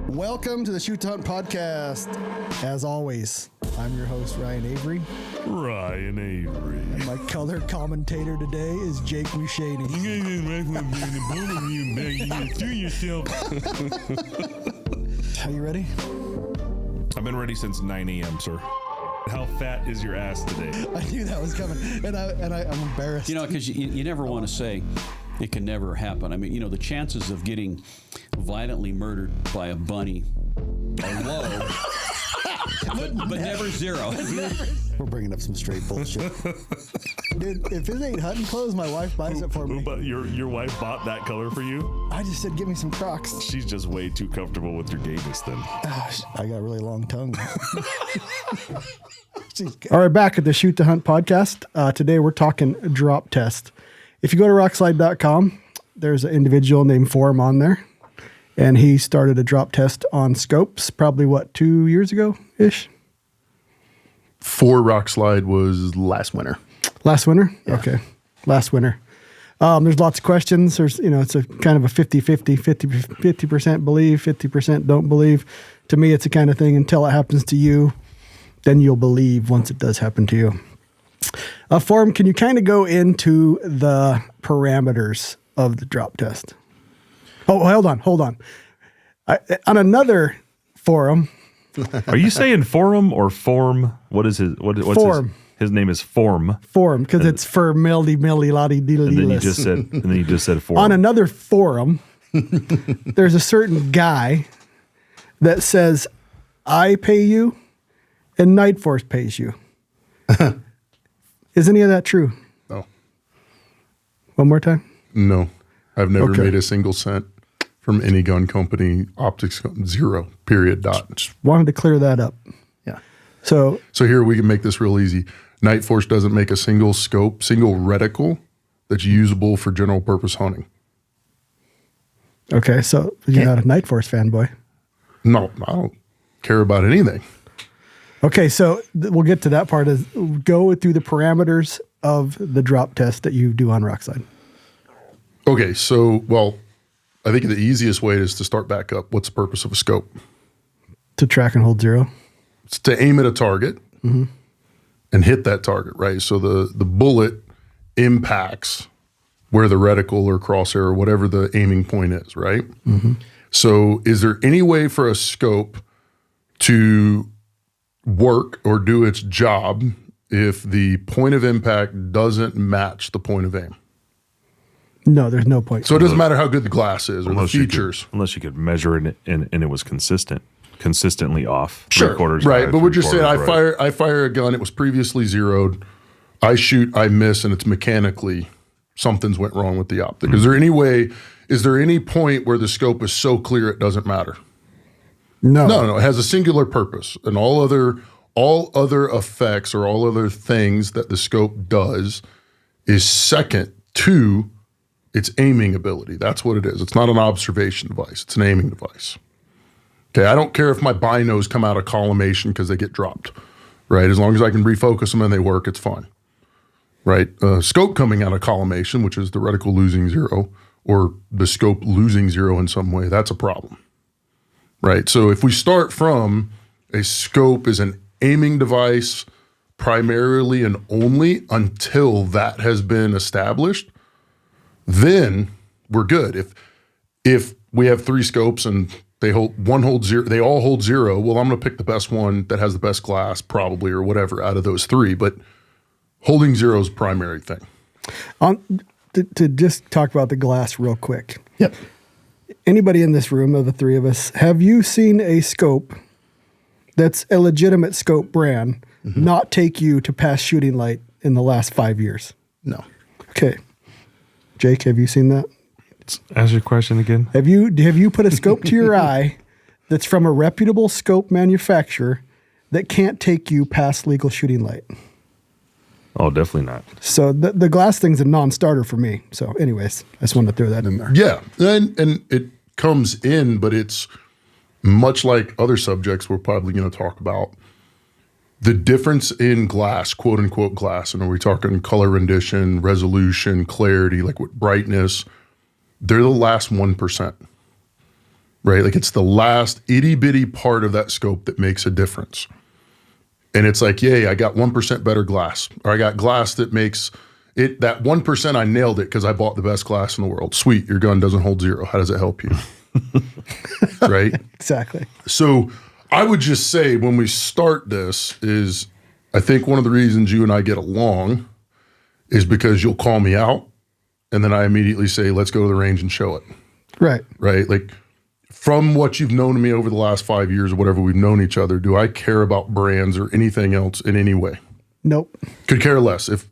Welcome to the Shoot to Hunt podcast. As always, I'm your host, Ryan Avery. And my color commentator today is Jake Mushaney. Are you ready? I've been ready since 9 a.m., sir. How fat is your ass today? I knew that was coming, and I'm embarrassed. You know, because you never want to say it can never happen. I mean, you know, the chances of getting violently murdered by a bunny are low, but never zero. We're bringing up some straight bullshit. Dude, if it ain't hunting clothes, my wife buys it for me. But your wife bought that color for you? I just said, give me some Crocs. She's just way too comfortable with your gayness then. I got a really long tongue. All right, back at the Shoot to Hunt podcast. Today we're talking drop test. If you go to rockslide.com, there's an individual named Forum on there, and he started a drop test on scopes probably, 2 years ago-ish? For Rock Slide was last winter. Last winter? Yeah. Okay. Last winter. There's lots of questions. There's, it's a kind of a 50-50, 50% believe, 50% don't believe. To me, it's the kind of thing until it happens to you, then you'll believe once it does happen to you. Forum, can you kind of go into the parameters of the drop test? Oh, hold on. On another forum. Are you saying forum or form? What is his? What's Form. His name is Form. Forum, because it's for mildy lotty diddly. And then you just said forum. On another forum, there's a certain guy that says, I pay you and Night Force pays you. Is any of that true? No. One more time? No. I've never made a single cent from any gun company, optics, zero, period, dot. Just wanted to clear that up. Yeah. So here we can make this real easy. Night Force doesn't make a single scope, single reticle that's usable for general purpose hunting. Okay, so you're not a Night Force fanboy. No, I don't care about anything. Okay, so we'll get to that part. Is go through the parameters of the drop test that you do on Rockside. Okay, so, I think the easiest way is to start back up. What's the purpose of a scope? To track and hold zero. It's to aim at a target and hit that target, right? So the bullet impacts where the reticle or crosshair or whatever the aiming point is, right? Mm-hmm. So is there any way for a scope to work or do its job if the point of impact doesn't match the point of aim? No, there's no point. So it doesn't matter how good the glass is or the features. Unless you could measure it and it was consistently off. Sure, right. But we're just saying I fire a gun, it was previously zeroed. I shoot, I miss, and it's mechanically, something's went wrong with the optic. Mm-hmm. Is there any point where the scope is so clear it doesn't matter? No. It has a singular purpose, and all other effects or all other things that the scope does is second to its aiming ability. That's what it is. It's not an observation device. It's an aiming device. Okay, I don't care if my binos come out of collimation because they get dropped, right? As long as I can refocus them and they work, it's fine, right? Scope coming out of collimation, which is the reticle losing zero, or the scope losing zero in some way, that's a problem, right? So if we start from a scope is an aiming device primarily and only until that has been established, then we're good. If we have three scopes and they all hold zero, well, I'm going to pick the best one that has the best glass probably or whatever out of those three, but holding zero is the primary thing. To just talk about the glass real quick. Yep. Anybody in this room of the three of us, have you seen a scope that's a legitimate scope brand not take you to pass shooting light in the last 5 years? No. Okay. Jake, have you seen that? Ask your question again. Have you put a scope to your eye that's from a reputable scope manufacturer that can't take you past legal shooting light? Oh, definitely not. So the glass thing's a non-starter for me. So anyways, I just wanted to throw that in there. Yeah, and it comes in, but it's much like other subjects we're probably going to talk about. The difference in glass, quote unquote glass, and are we talking color rendition, resolution, clarity, like what brightness? they're the last 1%, right? Like it's the last itty bitty part of that scope that makes a difference. And it's like, yay, I got 1% better glass, or I got glass that makes it, that 1%, I nailed it because I bought the best glass in the world. Sweet, your gun doesn't hold zero. How does it help you? Right? Exactly. So I would just say when we start this is, I think one of the reasons you and I get along is because you'll call me out and then I immediately say, let's go to the range and show it. Right. Right? Like from what you've known me over the last 5 years or whatever we've known each other, do I care about brands or anything else in any way? Nope. Could care less. If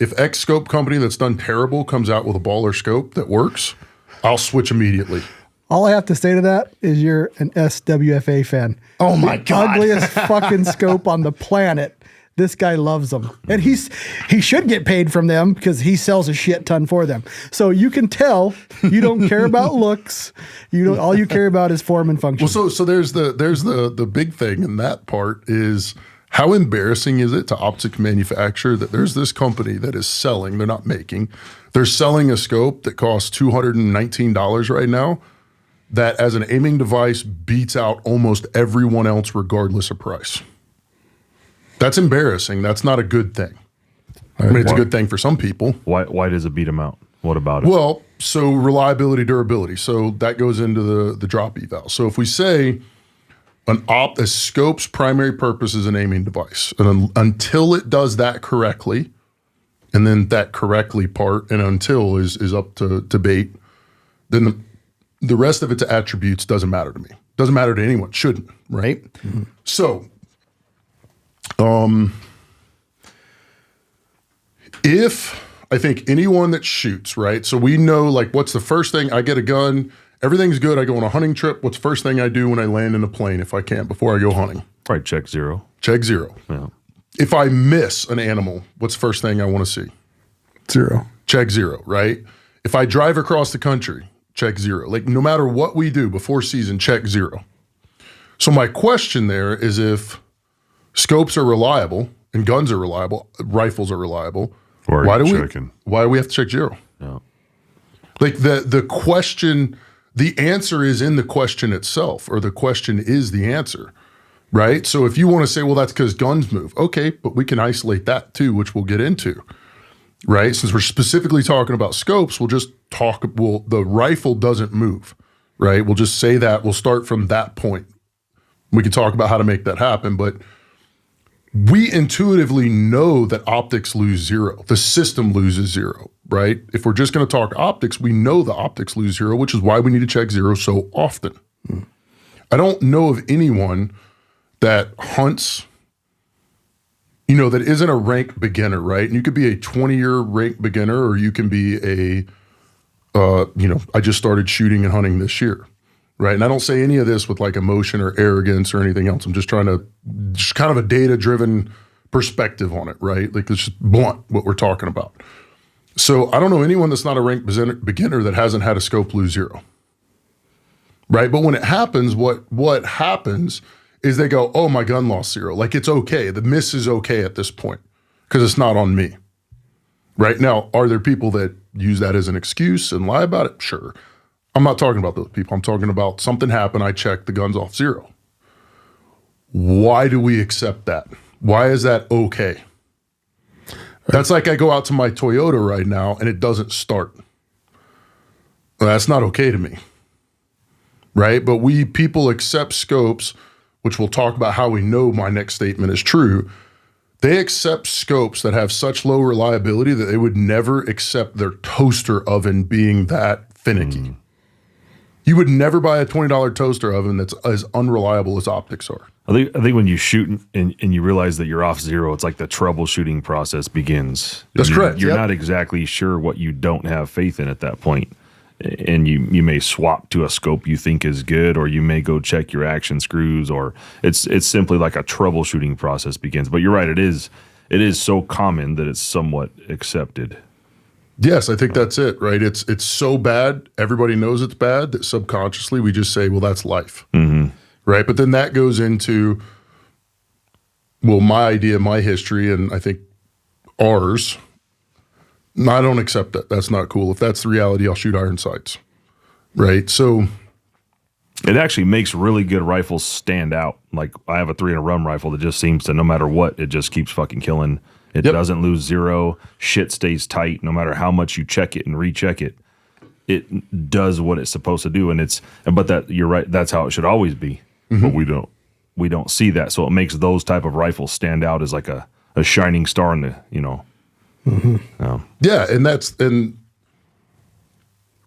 X scope company that's done terrible comes out with a baller scope that works, I'll switch immediately. All I have to say to that is you're an SWFA fan. Oh my God. Ugliest fucking scope on the planet. This guy loves them. And he should get paid from them because he sells a shit ton for them. So you can tell you don't care about looks. All you care about is form and function. Well, so there's the big thing in that part is how embarrassing is it to optics manufacturer that there's this company that is selling, they're not making, they're selling a scope that costs $219 right now that as an aiming device beats out almost everyone else regardless of price. That's embarrassing. That's not a good thing. I mean, it's a good thing for some people. Why does it beat them out? What about it? Well, so reliability, durability. So that goes into the drop eval. So if we say a scope's primary purpose is an aiming device, and until it does that correctly, and then that correctly part, and until is up to debate, then the rest of its attributes doesn't matter to me. Doesn't matter to anyone. Shouldn't, right? Mm-hmm. So, if I think anyone that shoots, right? So we know like what's the first thing, I get a gun, everything's good, I go on a hunting trip, what's the first thing I do when I land in a plane if I can, before I go hunting? Right, check zero. Check zero. Yeah. If I miss an animal, what's the first thing I want to see? Zero. Check zero, right? If I drive across the country, check zero. Like no matter what we do before season, check zero. So my question there is if scopes are reliable and guns are reliable, rifles are reliable, why do we have to check zero? Yeah. Like the question, the answer is in the question itself, or the question is the answer, right? So if you want to say, well, that's because guns move. Okay, but we can isolate that too, which we'll get into, right? Since we're specifically talking about scopes, we'll just talk, the rifle doesn't move, right? We'll just say that, we'll start from that point. We can talk about how to make that happen, but we intuitively know that optics lose zero. The system loses zero, right? If we're just going to talk optics, we know the optics lose zero, which is why we need to check zero so often. I don't know of anyone that hunts, that isn't a rank beginner, right? And you could be a 20-year rank beginner, or you can be I just started shooting and hunting this year. Right. And I don't say any of this with like emotion or arrogance or anything else. I'm just trying to, just kind of a data-driven perspective on it, right? Like it's just blunt what we're talking about. So I don't know anyone that's not a ranked beginner that hasn't had a scope lose zero. Right. But when it happens, what happens is they go, oh, my gun lost zero. Like it's okay. The miss is okay at this point because it's not on me. Right. Now, are there people that use that as an excuse and lie about it? Sure. I'm not talking about those people. I'm talking about something happened. I checked, the gun's off zero. Why do we accept that? Why is that okay? That's like I go out to my Toyota right now and it doesn't start. Well, that's not okay to me, right? But people accept scopes, which we'll talk about how we know my next statement is true. They accept scopes that have such low reliability that they would never accept their toaster oven being that finicky. You would never buy a $20 toaster oven that's as unreliable as optics are. I think when you shoot and you realize that you're off zero, it's like the troubleshooting process begins. That's correct. You're not exactly sure what you don't have faith in at that point. And you may swap to a scope you think is good, or you may go check your action screws, or it's simply like a troubleshooting process begins. But you're right, it is so common that it's somewhat accepted. Yes, I think that's it, right? It's so bad, everybody knows it's bad, that subconsciously we just say, well, that's life, right? But then that goes into, well, my idea, my history, and I think ours, I don't accept that. That's not cool. If that's the reality, I'll shoot iron sights. right? So It actually makes really good rifles stand out. Like I have a 3 and a rum rifle that just seems to, no matter what, it just keeps fucking killing. It Yep. doesn't lose zero. Shit stays tight no matter how much you check it and recheck it. It does what it's supposed to do, but that you're right. That's how it should always be. But we don't see that, so it makes those type of rifles stand out as like a shining star in the yeah, and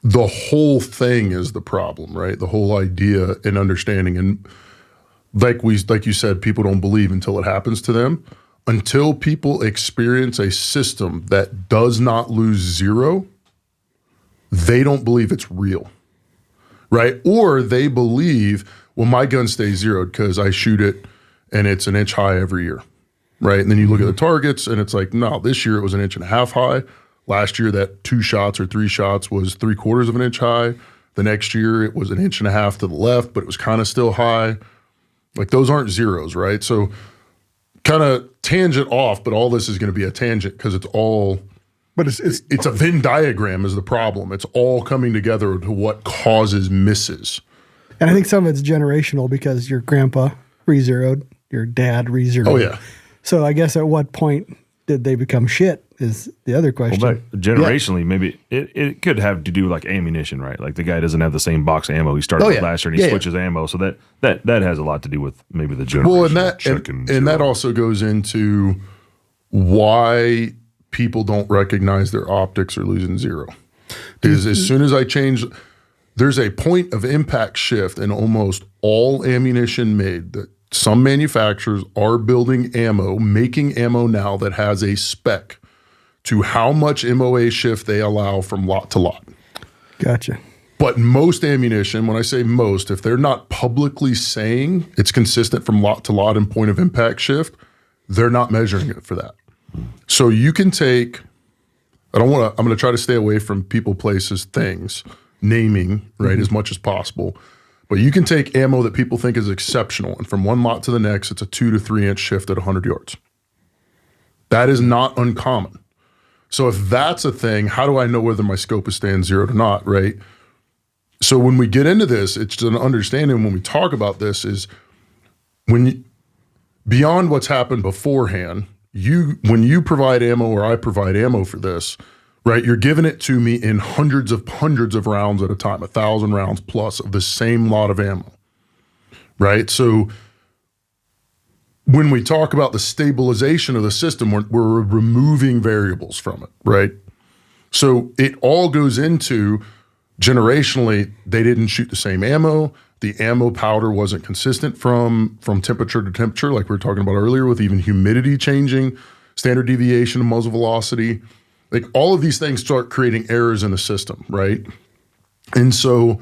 the whole thing is the problem, right? The whole idea and understanding, and like you said, people don't believe until it happens to them. Until people experience a system that does not lose zero, they don't believe it's real, right? Or they believe, well, my gun stays zeroed because I shoot it and it's an inch high every year, right? And then you look at the targets and it's like, no, this year it was an inch and a half high. Last year, that 2 shots or 3 shots was 3/4 of an inch high. The next year, it was an inch and a half to the left, but it was kind of still high. Like those aren't zeros, right? So kind of tangent off, but all this is going to be a tangent because it's all, But it's a Venn diagram is the problem. It's all coming together to what causes misses. and I think some of it's generational because your grandpa re-zeroed, your dad re-zeroed. Oh, yeah. So I guess at what point did they become shit is the other question. Well, but generationally, maybe it could have to do with like ammunition, right? Like the guy doesn't have the same box of ammo he started with last year, and he switches ammo, so that has a lot to do with maybe the generation. Well, and that also goes into why people don't recognize their optics are losing zero. Is as soon as I change, there's a point of impact shift in almost all ammunition made that some manufacturers are building ammo, making ammo now that has a spec to how much MOA shift they allow from lot to lot. Gotcha. But most ammunition, when I say most, if they're not publicly saying it's consistent from lot to lot and point of impact shift, they're not measuring it for that. So you can take, I'm going to try to stay away from people, places, things, naming, right, as much as possible. But you can take ammo that people think is exceptional, and from one lot to the next, it's a 2 to 3 inch shift at 100 yards. That is not uncommon. So if that's a thing, how do I know whether my scope is staying zeroed or not, right? So when we get into this, it's an understanding when we talk about this is beyond what's happened beforehand, when you provide ammo or I provide ammo for this, right, you're giving it to me in hundreds of rounds at a time, 1,000 rounds plus of the same lot of ammo, right? So when we talk about the stabilization of the system, we're removing variables from it, right? So it all goes into generationally, they didn't shoot the same ammo. The ammo powder wasn't consistent from temperature to temperature, like we were talking about earlier, with even humidity changing, standard deviation of muzzle velocity. Like all of these things start creating errors in the system, right? And so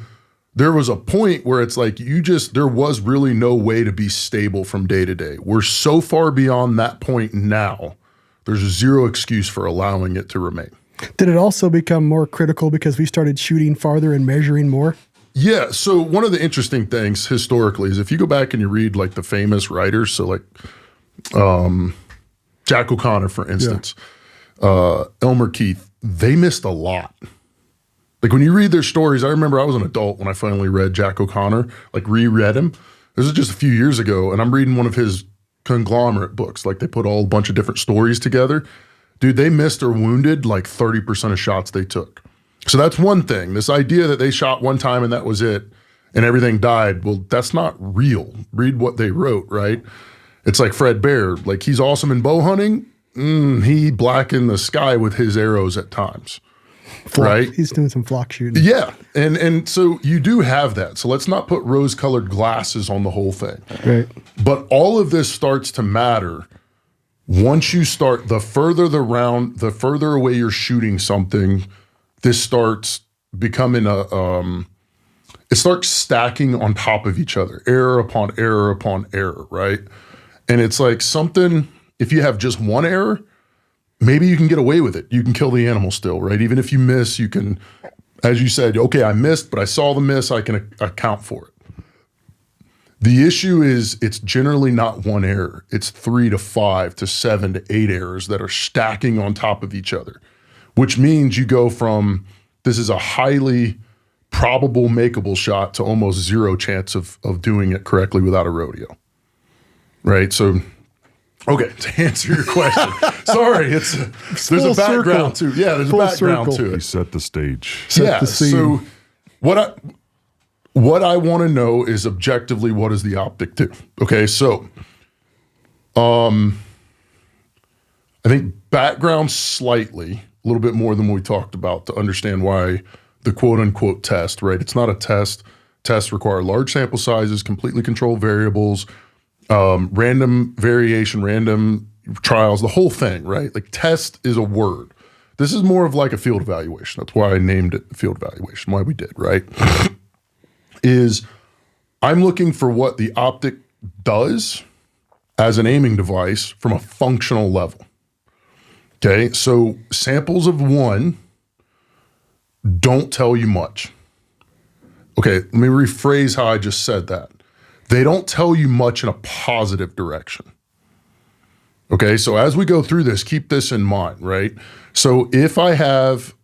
there was a point where it's like there was really no way to be stable from day to day. We're so far beyond that point now, there's zero excuse for allowing it to remain. Did it also become more critical because we started shooting farther and measuring more? Yeah. So one of the interesting things historically is if you go back and you read like the famous writers, so like Jack O'Connor, for instance, Elmer Keith, they missed a lot. Like when you read their stories, I remember I was an adult when I finally read Jack O'Connor, like reread him. This is just a few years ago, and I'm reading one of his conglomerate books. Like they put all a bunch of different stories together. Dude, they missed or wounded like 30% of shots they took. So that's one thing. This idea that they shot one time and that was it and everything died, well, that's not real. Read what they wrote, right? It's like Fred Bear. Like he's awesome in bow hunting. He blackened the sky with his arrows at times. Right? He's doing some flock shooting. Yeah. And so you do have that. So let's not put rose-colored glasses on the whole thing. Right. But all of this starts to matter once you start, the further the further away you're shooting something, this starts becoming it starts stacking on top of each other, error upon error upon error, right? And it's like something, if you have just one error, maybe you can get away with it. You can kill the animal still, right? Even if you miss, you can, as you said, okay, I missed, but I saw the miss, I can account for it. The issue is it's generally not one error. It's 3 to 5 to 7 to 8 errors that are stacking on top of each other, which means you go from, this is a highly probable makeable shot to almost zero chance of doing it correctly without a rodeo. Right? So, okay, to answer your question. Sorry, there's a background to it. Yeah, there's Full a background circle. to He it. set the stage. Set the scene. So what I want to know is objectively, what does the optic do? Okay, so I think background slightly, a little bit more than what we talked about to understand why the quote unquote test, right? It's not a test. Tests require large sample sizes, completely controlled variables, random variation, random trials, the whole thing, right? Like test is a word. This is more of like a field evaluation. That's why I named it field evaluation, why we did, right? Is I'm looking for what the optic does as an aiming device from a functional level. Okay, so samples of one don't tell you much. Okay, let me rephrase how I just said that. They don't tell you much in a positive direction. Okay, so as we go through this, keep this in mind, right? So if I have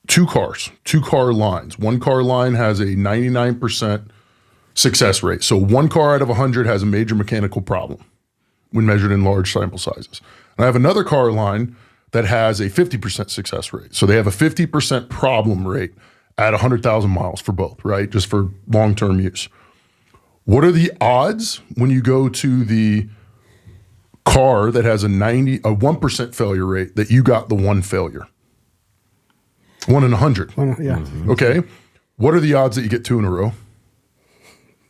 two car lines, one car line has a 99% success rate. So one car out of 100 has a major mechanical problem when measured in large sample sizes. And I have another car line that has a 50% success rate. So they have a 50% problem rate at 100,000 miles for both, right? Just for long-term use. What are the odds when you go to the car that has a 1% failure rate that you got the one failure? 1 in 100. Yeah. Okay. What are the odds that you get two in a row?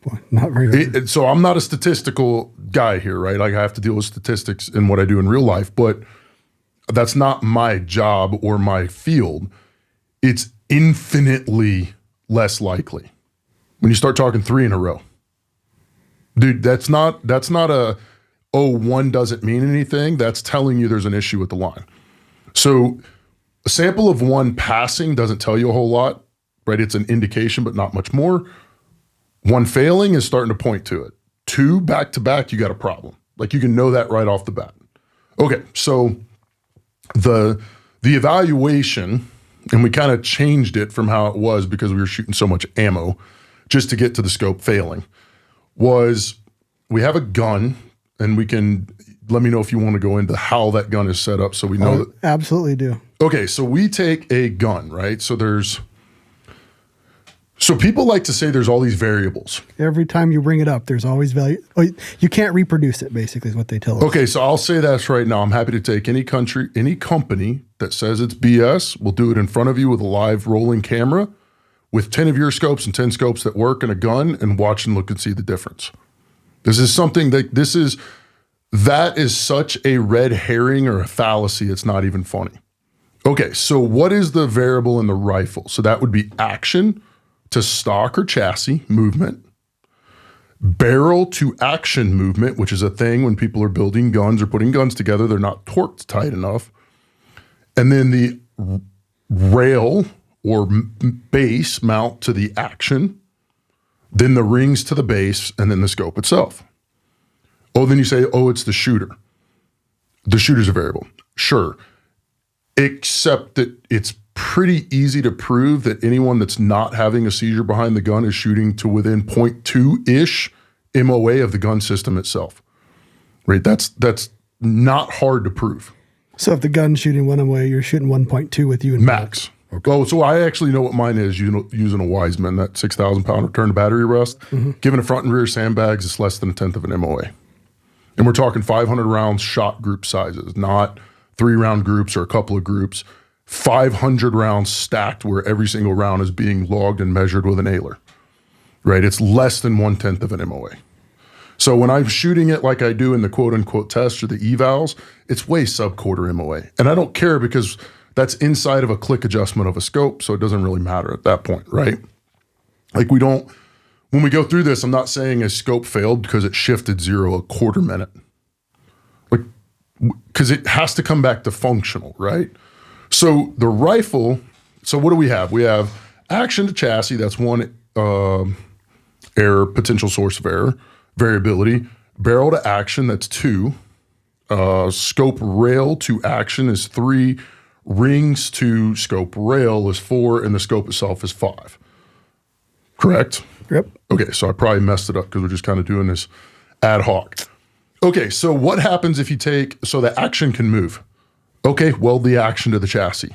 Boy, not very good. So I'm not a statistical guy here, right? Like I have to deal with statistics in what I do in real life, but that's not my job or my field. It's infinitely less likely when you start talking 3 in a row. Dude, that's not a, one doesn't mean anything. That's telling you there's an issue with the line. So a sample of one passing doesn't tell you a whole lot, right? It's an indication, but not much more. One failing is starting to point to it. 2 back to back, you got a problem. Like you can know that right off the bat. Okay, so the evaluation, and we kind of changed it from how it was because we were shooting so much ammo just to get to the scope failing, was we have a gun, and we can, let me know if you want to go into how that gun is set up so we know that. Absolutely do. Okay, so we take a gun, right? So people like to say there's all these variables. Every time you bring it up, there's always value. Oh, you can't reproduce it, basically, is what they tell us. Okay, so I'll say this right now. I'm happy to take any company that says it's BS. We'll do it in front of you with a live rolling camera with 10 of your scopes and 10 scopes that work and a gun, and watch and look and see the difference. This is something that is such a red herring or a fallacy, it's not even funny. Okay, so what is the variable in the rifle? So that would be action to stock or chassis movement, barrel to action movement, which is a thing when people are building guns or putting guns together, they're not torqued tight enough. And then the rail or base mount to the action, then the rings to the base, and then the scope itself. Oh, then you say, it's the shooter. The shooter's a variable. Sure. Except that it's pretty easy to prove that anyone that's not having a seizure behind the gun is shooting to within 0.2-ish MOA of the gun system itself. Right? That's not hard to prove. So if the gun's shooting 1 MOA, you're shooting 1.2 with you and max. Okay. Oh, so I actually know what mine is using a Wiseman, that 6,000-pound return to battery rest. Mm-hmm. Given a front and rear sandbags, it's less than a tenth of an MOA. And we're talking 500 rounds shot group sizes, not 3-round groups or a couple of groups. 500 rounds stacked where every single round is being logged and measured with an ailer, right? It's less than 1/10 of an MOA. So when I'm shooting it like I do in the quote unquote test or the evals, it's way sub quarter MOA. And I don't care because that's inside of a click adjustment of a scope. So it doesn't really matter at that point, right? Like when we go through this, I'm not saying a scope failed because it shifted 0 a quarter minute. Like, because it has to come back to functional, right? So the rifle, so what do we have? We have action to chassis, that's one error, potential source of error, variability. Barrel to action, that's 2. Scope rail to action is 3. rings to scope rail is 4, and the scope itself is 5. Correct? Yep. Okay, so I probably messed it up because we're just kind of doing this ad hoc. Okay, so what happens if you so the action can move? Okay, weld the action to the chassis.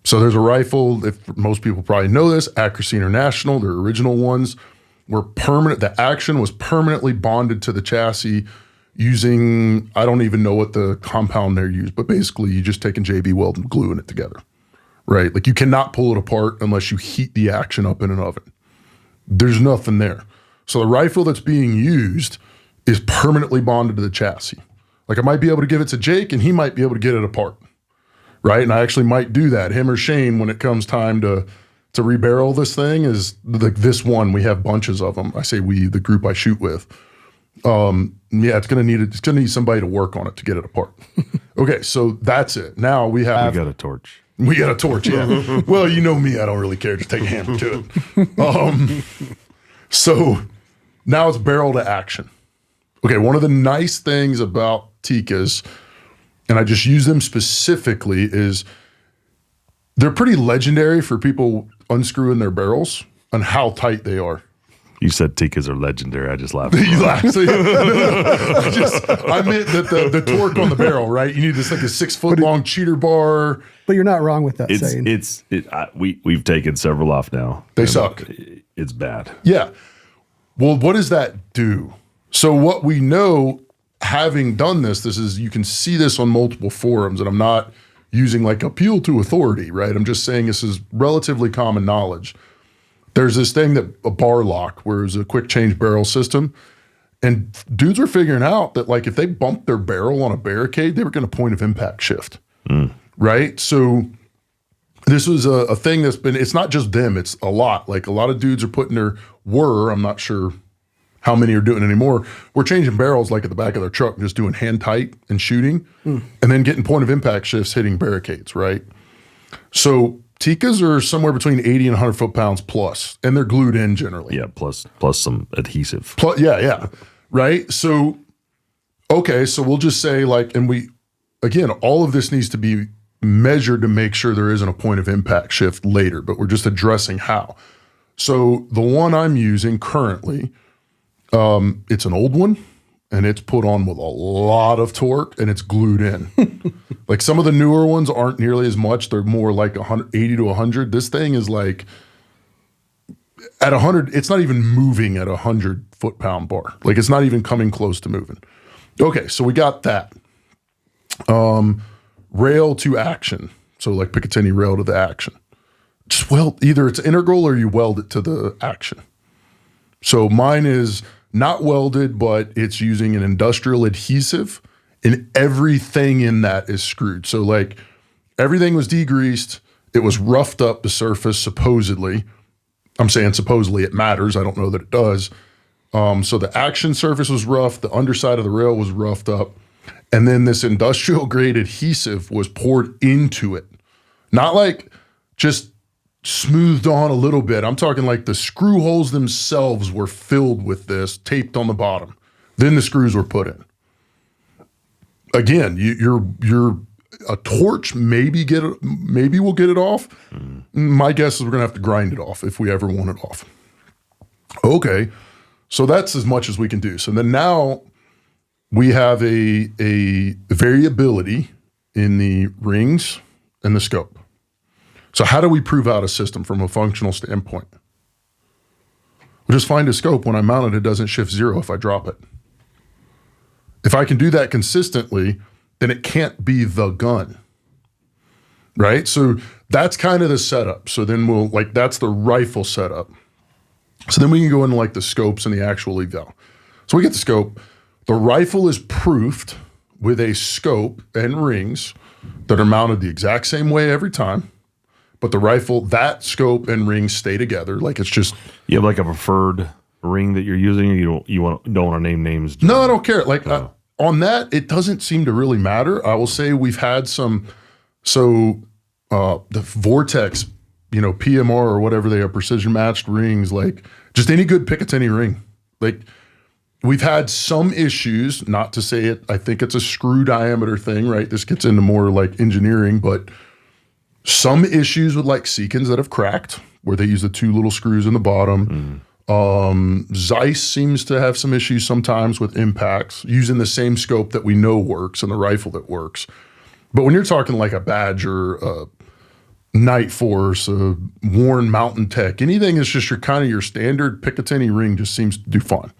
So there's a rifle, if most people probably know this, Accuracy International, their original ones were permanent. The action was permanently bonded to the chassis using, I don't even know what the compound they're used, but basically you just taking JB Weld and gluing it together, right? Like you cannot pull it apart unless you heat the action up in an oven. There's nothing there. So the rifle that's being used is permanently bonded to the chassis. Like I might be able to give it to Jake and he might be able to get it apart, right? And I actually might do that, him or Shane, when it comes time to rebarrel this thing. Is like this one, we have bunches of them. I say we, the group I shoot with. Yeah, it's gonna need somebody to work on it to get it apart. Okay, so that's it. Now we have We got a torch. We got a torch, yeah. Well, you know me, I don't really care. Just take a hammer to it. So now it's barrel to action. Okay, one of the nice things about Tikkas, and I just use them specifically, is they're pretty legendary for people unscrewing their barrels and how tight they are. You said Tikkas are legendary. I just laughed. You laugh. So, I meant that the torque on the barrel, right? You need this like a 6-foot long cheater bar. But you're not wrong with that saying. We've taken several off now. They suck. It's bad. Yeah. Well, what does that do? So what we know, having done this is you can see this on multiple forums, and I'm not using like appeal to authority, right? I'm just saying this is relatively common knowledge. There's this thing that a bar lock, where it's a quick change barrel system, and dudes were figuring out that like if they bumped their barrel on a barricade, they were going to point of impact shift, right? So this was a thing that's been, it's not just them, it's a lot. Like a lot of dudes are putting I'm not sure how many are doing it anymore. We're changing barrels like at the back of their truck, just doing hand tight and shooting, and then getting point of impact shifts hitting barricades, right? So Tikkas are somewhere between 80 and 100 foot-pounds plus, and they're glued in generally. Yeah, plus some adhesive. Yeah, right? So, okay, so we'll just say like, and again, all of this needs to be measured to make sure there isn't a point of impact shift later, but we're just addressing how. So the one I'm using currently, it's an old one, and it's put on with a lot of torque, and it's glued in. Like some of the newer ones aren't nearly as much. They're more like 80 to 100. This thing is like at 100. It's not even moving at 100 foot-pound bar. Like it's not even coming close to moving. Okay, so we got that. Rail to action. So like Picatinny rail to the action. Just weld, either it's integral or you weld it to the action. So mine is not welded, but it's using an industrial adhesive, and everything in that is screwed. So like everything was degreased. It was roughed up, the surface, supposedly. I'm saying supposedly, it matters. I don't know that it does. So the action surface was rough. The underside of the rail was roughed up. And then this industrial grade adhesive was poured into it. Not like just smoothed on a little bit. I'm talking like the screw holes themselves were filled with this, taped on the bottom. Then the screws were put in. Again, you're a torch, maybe we'll get it off. My guess is we're gonna have to grind it off if we ever want it off. Okay, so that's as much as we can do. So then now we have a variability in the rings and the scope. So how do we prove out a system from a functional standpoint? We'll just find a scope when I mount it, it doesn't shift 0 if I drop it. If I can do that consistently, then it can't be the gun, right? So that's kind of the setup. So then that's the rifle setup. So then we can go into like the scopes and the actual eval. So we get the scope. The rifle is proofed with a scope and rings that are mounted the exact same way every time. But the rifle, that scope and rings stay together. Like it's just. You have like a preferred ring that you're using, or you don't want to name names? No, I don't care. Like on that, it doesn't seem to really matter. I will say we've had some. So the Vortex, PMR or whatever they are, precision matched rings, like just any good Picatinny ring. Like we've had some issues, not to say it, I think it's a screw diameter thing, right? This gets into more like engineering, but some issues with like Seekins that have cracked where they use the 2 little screws in the bottom. Zeiss seems to have some issues sometimes with impacts using the same scope that we know works and the rifle that works. But when you're talking like a Badger, a Night Force, a Warren Mountain Tech, anything that's just your kind of your standard Picatinny ring just seems to do fine.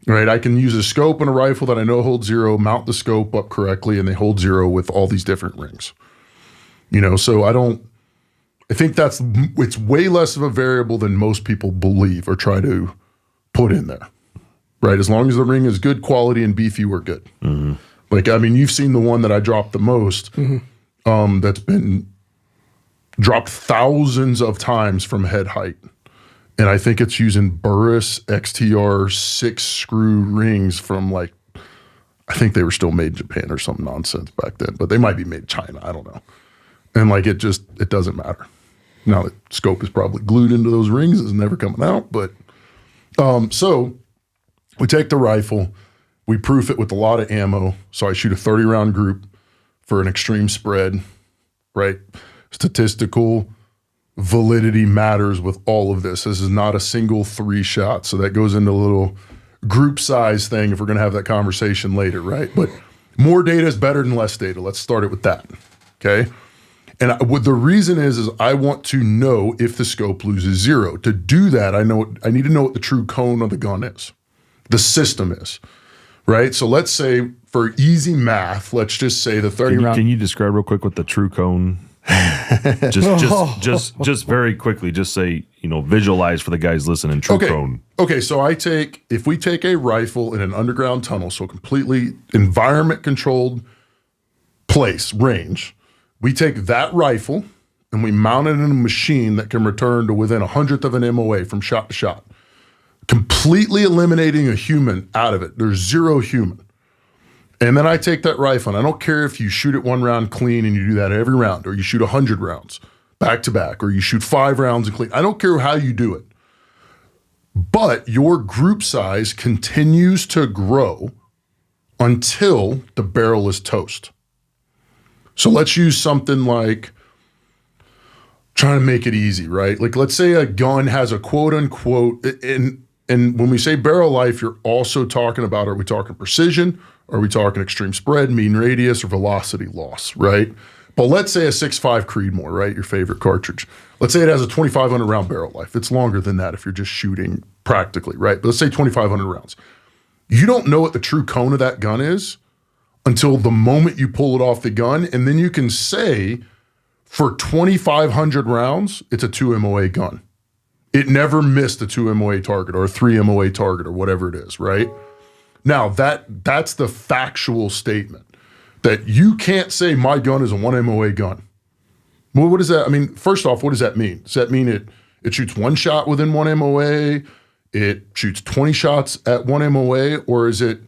Right, I can use a scope and a rifle that I know holds 0, mount the scope up correctly, and they hold 0 with all these different rings. You know, so I think it's way less of a variable than most people believe or try to put in there. Right, as long as the ring is good quality and beefy, we're good. Mm-hmm. Like, I mean, you've seen the one that I dropped the most, that's been dropped thousands of times from head height. And I think it's using Burris XTR 6 screw rings from like, I think they were still made in Japan or some nonsense back then, but they might be made in China. I don't know. And like, it doesn't matter. Now the scope is probably glued into those rings. It's never coming out. But so we take the rifle, we proof it with a lot of ammo. So I shoot a 30 round group for an extreme spread, right? Statistical validity matters with all of this. This is not a single 3 shot. So that goes into a little group size thing if we're going to have that conversation later, right? But more data is better than less data. Let's start it with that, okay? And what the reason is I want to know if the scope loses 0. To do that, I need to know what the true cone of the gun is, the system is, right? So let's say for easy math, let's just say the 30 round. Can you describe real quick what the true cone? just very quickly, just say, visualize for the guys listening, true cone. Okay, so if we take a rifle in an underground tunnel, so completely environment controlled place, range, we take that rifle and we mount it in a machine that can return to within 100th of an MOA from shot to shot, completely eliminating a human out of it. There's 0 human. And then I take that rifle, and I don't care if you shoot it 1 round clean and you do that every round, or you shoot 100 rounds back to back, or you shoot 5 rounds and clean. I don't care how you do it. But your group size continues to grow until the barrel is toast. So let's use something like, trying to make it easy, right? Like let's say a gun has a quote unquote, and when we say barrel life, you're also talking about, are we talking precision? Are we talking extreme spread, mean radius, or velocity loss, right? But let's say a 6.5 Creedmoor, right? Your favorite cartridge. Let's say it has a 2,500 round barrel life. It's longer than that if you're just shooting practically, right? But let's say 2,500 rounds. You don't know what the true cone of that gun is until the moment you pull it off the gun. And then you can say for 2,500 rounds, it's a 2 MOA gun. It never missed a 2 MOA target or a 3 MOA target or whatever it is, right? Now, that's the factual statement that you can't say my gun is a 1 MOA gun. Well, what does that, I mean, first off, what does that mean? Does that mean it shoots 1 shot within 1 MOA? It shoots 20 shots at 1 MOA? Or is it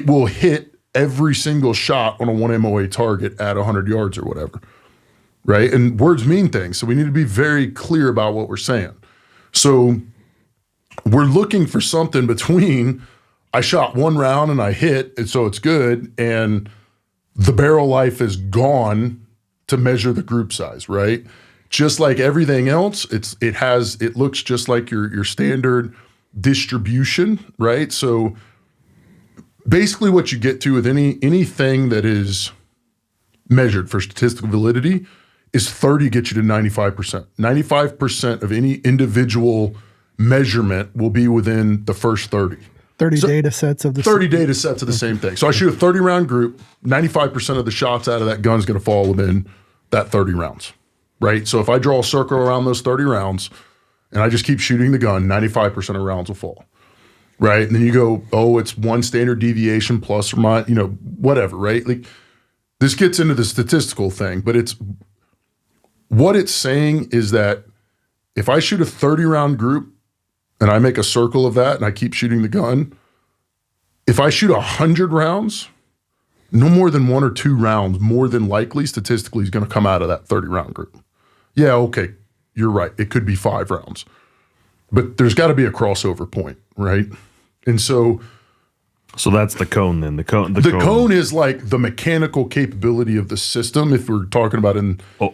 will hit every single shot on a 1 MOA target at 100 yards or whatever, right? And words mean things, so we need to be very clear about what we're saying. So we're looking for something between I shot 1 round and I hit, and so it's good, and the barrel life is gone to measure the group size, right? Just like everything else, it looks just like your standard distribution, right? So basically what you get to with anything that is measured for statistical validity is 30 gets you to 95%. 95% of any individual measurement will be within the first 30. 30 data sets of the 30 data sets of the same thing. So I shoot a 30 round group, 95% of the shots out of that gun is going to fall within that 30 rounds, right? So if I draw a circle around those 30 rounds and I just keep shooting the gun, 95% of rounds will fall, right? And then you go, oh, it's 1 standard deviation plus or minus, whatever, right? Like this gets into the statistical thing, but what it's saying is that if I shoot a 30 round group and I make a circle of that and I keep shooting the gun, if I shoot 100 rounds, no more than 1 or 2 rounds, more than likely statistically is going to come out of that 30 round group. Yeah, okay, you're right. It could be 5 rounds, but there's got to be a crossover point, right? And so So that's the cone then. The cone is like the mechanical capability of the system. If we're talking about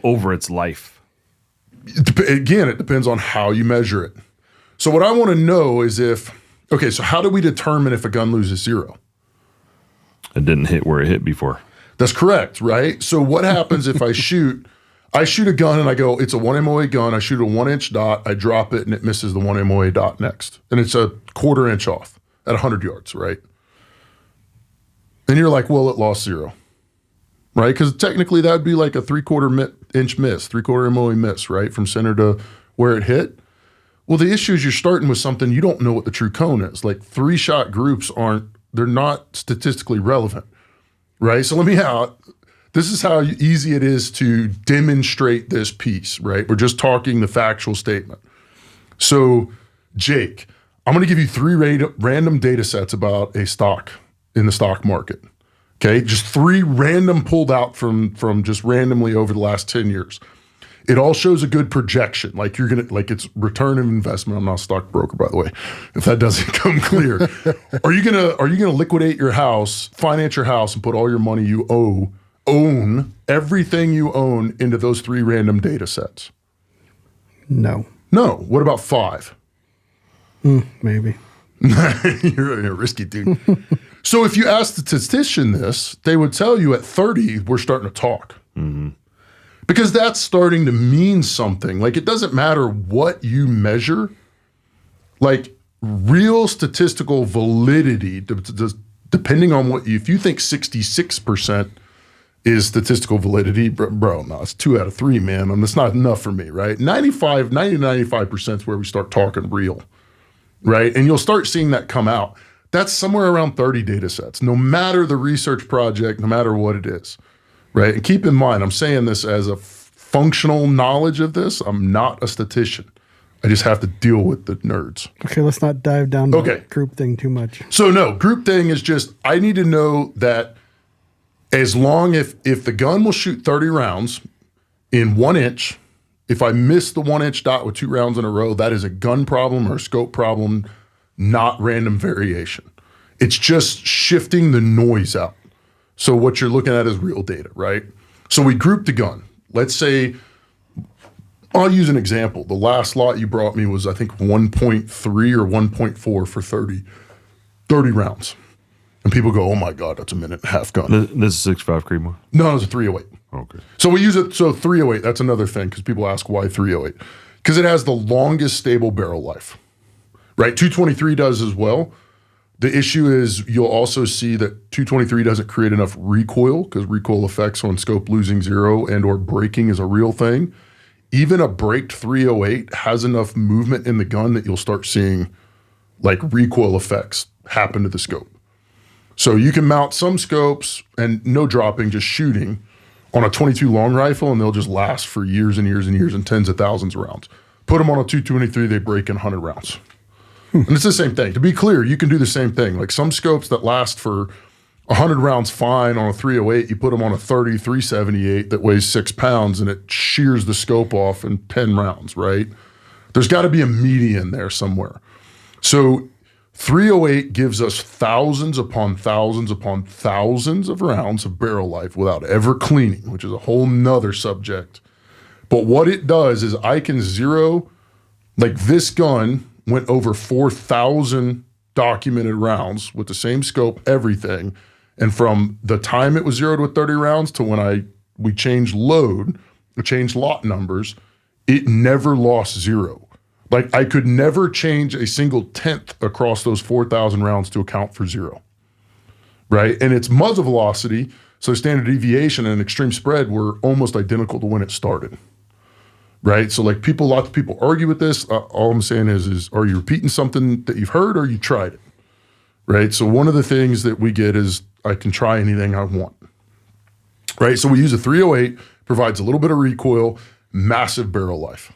over its life. Again, it depends on how you measure it. So what I want to know is so how do we determine if a gun loses 0? It didn't hit where it hit before. That's correct, right? So what happens if I shoot a gun and I go, it's a 1 MOA gun, I shoot a 1-inch dot, I drop it and it misses the 1 MOA dot next. And it's a 1/4 inch off at 100 yards, right? And you're like, well, it lost 0, right? Because technically that would be like a 3/4 inch miss, 3/4 MOA miss, right? From center to where it hit. Well, the issue is you're starting with something you don't know what the true cone is. Like 3-shot groups they're not statistically relevant, right? So this is how easy it is to demonstrate this piece, right? We're just talking the factual statement. So Jake, I'm going to give you 3 random data sets about a stock in the stock market. Okay, just 3 random pulled out from just randomly over the last 10 years. It all shows a good projection, like it's return of investment. I'm not a stockbroker, by the way, if that doesn't come clear. Are you gonna liquidate your house, finance your house, and put all your money you own everything you own into those 3 random data sets? No. What about 5? Maybe. You're a risky dude. So if you ask the statistician this, they would tell you at 30, we're starting to talk. Mm-hmm. Because that's starting to mean something. Like, it doesn't matter what you measure. Like, real statistical validity, depending on if you think 66% is statistical validity, bro, no, it's 2 out of 3, man. And that's not enough for me, right? 90 to 95% is where we start talking real, right? And you'll start seeing that come out. That's somewhere around 30 data sets, no matter the research project, no matter what it is, right? And keep in mind, I'm saying this as a functional knowledge of this. I'm not a statistician. I just have to deal with the nerds. Okay, let's not dive down the group thing too much. So no, group thing is just, I need to know that as long if the gun will shoot 30 rounds in 1 inch, if I miss the 1-inch dot with 2 rounds in a row, that is a gun problem or a scope problem, not random variation. It's just shifting the noise out. So what you're looking at is real data, right? So we grouped the gun. Let's say, I'll use an example. The last lot you brought me was, I think, 1.3 or 1.4 for 30 rounds. And people go, oh my God, that's a 1.5-minute gun. This is 6.5 Creedmoor? No, it's a 308. Okay. So we use it, so 308, that's another thing, because people ask why 308. Because it has the longest stable barrel life, right? 223 does as well. The issue is you'll also see that 223 doesn't create enough recoil, because recoil effects on scope losing 0 and or breaking is a real thing. Even a braked 308 has enough movement in the gun that you'll start seeing like recoil effects happen to the scope. So you can mount some scopes and no dropping, just shooting on a 22 long rifle, and they'll just last for years and years and years and tens of thousands of rounds. Put them on a 223, they break in 100 rounds. And it's the same thing. To be clear, you can do the same thing. Like some scopes that last for 100 rounds fine on a 308, you put them on a 30 378 that weighs 6 pounds and it shears the scope off in 10 rounds, right? There's got to be a median there somewhere. So 308 gives us thousands upon thousands upon thousands of rounds of barrel life without ever cleaning, which is a whole nother subject. But what it does is I can zero, like this gun went over 4,000 documented rounds with the same scope, everything. And from the time it was zeroed with 30 rounds to when we changed load, we changed lot numbers, it never lost 0. Like I could never change a single tenth across those 4,000 rounds to account for 0, right? And its muzzle velocity, so standard deviation and extreme spread were almost identical to when it started, right? So like lots of people argue with this. All I'm saying is are you repeating something that you've heard or you tried it, right? So one of the things that we get is I can try anything I want, right? So we use a 308, provides a little bit of recoil, massive barrel life,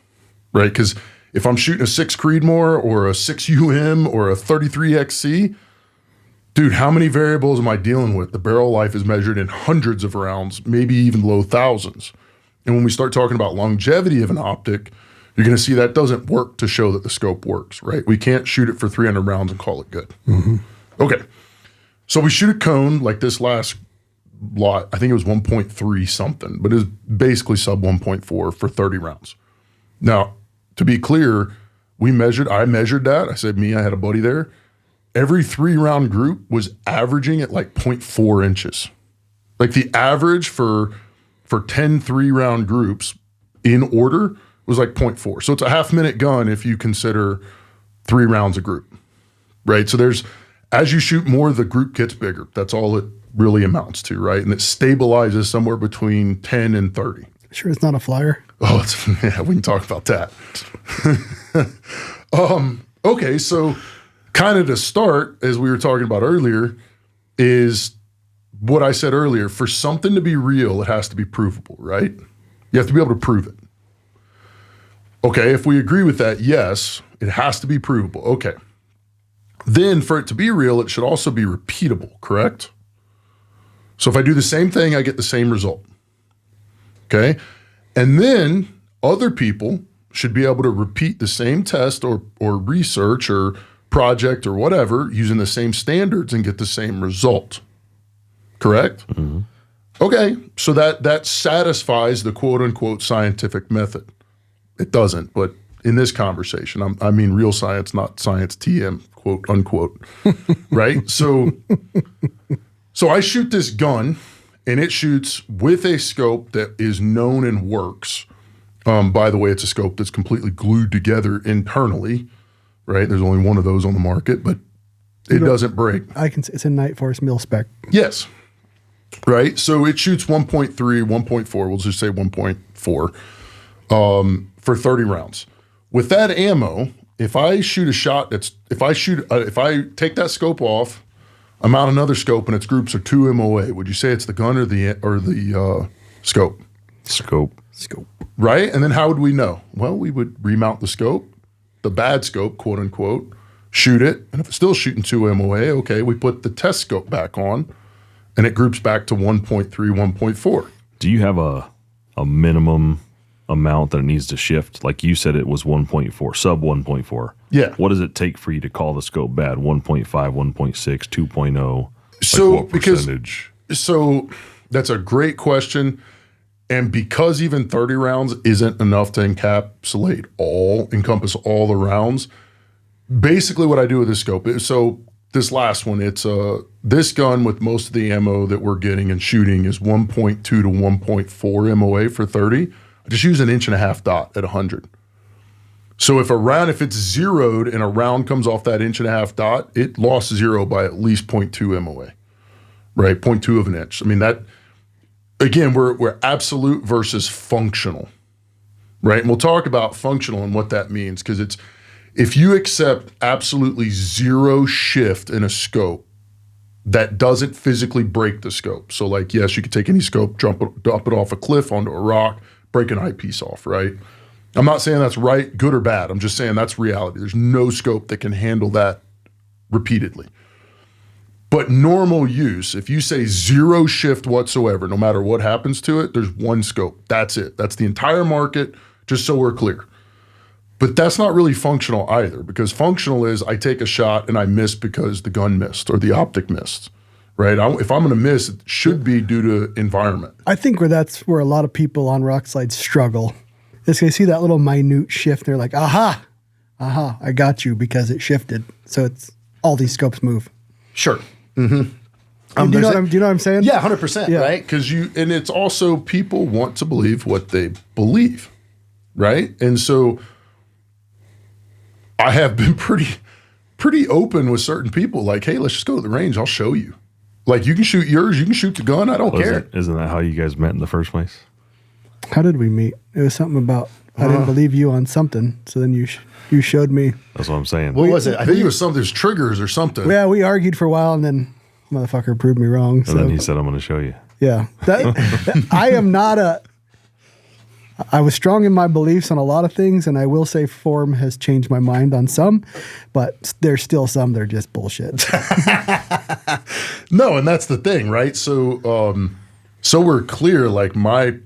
right? Because if I'm shooting a 6 Creedmoor or a 6 UM or a 33 XC, dude, how many variables am I dealing with? The barrel life is measured in hundreds of rounds, maybe even low thousands. And when we start talking about longevity of an optic, you're going to see that doesn't work to show that the scope works, right? We can't shoot it for 300 rounds and call it good. Mm-hmm. Okay. So we shoot a cone like this last lot. I think it was 1.3 something, but it was basically sub 1.4 for 30 rounds. Now, to be clear, I measured that. I said, I had a buddy there. Every 3-round group was averaging at like 0.4 inches. Like the average for 10 3-round groups in order was like 0.4. So it's a half-minute gun if you consider 3 rounds a group, right? So as you shoot more, the group gets bigger. That's all it really amounts to, right? And it stabilizes somewhere between 10 and 30. Sure, it's not a flyer. Oh, yeah, we can talk about that. Okay, so kind of to start, as we were talking about earlier, is what I said earlier. For something to be real, it has to be provable, right? You have to be able to prove it. Okay, if we agree with that, yes, it has to be provable. Okay. Then for it to be real, it should also be repeatable, correct? So if I do the same thing, I get the same result. Okay. And then other people should be able to repeat the same test or research or project or whatever using the same standards and get the same result. Correct? Mm-hmm. Okay. So that satisfies the quote unquote scientific method. It doesn't, but in this conversation, I mean real science, not science TM, quote unquote. Right? So I shoot this gun and it shoots with a scope that is known and works. By the way, it's a scope that's completely glued together internally, right? There's only one of those on the market, but it doesn't break. It's a Night Force mil spec. Yes. Right? So it shoots 1.3, 1.4, we'll just say 1.4 for 30 rounds. With that ammo, if I shoot a shot if I take that scope off, I'm out another scope and its groups are 2 MOA. Would you say it's the gun or the scope? Scope. Right? And then how would we know? Well, we would remount the scope, the bad scope, quote unquote, shoot it. And if it's still shooting 2 MOA, okay, we put the test scope back on and it groups back to 1.3, 1.4. Do you have a minimum amount that it needs to shift? Like you said, it was 1.4, sub 1.4. Yeah. What does it take for you to call the scope bad? 1.5, 1.6, 2.0? So like what percentage? So that's a great question. And because even 30 rounds isn't enough to encompass all the rounds, basically what I do with this scope is, so this last one, it's this gun with most of the ammo that we're getting and shooting is 1.2 to 1.4 MOA for 30. I just use an 1.5 inch dot at 100. So if it's zeroed and a round comes off that 1.5 inch dot, it lost zero by at least 0.2 MOA, right? 0.2 of an inch. I mean, that, again, we're absolute versus functional, right? And we'll talk about functional and what that means, because it's, if you accept absolutely zero shift in a scope, that doesn't physically break the scope. So like, yes, you could take any scope, dump it off a cliff onto a rock, break an eyepiece off, right? I'm not saying that's right, good or bad. I'm just saying that's reality. There's no scope that can handle that repeatedly. But normal use, if you say zero shift whatsoever, no matter what happens to it, there's one scope. That's it. That's the entire market, just so we're clear. But that's not really functional either, because functional is I take a shot and I miss because the gun missed or the optic missed, right? If I'm going to miss, it should be due to environment. I think that's where a lot of people on rock slides struggle. Is they see that little minute shift, they're like, aha, I got you because it shifted. So it's all these scopes move. Sure. Mm-hmm. Do you know what I'm saying? Yeah, 100%, Yeah. right? Because and it's also people want to believe what they believe, right? And so I have been pretty open with certain people, like, hey, let's just go to the range. I'll show you. Like, you can shoot yours, you can shoot the gun. I don't care. Isn't that how you guys met in the first place? How did we meet? It was something about I didn't believe you on something. So then you showed me. That's what I'm saying. What was it? I think it was something. There's triggers or something. Yeah, we argued for a while, and then motherfucker proved me wrong. And then he said, I'm going to show you. Yeah. I am not I was strong in my beliefs on a lot of things, and I will say form has changed my mind on some, but there's still some that are just bullshit. No, and that's the thing, right? So we're clear, like my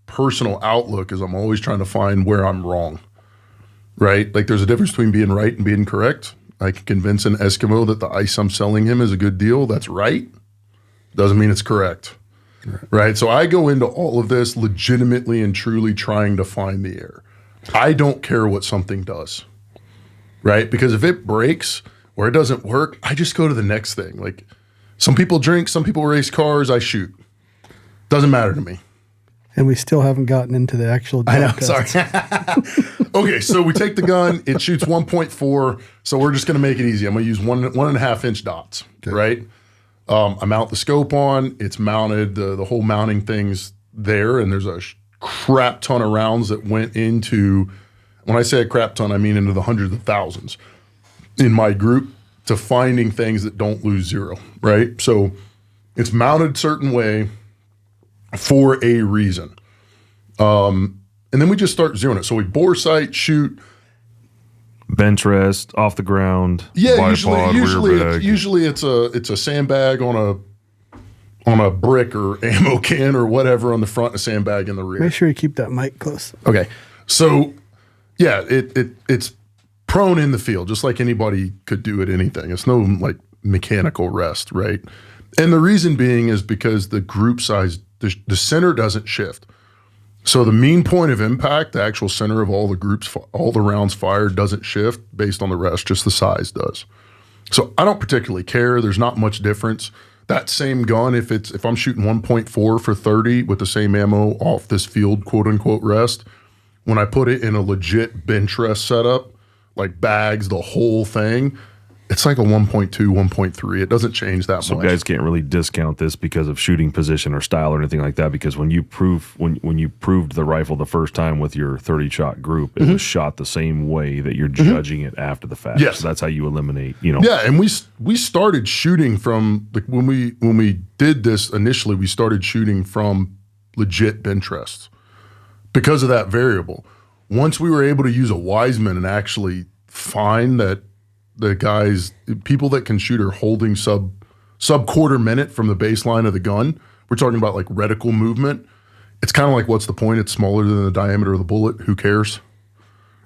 personal outlook is I'm always trying to find where I'm wrong, right? Like there's a difference between being right and being correct. I can convince an Eskimo that the ice I'm selling him is a good deal. That's right. Doesn't mean it's correct. Right. So I go into all of this legitimately and truly trying to find the error. I don't care what something does. Right. Because if it breaks or it doesn't work, I just go to the next thing. Like some people drink, some people race cars, I shoot. Doesn't matter to me. And we still haven't gotten into the actual I know, tests. sorry. Okay, so we take the gun, it shoots 1.4, so we're just gonna make it easy. I'm gonna use 1.5 inch dots, right? I mount the scope on, it's mounted, the whole mounting thing's there, and there's a crap ton of rounds that went into, when I say a crap ton, I mean into the hundreds of thousands in my group to finding things that don't lose zero, right? So it's mounted a certain way for a reason. And then we just start zeroing it. So we bore sight, shoot. Bench rest, off the ground. Yeah, bipod, usually it's a sandbag on a brick or ammo can or whatever on the front, a sandbag in the rear. Make sure you keep that mic close. Okay. So yeah, it's prone in the field, just like anybody could do at anything. It's no like mechanical rest, right? And the reason being is because the group size, the center doesn't shift. So the mean point of impact, the actual center of all the groups, all the rounds fired doesn't shift based on the rest, just the size does. So I don't particularly care. There's not much difference. That same gun, if I'm shooting 1.4 for 30 with the same ammo off this field, quote unquote rest, when I put it in a legit bench rest setup, like bags, the whole thing, it's like a 1.2, 1.3. It doesn't change that So much. guys can't really discount this because of shooting position or style or anything like that. Because when you proved the rifle the first time with your 30 shot group, it was shot the same way that you're judging it after the fact. Yes. So that's how you eliminate. Yeah, and we started shooting from like when we did this initially, we started shooting from legit bench rests because of that variable. Once we were able to use a Wiseman and actually find that the people that can shoot are holding sub quarter minute from the baseline of the gun. We're talking about like reticle movement. It's kind of like, what's the point? It's smaller than the diameter of the bullet. Who cares?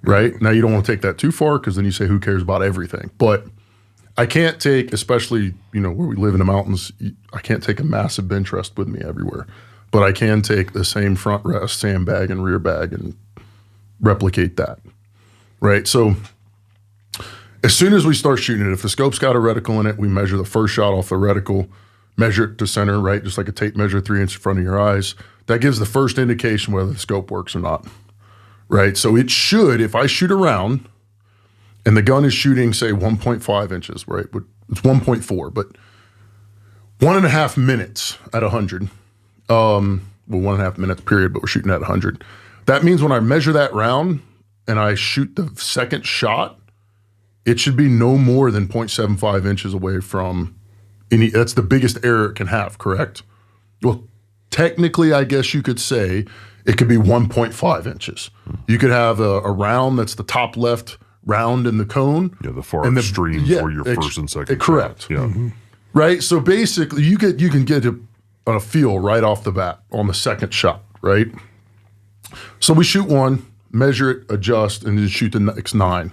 Right? Now you don't want to take that too far because then you say, who cares about everything? But I can't take, especially, where we live in the mountains, I can't take a massive bench rest with me everywhere. But I can take the same front rest, sandbag and rear bag and replicate that. Right? So as soon as we start shooting it, if the scope's got a reticle in it, we measure the first shot off the reticle, measure it to center, right? Just like a tape measure 3 inches in front of your eyes. That gives the first indication whether the scope works or not, right? So it should, if I shoot around and the gun is shooting, say, 1.5 inches, right? But it's 1.4, but 1.5 minutes at 100, 1.5 minutes period, but we're shooting at 100. That means when I measure that round and I shoot the second shot, it should be no more than 0.75 inches away from any, that's the biggest error it can have, correct? Well, technically, I guess you could say it could be 1.5 inches. You could have a round that's the top left round in the cone. Yeah, the far extremes where your first and second. Correct. Shots. Yeah. Mm-hmm. Right? So basically, you can get a feel right off the bat on the second shot, right? So we shoot one, measure it, adjust, and then shoot the next 9.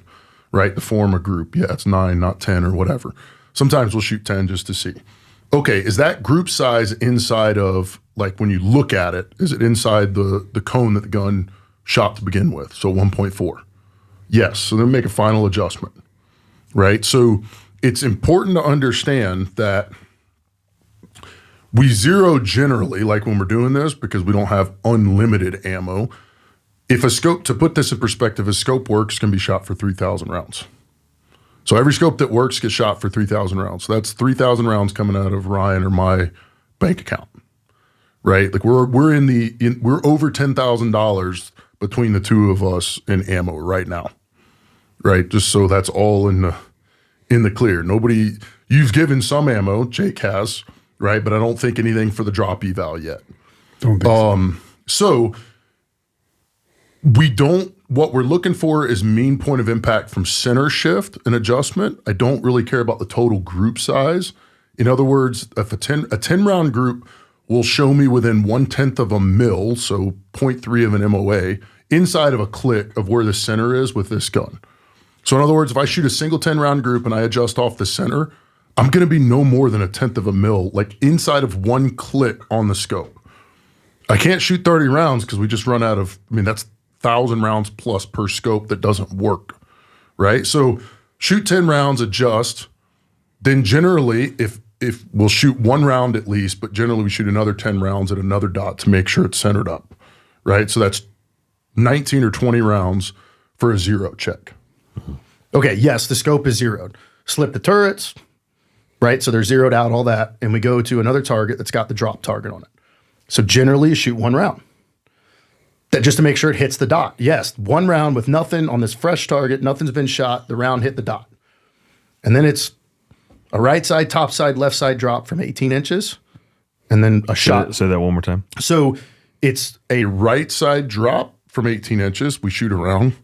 Right, to form a group. Yeah, it's 9, not 10 or whatever. Sometimes we'll shoot 10 just to see. Okay, is that group size inside of, like when you look at it, is it inside the cone that the gun shot to begin with? So 1.4. Yes, so then make a final adjustment. Right, so it's important to understand that we zero generally, like when we're doing this, because we don't have unlimited ammo. If a scope, to put this in perspective, a scope works can be shot for 3,000 rounds. So every scope that works gets shot for 3,000 rounds. So that's 3,000 rounds coming out of Ryan or my bank account, right? Like we're over $10,000 between the two of us in ammo right now, right? Just so that's all in the clear. Nobody, you've given some ammo, Jake has, right? But I don't think anything for the drop eval yet. Don't think so what we're looking for is mean point of impact from center shift and adjustment. I don't really care about the total group size. In other words, if a 10 round group will show me within 1/10 of a mil, so 0.3 of an MOA, inside of a click of where the center is with this gun. So in other words, if I shoot a single 10 round group and I adjust off the center, I'm going to be no more than 1/10 of a mil, like inside of one click on the scope. I can't shoot 30 rounds because we just run out of, that's 1,000 rounds plus per scope that doesn't work, right? So shoot 10 rounds, adjust. Then generally, if we'll shoot 1 round at least, but generally we shoot another 10 rounds at another dot to make sure it's centered up, right? So that's 19 or 20 rounds for a 0 check. Okay, yes, the scope is zeroed. Slip the turrets, right? So they're zeroed out, all that. And we go to another target that's got the drop target on it. So generally you shoot 1 round. That just to make sure it hits the dot. Yes, 1 round with nothing on this fresh target, nothing's been shot, the round hit the dot. And then it's a right side, top side, left side drop from 18 inches, and then a shot. Say that one more time. So it's A right side drop from 18 inches, we shoot around.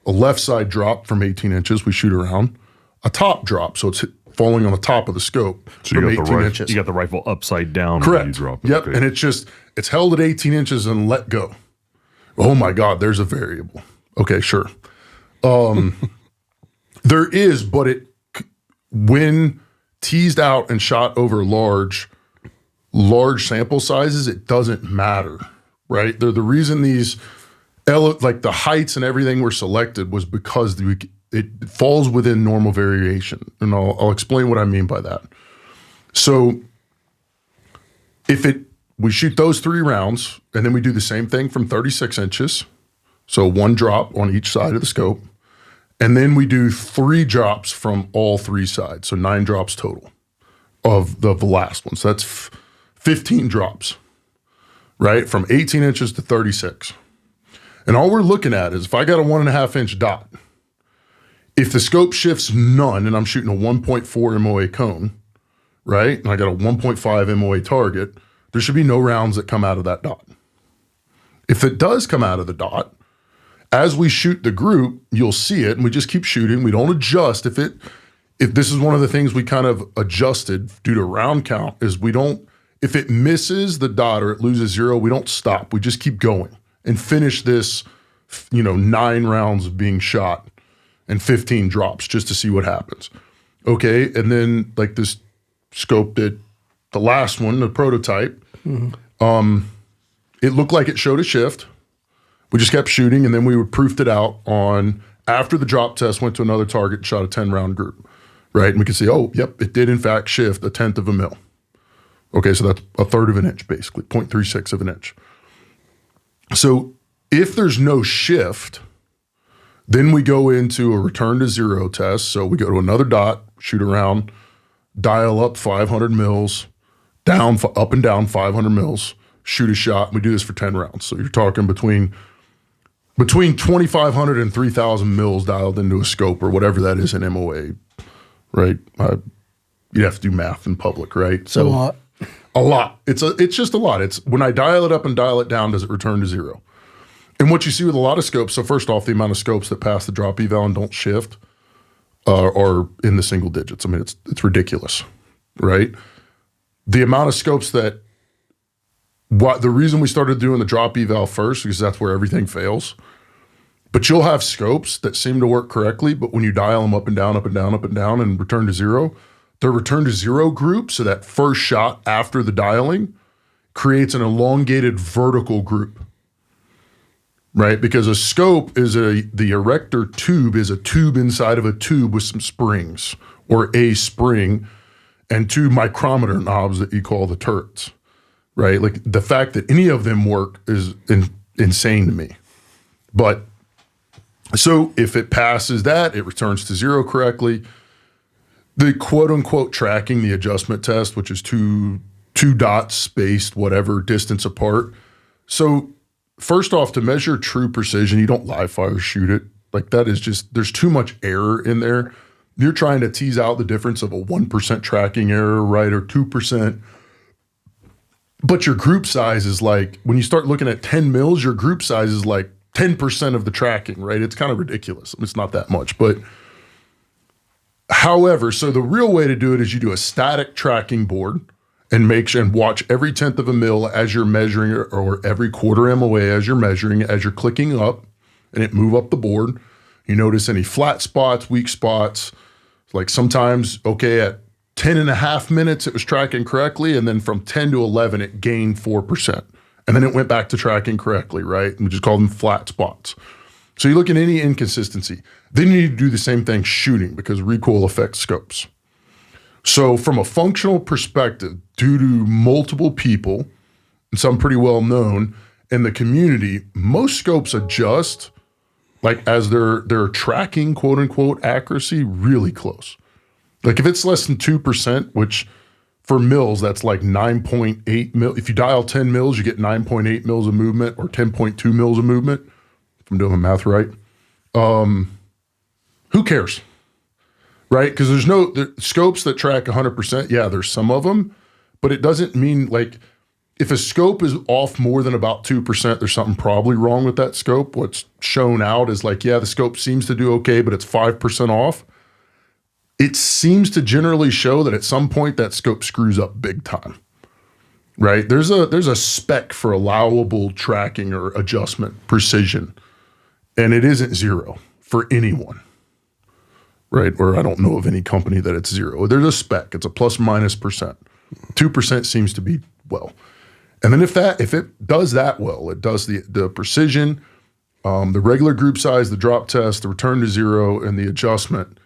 A left side drop from 18 inches, we shoot around. A top drop, so it's falling on the top of the scope So from you got 18 the inches. You got the rifle upside down when Correct. you drop it. Yep. Okay. And it's held at 18 inches and let go. Oh my God, there's a variable. Okay, sure. There is, but when teased out and shot over large sample sizes, it doesn't matter, right? The reason these like the heights and everything were selected was because it falls within normal variation. And I'll explain what I mean by that. So we shoot those 3 rounds and then we do the same thing from 36 inches. So 1 drop on each side of the scope. And then we do 3 drops from all 3 sides. So 9 drops total of the last one. So that's 15 drops, right? From 18 inches to 36. And all we're looking at is if I got a 1.5 inch dot, if the scope shifts none and I'm shooting a 1.4 MOA cone, right? And I got a 1.5 MOA target, there should be no rounds that come out of that dot. If it does come out of the dot, as we shoot the group, you'll see it and we just keep shooting. We don't adjust. If this is one of the things we kind of adjusted due to round count is if it misses the dot or it loses 0, we don't stop. We just keep going and finish this, 9 rounds of being shot and 15 drops just to see what happens. Okay, and then like this scope did the last one, the prototype, it looked like it showed a shift. We just kept shooting and then we proofed it out after the drop test, went to another target and shot a 10 round group, right? And we could see, oh, yep, it did in fact shift 1/10 of a mil. Okay, so that's 1/3 of an inch basically, 0.36 of an inch. So if there's no shift, then we go into a return to 0 test. So we go to another dot, shoot around, dial up 500 mils, up and down 500 mils, shoot a shot. And we do this for 10 rounds. So you're talking between 2,500 and 3,000 mils dialed into a scope or whatever that is in MOA, right? You'd have to do math in public, right? So a lot. A lot. It's just a lot. It's when I dial it up and dial it down, does it return to 0? And what you see with a lot of scopes, so first off, the amount of scopes that pass the drop eval and don't shift are in the single digits. I mean, it's ridiculous, right? The amount of scopes the reason we started doing the drop eval first, because that's where everything fails. But you'll have scopes that seem to work correctly, but when you dial them up and down, up and down, up and down, and return to 0, their return to 0 group, so that first shot after the dialing, creates an elongated vertical group, right? Because a scope is the erector tube is a tube inside of a tube with some springs, or a spring, and 2 micrometer knobs that you call the turrets, right? Like the fact that any of them work is insane to me. But so if it passes that, it returns to 0 correctly. The quote unquote tracking, the adjustment test, which is two dots spaced, whatever distance apart. So first off, to measure true precision, you don't live fire shoot it. Like that is just, there's too much error in there. You're trying to tease out the difference of a 1% tracking error, right? Or 2%. But your group size is like, when you start looking at 10 mils, your group size is like 10% of the tracking, right? It's kind of ridiculous. It's not that much, but however, so the real way to do it is you do a static tracking board and watch every 1/10 of a mil as you're measuring or every 1/4 MOA as you're measuring, as you're clicking up and it move up the board. You notice any flat spots, weak spots. Like sometimes, okay, at 10 and a half minutes, it was tracking correctly. And then from 10 to 11, it gained 4%. And then it went back to tracking correctly, right? We just call them flat spots. So you look at any inconsistency. Then you need to do the same thing shooting because recoil affects scopes. So from a functional perspective, due to multiple people, and some pretty well known in the community, most scopes adjust like as they're tracking quote unquote accuracy really close. Like if it's less than 2%, which for mils, that's like 9.8 mil. If you dial 10 mils, you get 9.8 mils of movement or 10.2 mils of movement. If I'm doing my math right. Who cares? Right? Because there's scopes that track 100%. Yeah, there's some of them, but it doesn't mean like if a scope is off more than about 2%, there's something probably wrong with that scope. What's shown out is like, yeah, the scope seems to do okay, but it's 5% off. It seems to generally show that at some point that scope screws up big time, right? There's a spec for allowable tracking or adjustment precision, and it isn't 0 for anyone, right? Or I don't know of any company that it's 0. There's a spec. It's a plus minus percent. 2% seems to be well. And then if it does that well, it does the precision, the regular group size, the drop test, the return to 0, and the adjustment,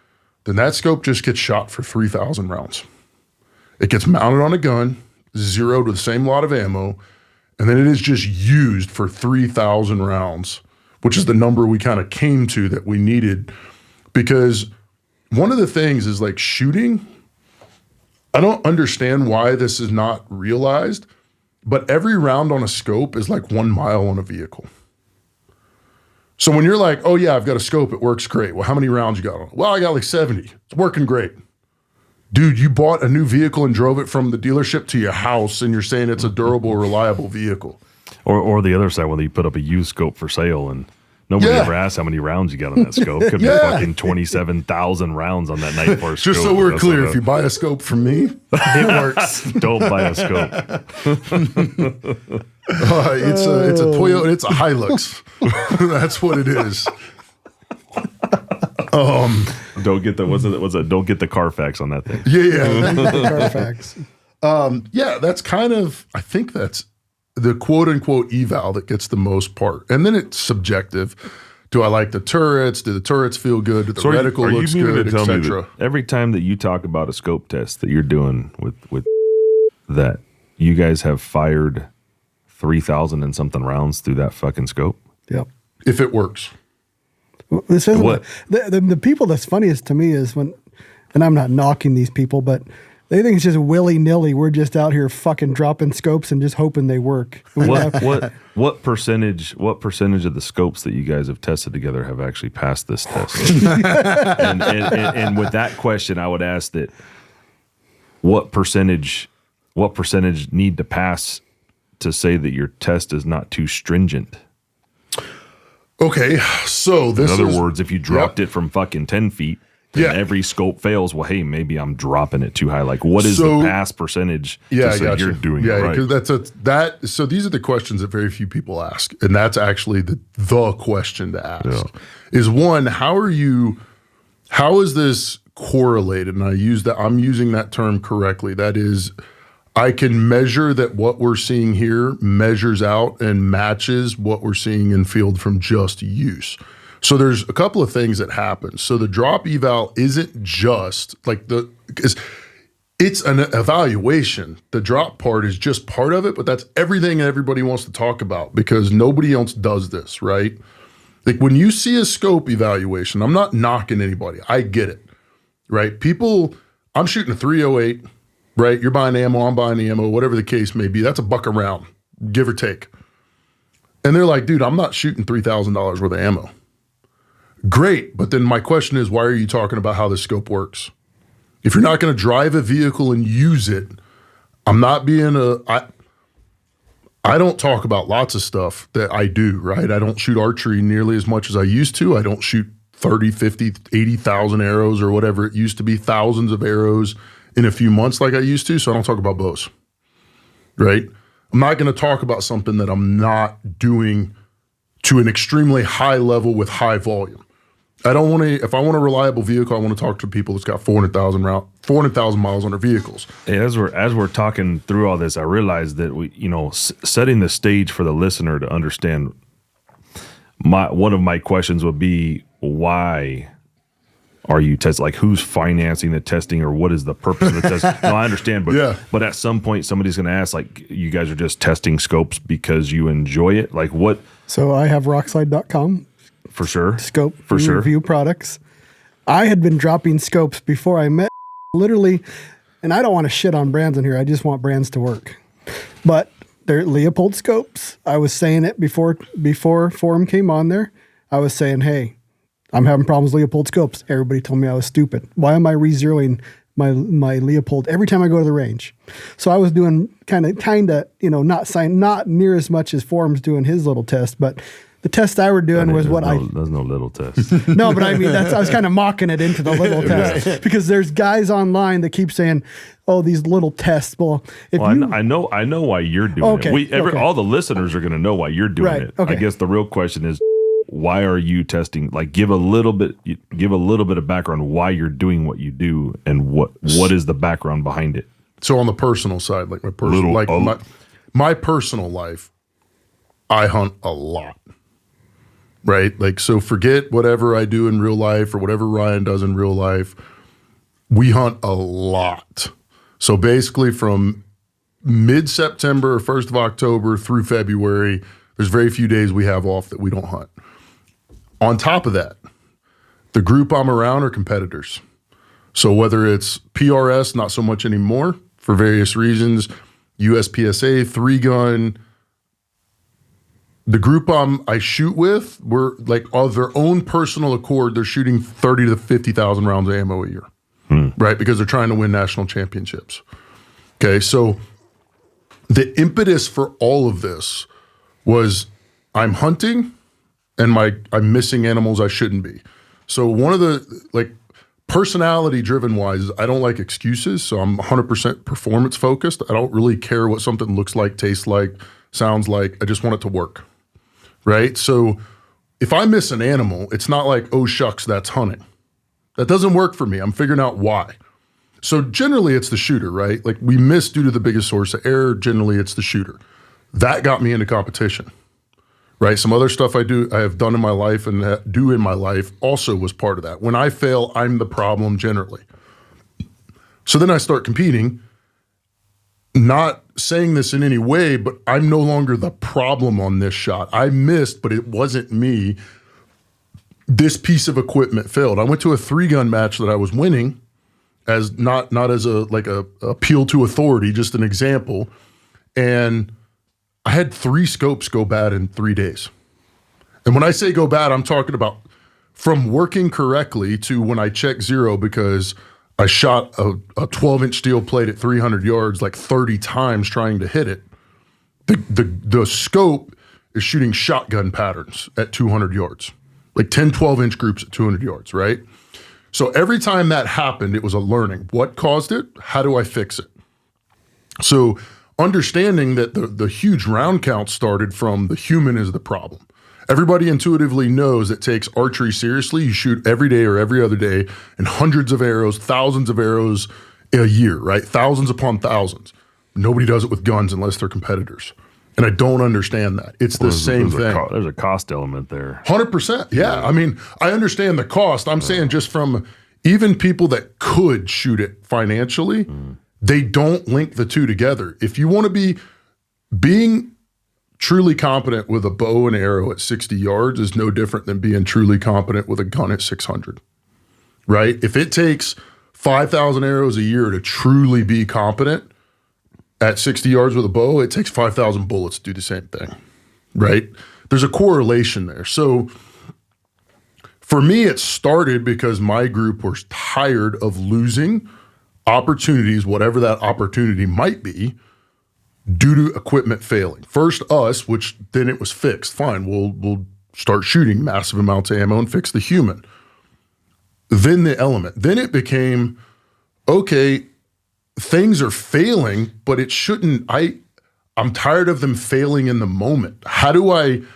then that scope just gets shot for 3,000 rounds. It gets mounted on a gun, zeroed with the same lot of ammo, and then it is just used for 3,000 rounds, which is the number we kind of came to that we needed. Because one of the things is like shooting, I don't understand why this is not realized, but every round on a scope is like 1 mile on a vehicle. So when you're like, oh yeah, I've got a scope, it works great. Well, how many rounds you got on it? Well, I got like 70. It's working great. Dude, you bought a new vehicle and drove it from the dealership to your house and you're saying it's a durable, reliable vehicle. Or the other side, when you put up a used scope for sale and nobody ever asked how many rounds you got on that scope. Could be fucking 27,000 rounds on that night for a scope. Just so we're clear, if you buy a scope from me, it works. Don't buy a scope. It's a Toyota, it's a Hilux. That's what it is. Don't get the don't get the Carfax on that thing. Yeah. Carfax. Yeah, that's kind of, I think that's the quote unquote eval that gets the most part. And then it's subjective. Do I like the turrets? Do the turrets feel good? Do the reticle looks good, etc.? Every time that you talk about a scope test that you're doing with that, you guys have fired 3,000 and something rounds through that fucking scope? Yep. If it works. Well, this isn't What? The people that's funniest to me is when, and I'm not knocking these people, but they think it's just willy-nilly. We're just out here fucking dropping scopes and just hoping they work. What percentage of the scopes that you guys have tested together have actually passed this test? and with that question, I would ask that what percentage need to pass to say that your test is not too stringent? Okay, so this in other words, if you dropped it from fucking 10 feet, then every scope fails. Well, hey, maybe I'm dropping it too high. Like, what is the pass percentage to say you're doing it right? Because so these are the questions that very few people ask, and that's actually the question to ask. Yeah. Is one, how is this correlated? And I'm using that term correctly. That is, I can measure that what we're seeing here measures out and matches what we're seeing in field from just use. So there's a couple of things that happen. So the drop eval isn't just like it's an evaluation. The drop part is just part of it, but that's everything everybody wants to talk about because nobody else does this, right? Like when you see a scope evaluation, I'm not knocking anybody. I get it, right? I'm shooting a 308, right? You're buying ammo, I'm buying the ammo, whatever the case may be. That's $1 a round, give or take. And they're like, dude, I'm not shooting $3,000 worth of ammo. Great, but then my question is, why are you talking about how this scope works? If you're not going to drive a vehicle and use it, I'm not being I don't talk about lots of stuff that I do, right? I don't shoot archery nearly as much as I used to. I don't shoot 30, 50, 80,000 arrows or whatever it used to be, thousands of arrows in a few months like I used to, so I don't talk about bows, right? I'm not going to talk about something that I'm not doing to an extremely high level with high volume. I don't want to. If I want a reliable vehicle, I want to talk to people that's got 400,000 miles on their vehicles. And as we're talking through all this, I realized that we, setting the stage for the listener to understand. One of my questions would be, why are you testing? Like, who's financing the testing, or what is the purpose of the test? No, I understand, but at some point somebody's going to ask, like, you guys are just testing scopes because you enjoy it. Like, what? So I have rockslide.com. For sure. Scope for sure. Review products. I had been dropping scopes before I met literally, and I don't want to shit on brands in here. I just want brands to work. But they're Leopold scopes. I was saying it before Forum came on there. I was saying, hey, I'm having problems with Leopold scopes. Everybody told me I was stupid. Why am I re-zeroing my Leopold every time I go to the range? So I was doing kind of, not near as much as Forum's doing his little test, but the test I were doing was there's no little test. No, but I mean, I was kind of mocking it into the little test because there's guys online that keep saying, oh, these little tests. Well, I know why you're doing it. All the listeners are going to know why you're doing it. Okay. I guess the real question is, why are you testing? Like, give a little bit of background why you're doing what you do, and what is the background behind it. So on the personal side, like my personal life, I hunt a lot. Right? Like, so forget whatever I do in real life or whatever Ryan does in real life. We hunt a lot. So basically from mid-September or 1st of October through February, there's very few days we have off that we don't hunt. On top of that, the group I'm around are competitors. So whether it's PRS, not so much anymore for various reasons, USPSA, 3-gun, the group I shoot with, we're like, of their own personal accord, they're shooting 30 to 50,000 rounds of ammo a year, right? Because they're trying to win national championships. Okay, so the impetus for all of this was I'm hunting and I'm missing animals I shouldn't be. So one of the, personality driven wise, I don't like excuses. So I'm 100% performance focused. I don't really care what something looks like, tastes like, sounds like. I just want it to work. Right? So if I miss an animal, it's not like, oh, shucks, that's hunting. That doesn't work for me. I'm figuring out why. So generally it's the shooter, right? Like, we miss due to the biggest source of error. Generally it's the shooter. That got me into competition, right? Some other stuff I have done in my life and do in my life also was part of that. When I fail, I'm the problem generally. So then I start competing. Not saying this in any way, but I'm no longer the problem on this shot. I missed, but it wasn't me. This piece of equipment failed. I went to a 3-gun match that I was winning, as not as a appeal to authority, just an example. And I had 3 scopes go bad in 3 days. And when I say go bad, I'm talking about from working correctly to when I check 0 because I shot a 12-inch steel plate at 300 yards like 30 times trying to hit it. The scope is shooting shotgun patterns at 200 yards, like 10, 12-inch groups at 200 yards, right? So every time that happened, it was a learning. What caused it? How do I fix it? So understanding that the huge round count started from the human is the problem. Everybody intuitively knows it takes archery seriously. You shoot every day or every other day and hundreds of arrows, thousands of arrows a year, right? Thousands upon thousands. Nobody does it with guns unless they're competitors. And I don't understand that. It's the same thing. There's a cost element there. 100%. Yeah. I mean, I understand the cost. I'm saying just from even people that could shoot it financially, they don't link the two together. If you want to be being truly competent with a bow and arrow at 60 yards is no different than being truly competent with a gun at 600, right? If it takes 5,000 arrows a year to truly be competent at 60 yards with a bow, it takes 5,000 bullets to do the same thing, right? There's a correlation there. So for me, it started because my group was tired of losing opportunities, whatever that opportunity might be, due to equipment failing. First us, which then it was fixed. Fine, we'll start shooting massive amounts of ammo and fix the human. Then the element. Then it became, okay, things are failing, but it shouldn't. I'm tired of them failing in the moment. How do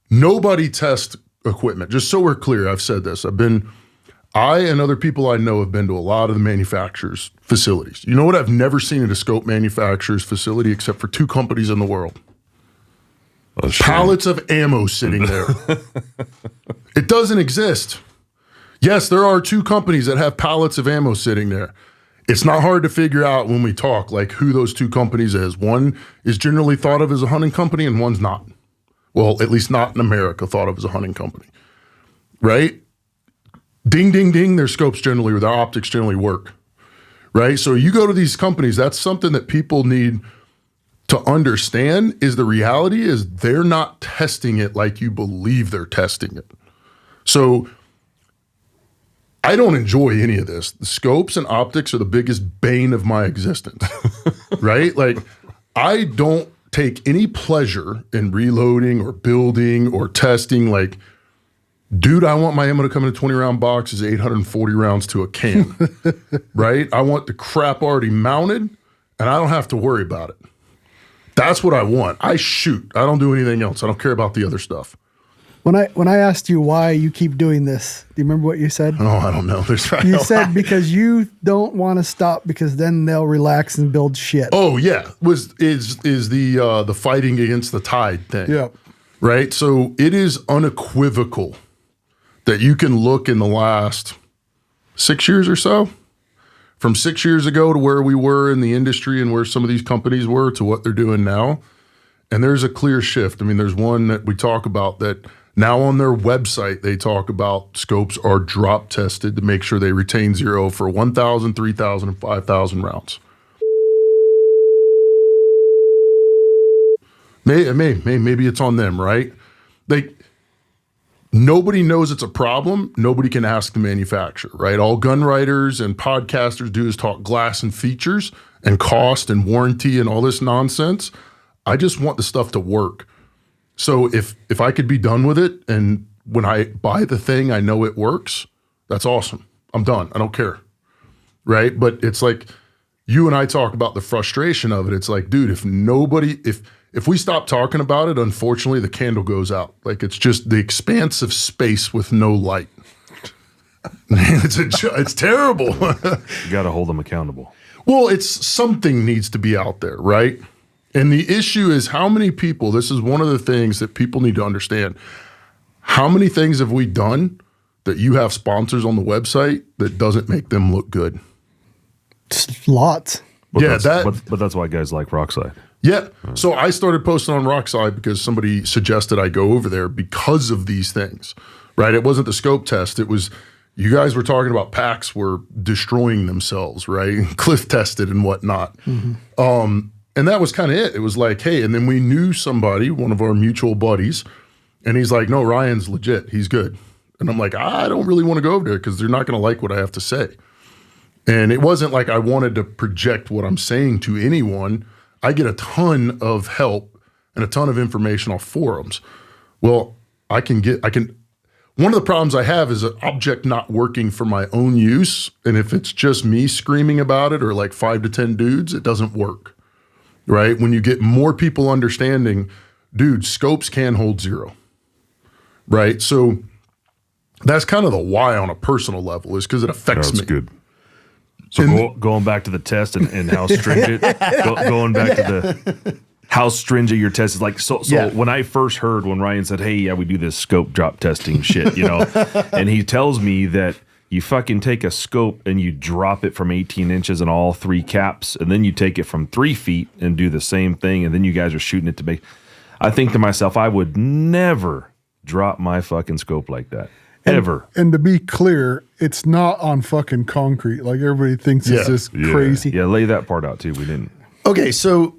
nobody tests equipment. Just so we're clear, I've said this. I and other people I know have been to a lot of the manufacturers' facilities. You know what I've never seen at a scope manufacturer's facility except for 2 companies in the world? Pallets of ammo sitting there. It doesn't exist. Yes, there are 2 companies that have pallets of ammo sitting there. It's not hard to figure out when we talk like who those 2 companies is. One is generally thought of as a hunting company and one's not. Well, at least not in America thought of as a hunting company, right? Ding, ding, ding, their scopes generally, or their optics generally work, right? So you go to these companies, that's something that people need to understand is the reality is they're not testing it like you believe they're testing it. So I don't enjoy any of this. The scopes and optics are the biggest bane of my existence, right? Like I don't take any pleasure in reloading or building or testing. Like, dude, I want my ammo to come in a 20-round box as 840 rounds to a can, right? I want the crap already mounted and I don't have to worry about it. That's what I want. I shoot. I don't do anything else. I don't care about the other stuff. When I asked you why you keep doing this, do you remember what you said? Oh, I don't know. You said because you don't want to stop because then they'll relax and build shit. Oh yeah, is the fighting against the tide thing? Yeah. Right. So it is unequivocal that you can look in the last 6 years or so, from 6 years ago to where we were in the industry and where some of these companies were to what they're doing now, and there's a clear shift. I mean, there's one that we talk about that. Now on their website, they talk about scopes are drop tested to make sure they retain 0 for 1,000, 3,000, and 5,000 rounds. Maybe it's on them, right? Nobody knows it's a problem. Nobody can ask the manufacturer, right? All gun writers and podcasters do is talk glass and features and cost and warranty and all this nonsense. I just want the stuff to work. So if I could be done with it and when I buy the thing, I know it works, that's awesome. I'm done. I don't care, right? But it's like you and I talk about the frustration of it. It's like, dude, if we stop talking about it, unfortunately, the candle goes out. Like it's just the expanse of space with no light. It's terrible. You got to hold them accountable. Well, something needs to be out there, right? And the issue is how many people, this is one of the things that people need to understand. How many things have we done that you have sponsors on the website that doesn't make them look good? Lots. But that's why guys like Rockside. Yeah. So I started posting on Rockside because somebody suggested I go over there because of these things, right? It wasn't the scope test. It was, you guys were talking about packs were destroying themselves, right? Cliff tested and whatnot. Mm-hmm. And that was kind of it. It was like, hey, and then we knew somebody, one of our mutual buddies, and he's like, no, Ryan's legit. He's good. And I'm like, I don't really want to go over there because they're not going to like what I have to say. And it wasn't like I wanted to project what I'm saying to anyone. I get a ton of help and a ton of information off forums. Well, one of the problems I have is an object not working for my own use. And if it's just me screaming about it or like 5 to 10 dudes, it doesn't work. Right? When you get more people understanding, dude, scopes can hold 0. Right? So that's kind of the why on a personal level is because it affects me. That's good. So going back to the test and how stringent, going back to the how stringent your test is. Like, so yeah. When I first heard when Ryan said, hey, yeah, we do this scope drop testing shit, and he tells me that you fucking take a scope and you drop it from 18 inches in all 3 caps, and then you take it from 3 feet and do the same thing, and then you guys are shooting it to make. I think to myself, I would never drop my fucking scope like that. Ever. And to be clear, it's not on fucking concrete. Like everybody thinks it's just crazy. Yeah, lay that part out too. We didn't. Okay, so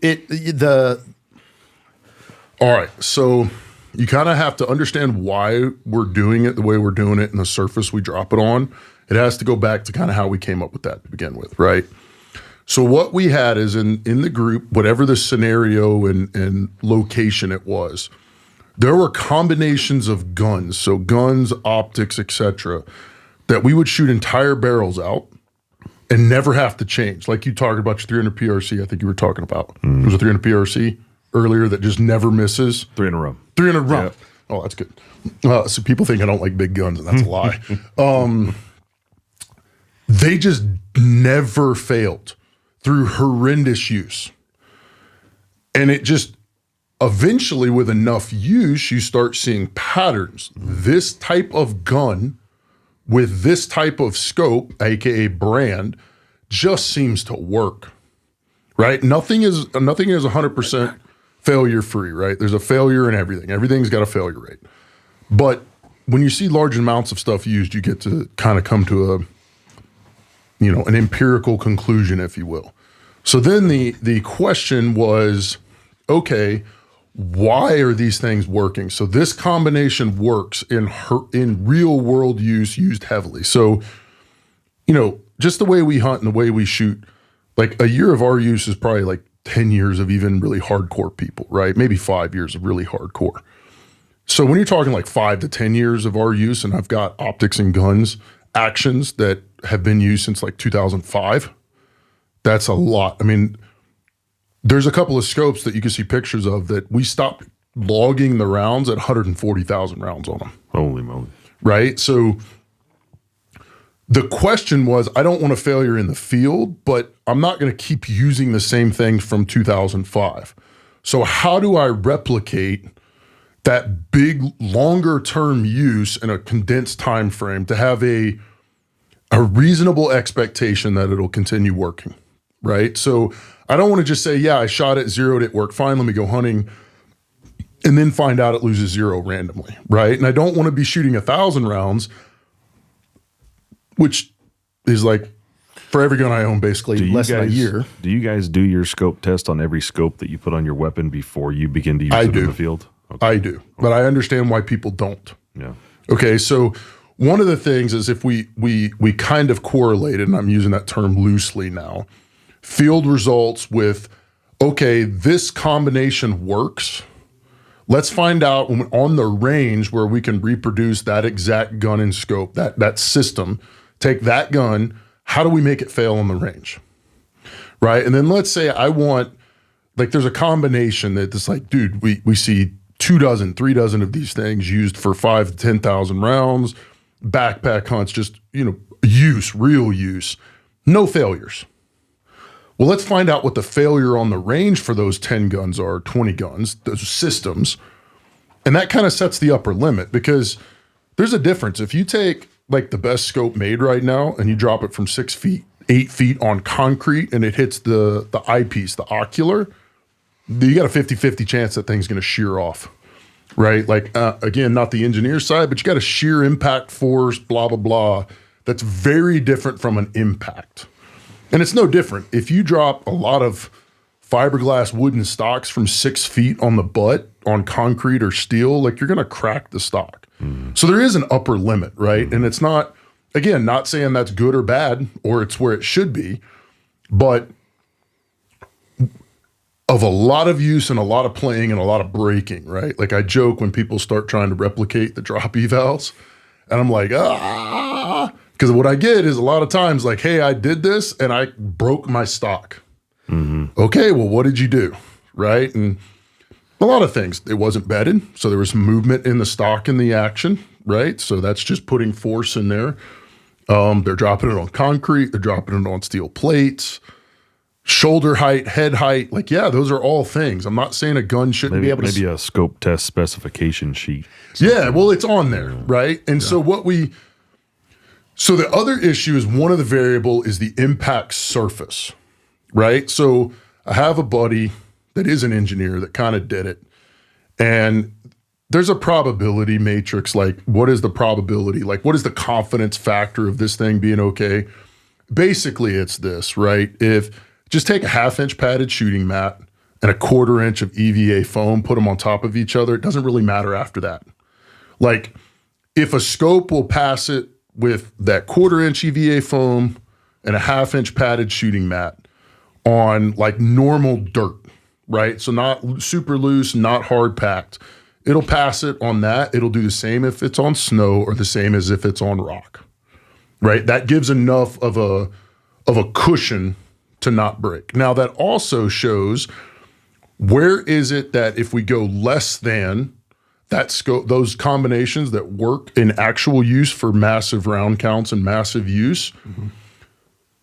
all right, so you kind of have to understand why we're doing it the way we're doing it and the surface we drop it on. It has to go back to kind of how we came up with that to begin with, right? So what we had is in the group, whatever the scenario and location it was, there were combinations of guns, so guns, optics, etc., that we would shoot entire barrels out and never have to change. Like you talked about your 300 PRC, I think you were talking about. It was a 300 PRC earlier that just never misses. 3 in a row. 300 row. Yep. Oh, that's good. So people think I don't like big guns, and that's a lie. They just never failed through horrendous use. And it just eventually, with enough use, you start seeing patterns. This type of gun with this type of scope, aka brand, just seems to work. Right? Nothing is 100% failure free, right? There's a failure in everything. Everything's got a failure rate. But when you see large amounts of stuff used, you get to kind of come to an empirical conclusion, if you will. So then the question was, okay, why are these things working? So this combination works in real world use, used heavily. So, just the way we hunt and the way we shoot, like a year of our use is probably like 10 years of even really hardcore people, right? Maybe 5 years of really hardcore. So when you're talking like 5 to 10 years of our use, and I've got optics and guns actions that have been used since like 2005, that's a lot. I mean, there's a couple of scopes that you can see pictures of that we stopped logging the rounds at 140,000 rounds on them. Holy moly. Right? So the question was, I don't want a failure in the field, but I'm not going to keep using the same thing from 2005. So how do I replicate that big, longer term use in a condensed time frame to have a reasonable expectation that it'll continue working, right? So I don't want to just say, yeah, I shot it, zeroed it, worked fine, let me go hunting, and then find out it loses 0 randomly, right? And I don't want to be shooting 1,000 rounds, which is like, for every gun I own, basically less than a year. Do you guys do your scope test on every scope that you put on your weapon before you begin to use it in the field? Okay. I do, but I understand why people don't. Yeah. Okay, so one of the things is if we kind of correlated, and I'm using that term loosely now, field results with, okay, this combination works. Let's find out on the range where we can reproduce that exact gun and scope, that system, take that gun, how do we make it fail on the range, right? And then let's say I want, like there's a combination that it's like, dude, we see 2 dozen, 3 dozen of these things used for 5,000 to 10,000 rounds, backpack hunts, just, real use, no failures. Well, let's find out what the failure on the range for those 10 guns are, 20 guns, those systems. And that kind of sets the upper limit because there's a difference. If you take like the best scope made right now and you drop it from 6 feet, 8 feet on concrete and it hits the eyepiece, the ocular, you got a 50-50 chance that thing's going to shear off, right? Like, again, not the engineer side, but you got a shear impact force, blah, blah, blah. That's very different from an impact. And it's no different. If you drop a lot of fiberglass wooden stocks from 6 feet on the butt on concrete or steel, like you're going to crack the stock. So there is an upper limit, right? And it's not, again, not saying that's good or bad or it's where it should be, but of a lot of use and a lot of playing and a lot of breaking, right? Like I joke when people start trying to replicate the drop evals and I'm like, because what I get is a lot of times like, hey, I did this and I broke my stock. Okay, well, what did you do? Right? And a lot of things. It wasn't bedded, so there was some movement in the stock in the action, right? So that's just putting force in there. They're dropping it on concrete. They're dropping it on steel plates. Shoulder height, head height, like, yeah, those are all things. I'm not saying a gun shouldn't be able to... Maybe a scope test specification sheet. Yeah, well, it's on there, right? And so so the other issue is one of the variable is the impact surface, right? So I have a buddy that is an engineer that kind of did it. And there's a probability matrix, like what is the probability? Like what is the confidence factor of this thing being okay? Basically, it's this, right? Just take a 1/2-inch padded shooting mat and a 1/4 inch of EVA foam, put them on top of each other. It doesn't really matter after that. Like if a scope will pass it with that 1/4 inch EVA foam and a 1/2-inch padded shooting mat on like normal dirt, right? So not super loose, not hard packed. It'll pass it on that. It'll do the same if it's on snow or the same as if it's on rock, right? That gives enough of a cushion to not break. Now that also shows where is it that if we go less than that scope, those combinations that work in actual use for massive round counts and massive use,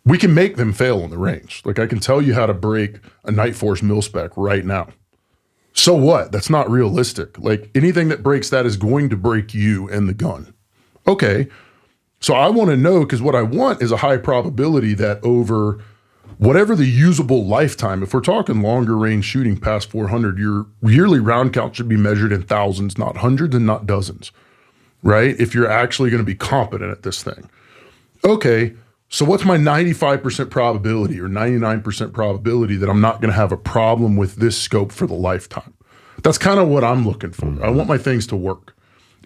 we can make them fail in the range. Like I can tell you how to break a Night Force mil spec right now. So what? That's not realistic. Like anything that breaks that is going to break you and the gun. Okay. So I want to know, because what I want is a high probability that over whatever the usable lifetime, if we're talking longer range shooting past 400, your yearly round count should be measured in thousands, not hundreds and not dozens, right? If you're actually going to be competent at this thing. Okay, so what's my 95% probability or 99% probability that I'm not going to have a problem with this scope for the lifetime? That's kind of what I'm looking for. I want my things to work.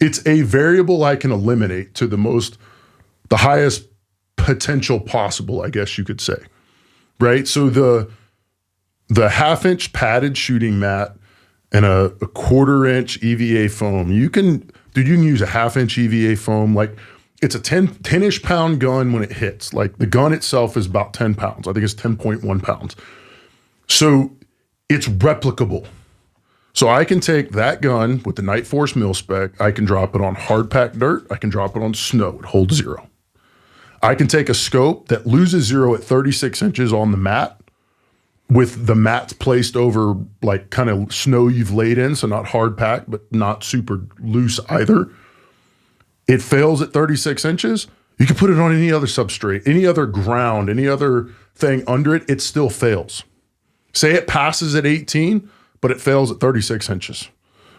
It's a variable I can eliminate to the highest potential possible, I guess you could say. Right, so the 1/2-inch padded shooting mat and a 1/4-inch EVA foam. You can use a 1/2-inch EVA foam. Like it's a 10-ish pound gun when it hits. Like the gun itself is about 10 pounds. I think it's 10.1 pounds. So it's replicable. So I can take that gun with the Night Force mil spec. I can drop it on hard packed dirt. I can drop it on snow. It holds 0. I can take a scope that loses 0 at 36 inches on the mat with the mats placed over like kind of snow you've laid in, so not hard packed, but not super loose either. It fails at 36 inches. You can put it on any other substrate, any other ground, any other thing under it, it still fails. Say it passes at 18, but it fails at 36 inches,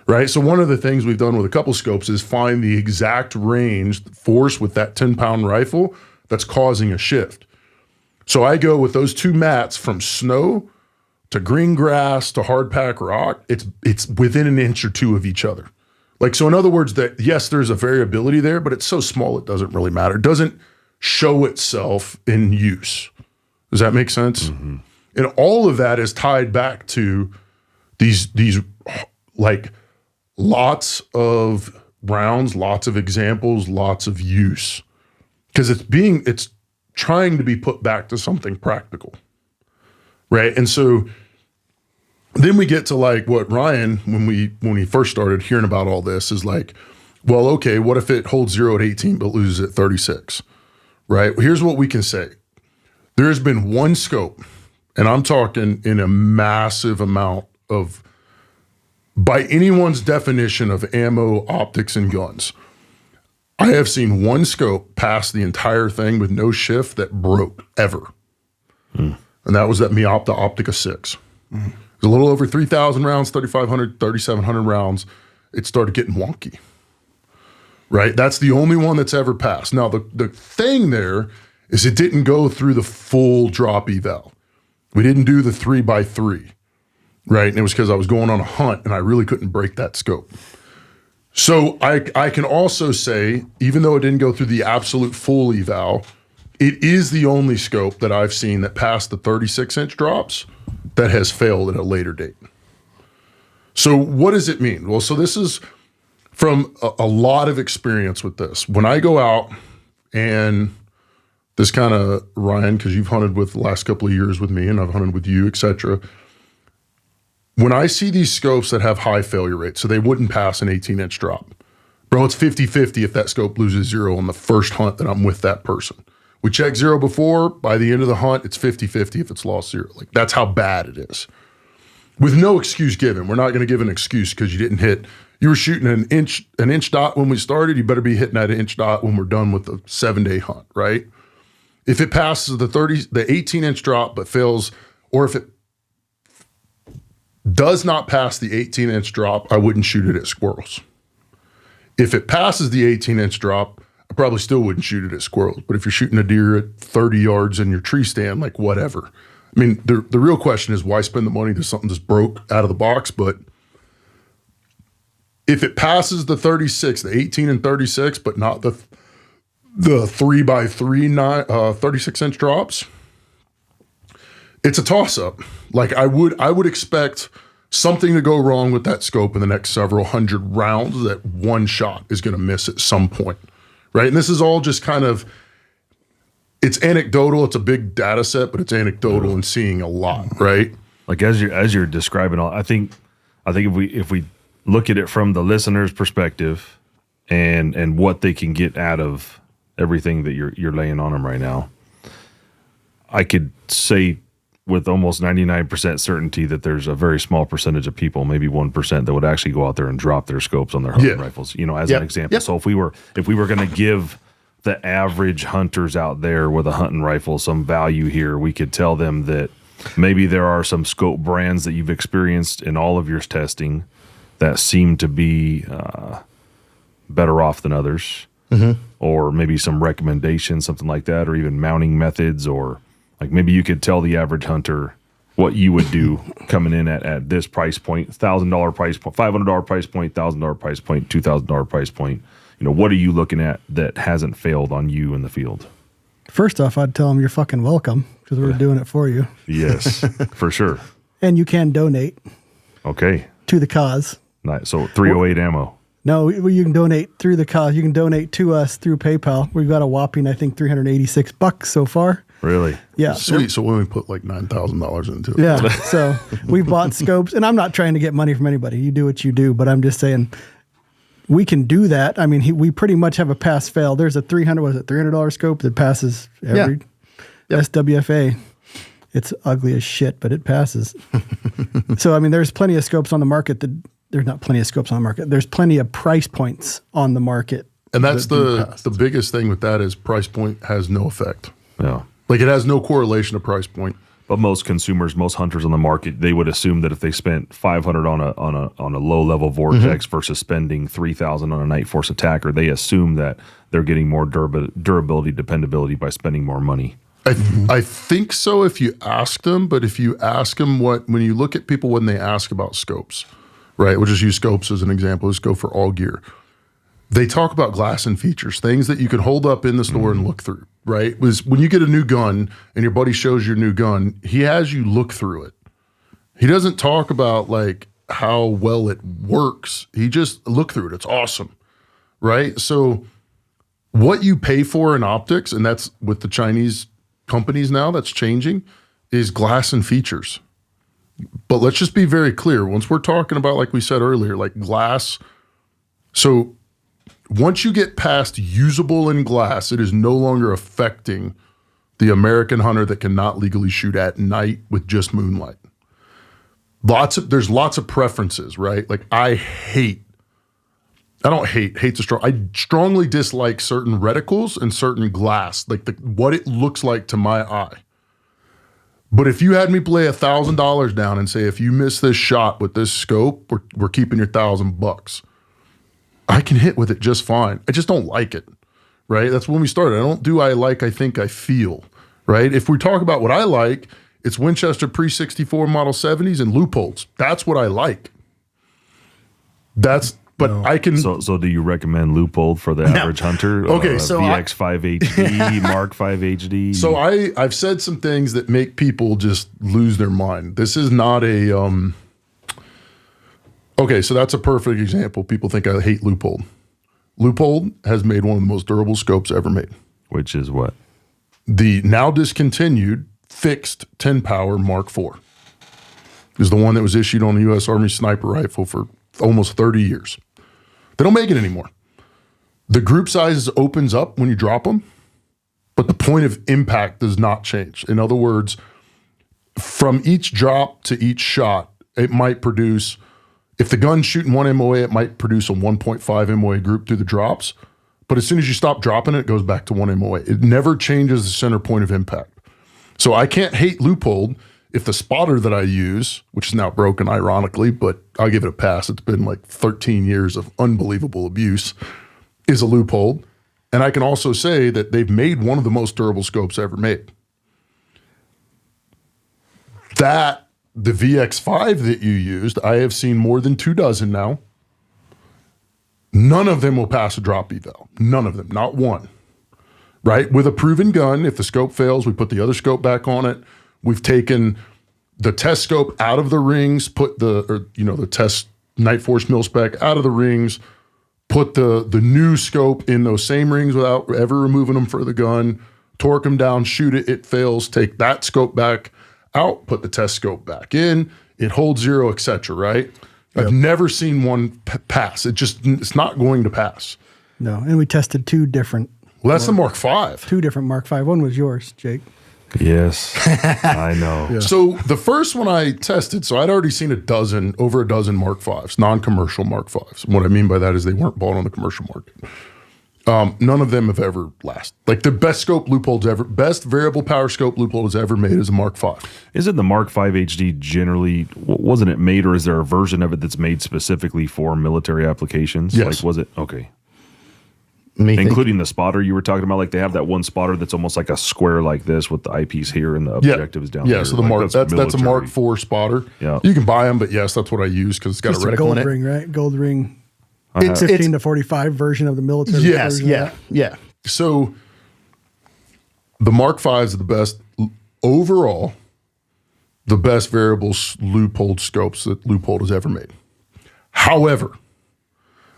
right? So one of the things we've done with a couple scopes is find the exact range force with that 10-pound rifle that's causing a shift. So I go with those two mats from snow to green grass to hard pack rock. It's within an inch or two of each other. Like, so in other words, that yes, there's a variability there, but it's so small it doesn't really matter. It doesn't show itself in use. Does that make sense? Mm-hmm. And all of that is tied back to these like lots of rounds, lots of examples, lots of use. Because it's trying to be put back to something practical, right? And so then we get to like what Ryan, when we first started hearing about all this, is like, well, okay, what if it holds 0 at 18 but loses at 36, right? Well, here's what we can say. There has been one scope, and I'm talking in a massive amount of, by anyone's definition of ammo, optics, and guns, I have seen one scope pass the entire thing with no shift that broke ever. And that was that Miopta Optica 6. It was a little over 3,000 rounds, 3,500, 3,700 rounds. It started getting wonky, right? That's the only one that's ever passed. Now, the thing there is it didn't go through the full drop eval. We didn't do the 3x3, right? And it was because I was going on a hunt and I really couldn't break that scope. So I can also say, even though it didn't go through the absolute full eval, it is the only scope that I've seen that passed the 36-inch drops that has failed at a later date. So what does it mean? Well, so this is from a lot of experience with this. When I go out, and this kind of, Ryan, because you've hunted with the last couple of years with me and I've hunted with you, et cetera. When I see these scopes that have high failure rates, so they wouldn't pass an 18-inch drop, bro, it's 50-50 if that scope loses 0 on the first hunt that I'm with that person. We checked 0 before, by the end of the hunt, it's 50-50 if it's lost 0. Like, that's how bad it is. With no excuse given. We're not going to give an excuse because you didn't hit. You were shooting an inch dot when we started. You better be hitting that inch dot when we're done with the 7-day hunt, right? If it passes the 18-inch drop but fails, or if it does not pass the 18-inch drop, I wouldn't shoot it at squirrels. If it passes the 18-inch drop, I probably still wouldn't shoot it at squirrels. But if you're shooting a deer at 30 yards in your tree stand, like whatever. I mean, the real question is why spend the money to something that's broke out of the box? But if it passes the 36, the 18 and 36, but not the 3x3 36-inch drops, it's a toss-up. Like I would expect something to go wrong with that scope in the next several hundred rounds that one shot is going to miss at some point, right? And this is all just kind of, it's anecdotal. It's a big data set, but it's anecdotal and seeing a lot, right? Like as you're describing all, I think if we look at it from the listener's perspective and what they can get out of everything that you're laying on them right now. I could say with almost 99% certainty that there's a very small percentage of people, maybe 1%, that would actually go out there and drop their scopes on their hunting rifles, as an example. So if we were going to give the average hunters out there with a hunting rifle some value here, we could tell them that maybe there are some scope brands that you've experienced in all of your testing that seem to be better off than others, or maybe some recommendations, something like that, or even mounting methods, or like maybe you could tell the average hunter what you would do coming in at this price point, $1,000 price point, $500 price point, $1,000 price point, $2,000 price point. What are you looking at that hasn't failed on you in the field? First off, I'd tell them you're fucking welcome because we're doing it for you. Yes, for sure. And you can donate. Okay. To the cause. Nice. So 308 ammo. No, you can donate through the cause. You can donate to us through PayPal. We've got a whopping, I think, $386 so far. Really? Yeah. Sweet. So when we put like $9,000 into it. Yeah. So we bought scopes, and I'm not trying to get money from anybody. You do what you do, but I'm just saying we can do that. I mean, we pretty much have a pass fail. There's a $300 scope that passes every SWFA. It's ugly as shit, but it passes. So, I mean, there's plenty of scopes on the market there's not plenty of scopes on the market. There's plenty of price points on the market. And that's the biggest thing with that is price point has no effect. Yeah. Like it has no correlation to price point. But most consumers, most hunters on the market, they would assume that if they spent $500 on a low level vortex versus spending $3,000 on a night force attacker, they assume that they're getting more durability, dependability by spending more money. I think so if you ask them, but if you ask them when you look at people when they ask about scopes, right? We'll just use scopes as an example. Let's go for all gear. They talk about glass and features, things that you can hold up in the store and look through, right? Was when you get a new gun and your buddy shows your new gun, he has you look through it. He doesn't talk about like how well it works. He just look through it. It's awesome, right? So what you pay for in optics, and that's with the Chinese companies now, that's changing, is glass and features. But let's just be very clear. Once we're talking about, like we said earlier, like glass, so once you get past usable in glass, it is no longer affecting the American hunter that cannot legally shoot at night with just moonlight. There's lots of preferences, right? Like hate's a strong, I strongly dislike certain reticles and certain glass, like what it looks like to my eye. But if you had me play $1,000 down and say, if you miss this shot with this scope, we're keeping your $1,000. I can hit with it just fine. I just don't like it, right? That's when we started. I think, I feel, right? If we talk about what I like, it's Winchester pre-64 Model 70s and loopholes. That's what I like. I can. So do you recommend loophole for the average hunter? Okay, so VX5 HD, Mark 5 HD. So I've said some things that make people just lose their mind. This is not a Okay, so that's a perfect example. People think I hate Loophole. Loophole has made one of the most durable scopes ever made. Which is what? The now discontinued fixed 10 power Mark IV is the one that was issued on the U.S. Army sniper rifle for almost 30 years. They don't make it anymore. The group sizes opens up when you drop them, but the point of impact does not change. In other words, from each drop to each shot, it might produce, if the gun's shooting 1 MOA, it might produce a 1.5 MOA group through the drops. But as soon as you stop dropping it, it goes back to 1 MOA. It never changes the center point of impact. So I can't hate Loophole if the spotter that I use, which is now broken ironically, but I'll give it a pass. It's been like 13 years of unbelievable abuse, is a Loophole. And I can also say that they've made one of the most durable scopes ever made. The VX5 that you used, I have seen more than 24 now. None of them will pass a drop eval. None of them, not one. Right? With a proven gun, if the scope fails, we put the other scope back on it. We've taken the test scope out of the rings, put the test Night Force mil spec out of the rings, put the new scope in those same rings without ever removing them for the gun, torque them down, shoot it, it fails, take that scope back out, put the test scope back in, it holds zero, etc. Right? I've never seen one pass. It's not going to pass. No, and we tested two different. Well, that's the Mark V. Two different Mark V. One was yours, Jake. Yes, I know. Yeah. So the first one I tested, so I'd already seen over a dozen Mark Vs, non-commercial Mark Vs. What I mean by that is they weren't bought on the commercial market. None of them have ever lasted. Like the best variable power scope Leupold has ever made is a Mark V. Isn't the Mark V HD generally, wasn't it made, or is there a version of it that's made specifically for military applications? Yes. Like, was it? Okay. Including the spotter you were talking about, like they have that one spotter that's almost like a square like this with the eyepiece here and the objectives down there. Yeah, so the Mark that's a Mark IV spotter. Yeah, you can buy them, but yes, that's what I use because it's got Just a a reticle gold in it. ring, right? Gold ring. It's 15 to 45 version of the military. Yes, version. Yeah. So the Mark Vs are the best overall, the best variable Leupold scopes that Leupold has ever made. However,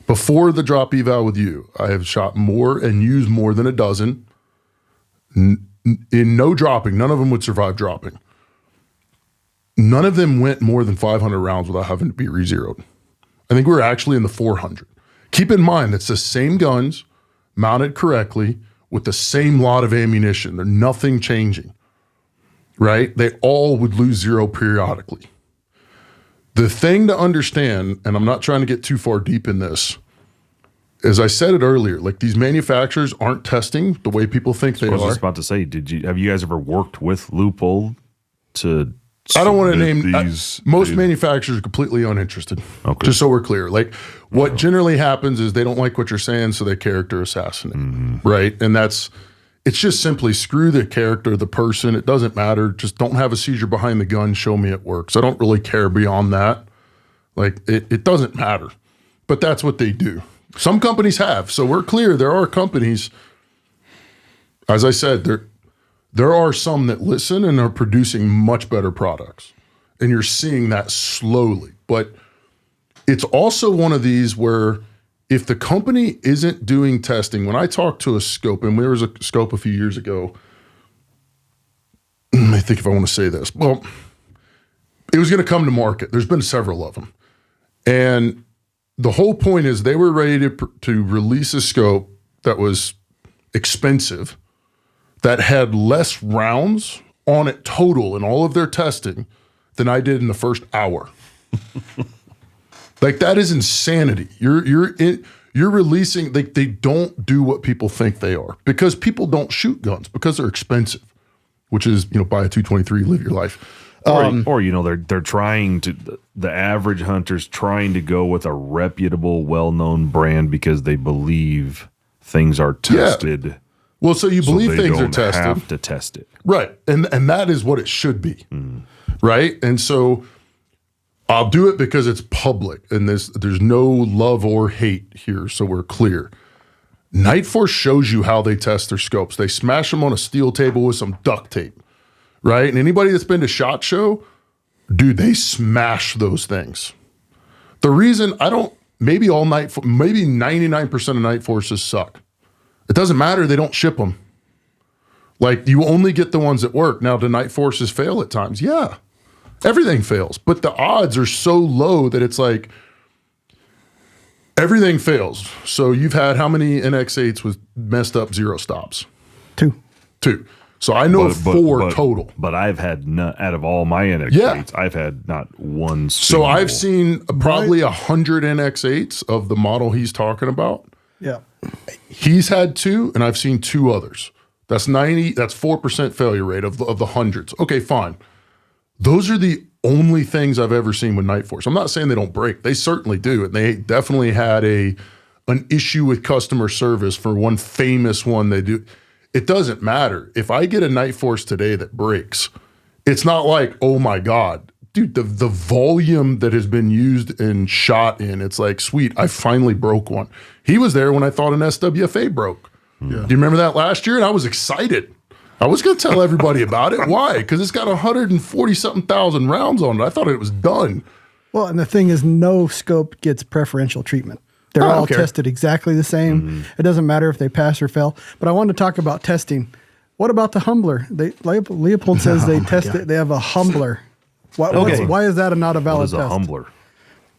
before the drop eval with you, I have shot more and used more than a dozen. In no dropping, none of them would survive dropping. None of them went more than 500 rounds without having to be re-zeroed. I think we're actually in the 400. Keep in mind, it's the same guns mounted correctly with the same lot of ammunition. There's nothing changing, right? They all would lose zero periodically. The thing to understand, and I'm not trying to get too far deep in this, as I said it earlier, like these manufacturers aren't testing the way people think they I was are. just about to say, have you guys ever worked with Leupold to? I don't want to name these. Most manufacturers are completely uninterested. Okay. Just so we're clear, like what generally happens is they don't like what you're saying, so they character assassinate, right? And it's just simply screw the character, the person. It doesn't matter. Just don't have a seizure behind the gun. Show me it works. I don't really care beyond that. Like it doesn't matter, but that's what they do. Some companies have. So we're clear. There are companies, as I said, there are some that listen and are producing much better products. And you're seeing that slowly. But it's also one of these where if the company isn't doing testing, when I talked to a scope, and there was a scope a few years ago, I think if I want to say this, well, it was going to come to market. There's been several of them. And the whole point is they were ready to release a scope that was expensive, that had less rounds on it total in all of their testing than I did in the first hour. Like that is insanity. You're releasing, they don't do what people think they are because people don't shoot guns because they're expensive, which is, buy a 223, live your life. Or they're trying to, the average hunter's trying to go with a reputable, well-known brand because they believe things are tested. Yeah. Well, so you believe things are tested. Have to test it. Right. And that is what it should be. Right. And so I'll do it because it's public and there's no love or hate here. So we're clear. Night Force shows you how they test their scopes. They smash them on a steel table with some duct tape. Right. And anybody that's been to SHOT Show, dude, they smash those things. The reason maybe 99% of Night Forces suck. It doesn't matter. They don't ship them. Like you only get the ones that work. Now, do Night Forces fail at times? Yeah, everything fails. But the odds are so low that it's like everything fails. So you've had how many NX8s with messed up zero stops? Two. So I know four total. But I've had out of all my NX8s, I've had not one single. So I've seen probably 100 NX8s of the model he's talking about. Yeah. He's had two, and I've seen two others. That's 4% failure rate of the hundreds. Okay, fine. Those are the only things I've ever seen with Night Force. I'm not saying they don't break. They certainly do. And they definitely had an issue with customer service for one famous one they do. It doesn't matter. If I get a Night Force today that breaks, it's not like, oh my God. Dude, the volume that has been used and shot in, it's like, sweet, I finally broke one. He was there when I thought an SWFA broke. Yeah. Do you remember that last year? And I was excited. I was going to tell everybody about it. Why? Because it's got 140-something thousand rounds on it. I thought it was done. Well, and the thing is, no scope gets preferential treatment. They're all tested exactly the same. It doesn't matter if they pass or fail. But I wanted to talk about testing. What about the humbler? Leopold says they test it. They have a humbler. Why is that not a valid test? What is a humbler?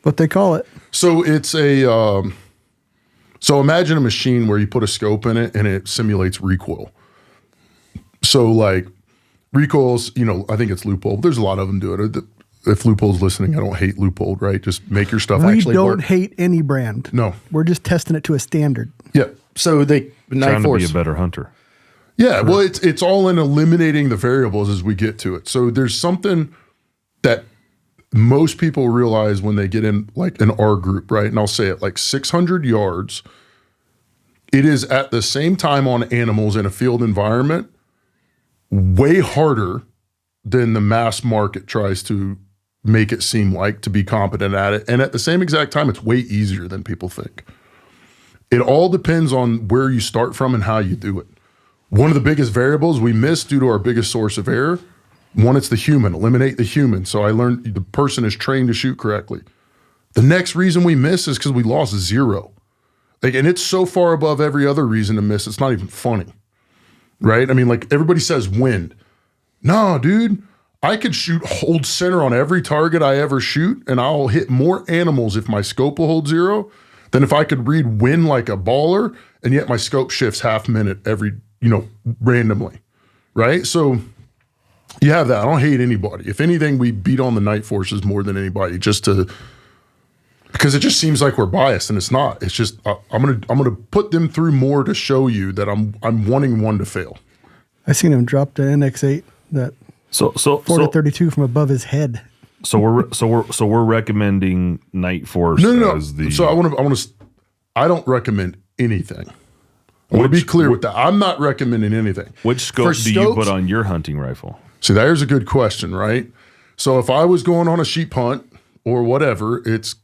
What they call it. So it's a so imagine a machine where you put a scope in it and it simulates recoil. So like recoils, I think it's Loophole. There's a lot of them do it. If Loophole's listening, I don't hate Loophole, right? Just make your stuff actually work. We don't hate any brand. No. We're just testing it to a standard. Yeah. So Trying Night to Force. be a better hunter. Yeah. Well, it's all in eliminating the variables as we get to it. So there's something that most people realize when they get in like an R group, right? And I'll say it like 600 yards. It is at the same time on animals in a field environment way harder than the mass market tries to make it seem like to be competent at it. And at the same exact time, it's way easier than people think. It all depends on where you start from and how you do it. One of the biggest variables we miss due to our biggest source of error, one, it's the human, eliminate the human. So I learned the person is trained to shoot correctly. The next reason we miss is because we lost 0. Like, and it's so far above every other reason to miss, it's not even funny, right? I mean, like everybody says wind. No, dude, I could hold center on every target I ever shoot, and I'll hit more animals if my scope will hold 0 than if I could read wind like a baller, and yet my scope shifts half minute every, randomly, right? So you have that. I don't hate anybody. If anything, we beat on the Night Forces more than anybody, because it just seems like we're biased, and it's not. It's just I'm gonna put them through more to show you that I'm wanting one to fail. I seen him drop the NX8 that So 40-32 from above his head. So we're recommending Night Force. No. As the, So I don't recommend anything. I want to be clear with that. I'm not recommending anything. Which scope do you put on your hunting rifle? See, there's a good question, right? So if I was going on a sheep hunt or whatever, if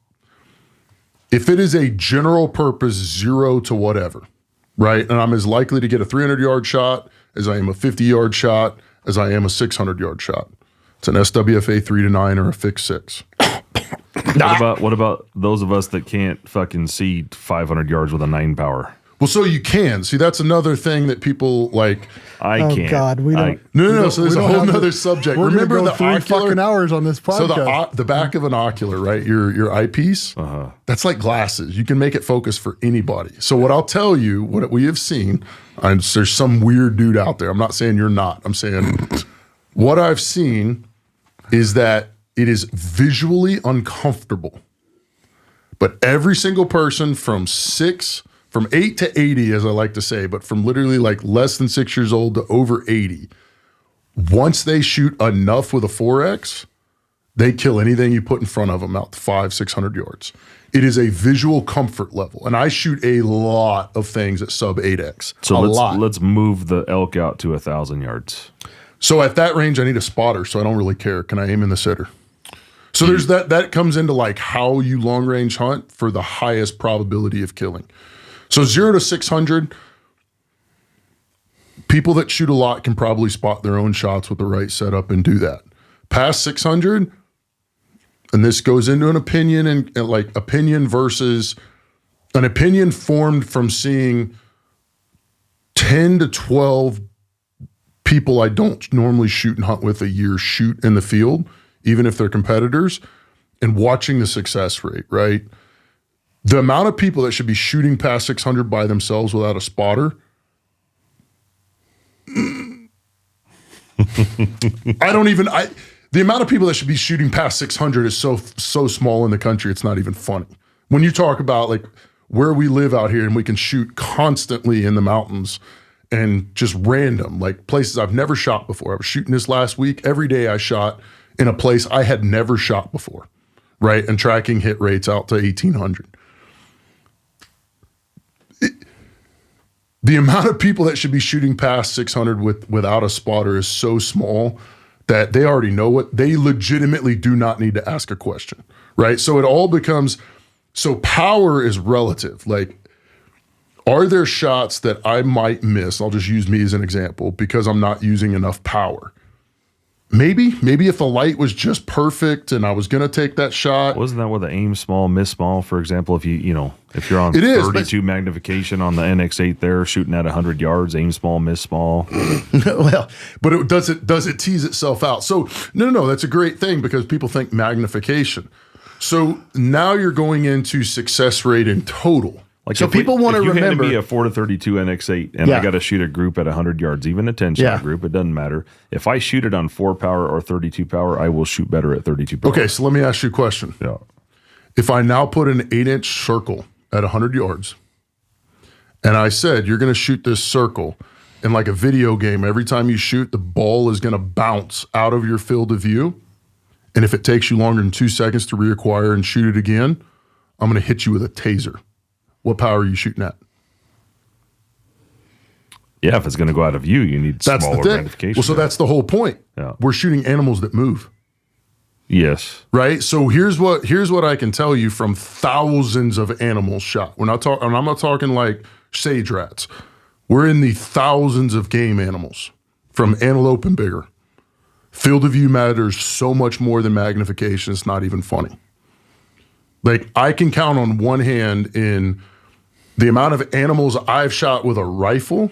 it is a general purpose 0 to whatever, right? And I'm as likely to get a 300-yard shot as I am a 50-yard shot, as I am a 600-yard shot. It's an SWFA 3-9 or a fixed 6. What about those of us that can't fucking see 500 yards with a 9 power? Well, so you can. See, that's another thing that people like. I Oh can't. God, we don't. No. So there's a whole nother subject. We're Remember gonna the go 3 ocular? fucking hours on this podcast. So the back of an ocular, right? Your eyepiece. That's like glasses. You can make it focus for anybody. So what I'll tell you, what we have seen, there's some weird dude out there. I'm not saying you're not. I'm saying what I've seen is that it is visually uncomfortable. But every single person from 8 to 80, as I like to say, but from literally like less than 6 years old to over 80, once they shoot enough with a 4X, they kill anything you put in front of them out to 500-600 yards. It is a visual comfort level. And I shoot a lot of things at sub 8X. So let's move the elk out to 1,000 yards. So at that range, I need a spotter, so I don't really care. Can I aim in the sitter? So there's that comes into like how you long range hunt for the highest probability of killing. So 0 to 600, people that shoot a lot can probably spot their own shots with the right setup and do that. Past 600, and this goes into an opinion and like opinion versus an opinion formed from seeing 10 to 12 people I don't normally shoot and hunt with a year shoot in the field, even if they're competitors, and watching the success rate, right? The amount of people that should be shooting past 600 by themselves without a spotter, the amount of people that should be shooting past 600 is so small in the country, it's not even funny. When you talk about like where we live out here and we can shoot constantly in the mountains and just random, like places I've never shot before. I was shooting this last week. Every day I shot in a place I had never shot before, right? And tracking hit rates out to 1,800. The amount of people that should be shooting past 600 without a spotter is so small that they already know what they legitimately do not need to ask a question, right? So it all becomes, so power is relative. Like, are there shots that I might miss? I'll just use me as an example because I'm not using enough power. Maybe if the light was just perfect and I was going to take that shot. Wasn't that with the aim small, miss small? For example, if if you're on It is, 32 magnification on the NX8 there, shooting at 100 yards, aim small, miss small. Well, but does it tease itself out? So no, that's a great thing because people think magnification. So now you're going into success rate in total. Like So people want to if you remember- handed me a 4 to 32 NX8 and Yeah. I got to shoot a group at 100 yards, even a 10 shot Yeah. group, it doesn't matter. If I shoot it on 4 power or 32 power, I will shoot better at 32 power. Okay, so let me ask you a question. Yeah. If I now put an 8-inch circle at 100 yards, and I said you're going to shoot this circle, and like a video game, every time you shoot, the ball is going to bounce out of your field of view. And if it takes you longer than 2 seconds to reacquire and shoot it again, I'm going to hit you with a taser. What power are you shooting at? Yeah, if it's going to go out of view, you need That's smaller the thing. magnification. Well, so that's the whole point. Yeah. We're shooting animals that move. Yes. Right. So here's what I can tell you from thousands of animals shot. I'm not talking like sage rats. We're in the thousands of game animals, from antelope and bigger. Field of view matters so much more than magnification. It's not even funny. Like, I can count on one hand in the amount of animals I've shot with a rifle.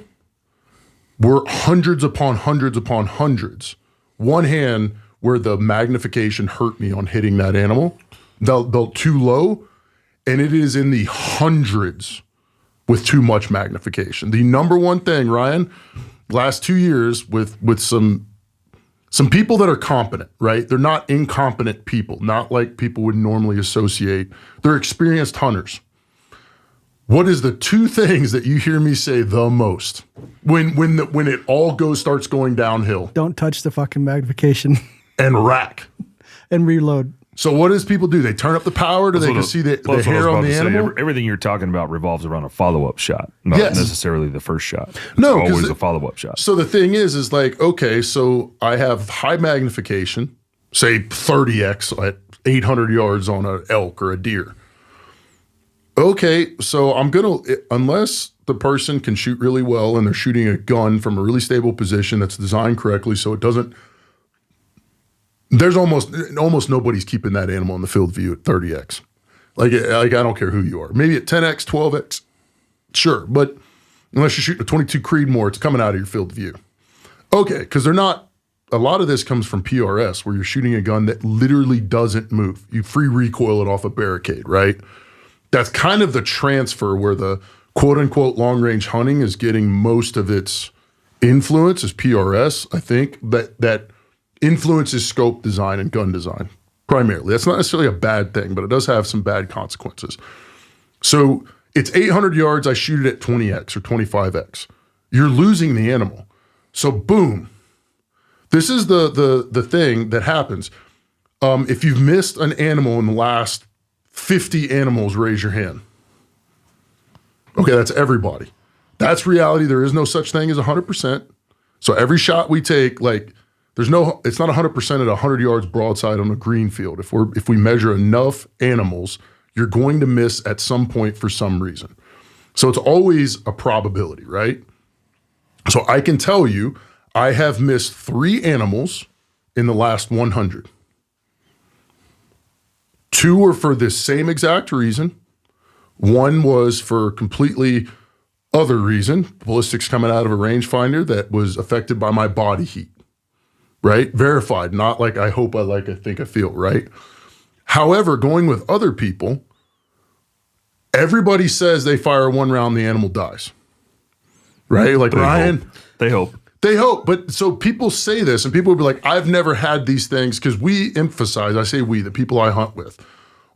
Were hundreds upon hundreds upon hundreds. One hand where the magnification hurt me on hitting that animal. They'll too low, and it is in the hundreds with too much magnification. The number one thing, Ryan, last 2 years with some people that are competent, right? They're not incompetent people, not like people would normally associate. They're experienced hunters. What is the 2 things that you hear me say the most when it all starts going downhill? Don't touch the fucking magnification And rack. and reload. So what does people do? They turn up the power so they can see the That's what I was hair on about the to say. animal? Everything you're talking about revolves around a follow-up shot, not Yes. necessarily the first shot. It's No, 'cause always a follow-up shot. So the thing is like, okay, so I have high magnification, say 30x at 800 yards on an elk or a deer. Okay, so I'm going to, unless the person can shoot really well and they're shooting a gun from a really stable position that's designed correctly so it doesn't, there's almost nobody's keeping that animal in the field of view at 30x. Like I don't care who you are. Maybe at 10x, 12x, sure. But unless you're shooting a 22 Creedmoor, it's coming out of your field of view. Okay, because they're not, a lot of this comes from PRS where you're shooting a gun that literally doesn't move. You free recoil it off a barricade, right? That's kind of the transfer where the quote unquote long range hunting is getting most of its influence is PRS. I think that influences scope design and gun design primarily. That's not necessarily a bad thing, but it does have some bad consequences. So it's 800 yards. I shoot it at 20x or 25x. You're losing the animal. So boom. This is the thing that happens. If you've missed an animal in the last 50 animals, raise your hand. Okay, that's everybody. That's reality. There is no such thing as 100%. So every shot we take, like, it's not 100% at 100 yards broadside on a green field. If we measure enough animals, you're going to miss at some point for some reason. So it's always a probability, right? So I can tell you, I have missed 3 animals in the last 100. 2 were for this same exact reason. 1 was for completely other reason, ballistics coming out of a rangefinder that was affected by my body heat, right? Verified, not like I hope, I like, I think, I feel, right? However, going with other people, everybody says they fire 1 round, the animal dies, right? Like Ryan. They hope. They hope, but so people say this and people will be like, I've never had these things because we emphasize, I say we, the people I hunt with,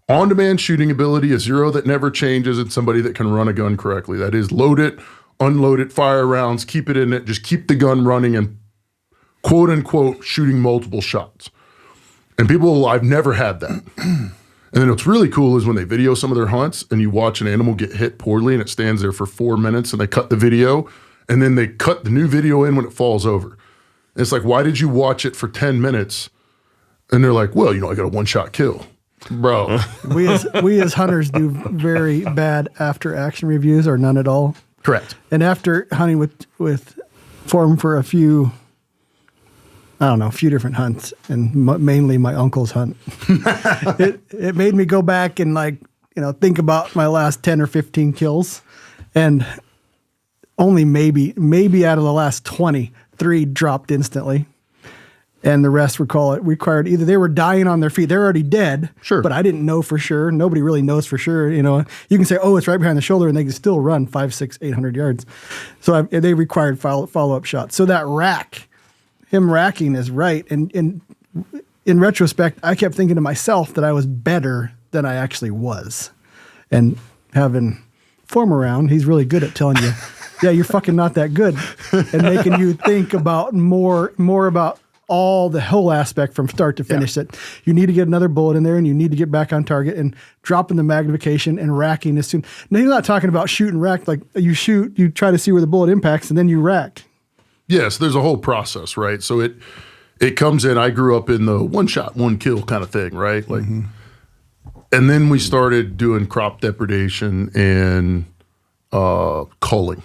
on-demand shooting ability, a 0 that never changes, and somebody that can run a gun correctly. That is load it, unload it, fire rounds, keep it in it, just keep the gun running and quote unquote shooting multiple shots. And people, I've never had that. And then what's really cool is when they video some of their hunts and you watch an animal get hit poorly and it stands there for 4 minutes and they cut the video and then they cut the new video in when it falls over. And it's like, why did you watch it for 10 minutes? And they're like, well, I got a 1-shot kill. Bro. We as hunters do very bad after action reviews or none at all. Correct. And after hunting with Form for a few different hunts, and mainly my uncle's hunt, it made me go back and think about my last 10 or 15 kills, and only maybe out of the last 20, 3 dropped instantly. And the rest required either they were dying on their feet. They're already dead. Sure. But I didn't know for sure. Nobody really knows for sure. You know, you can say, oh, it's right behind the shoulder, and they can still run 500, 600, 800 yards. So they required follow-up shots. So that him racking is right. And in retrospect, I kept thinking to myself that I was better than I actually was. And having Form around, he's really good at telling you, yeah, you're fucking not that good. And making you think about more about all the whole aspect from start to finish, that you need to get another bullet in there and you need to get back on target and dropping the magnification and racking as soon. Now, he's not talking about shoot and rack. Like you shoot, you try to see where the bullet impacts and then you rack. Yes, there's a whole process, right? So it comes in, I grew up in the one shot, one kill kind of thing, right? Like, and then we started doing crop depredation and culling,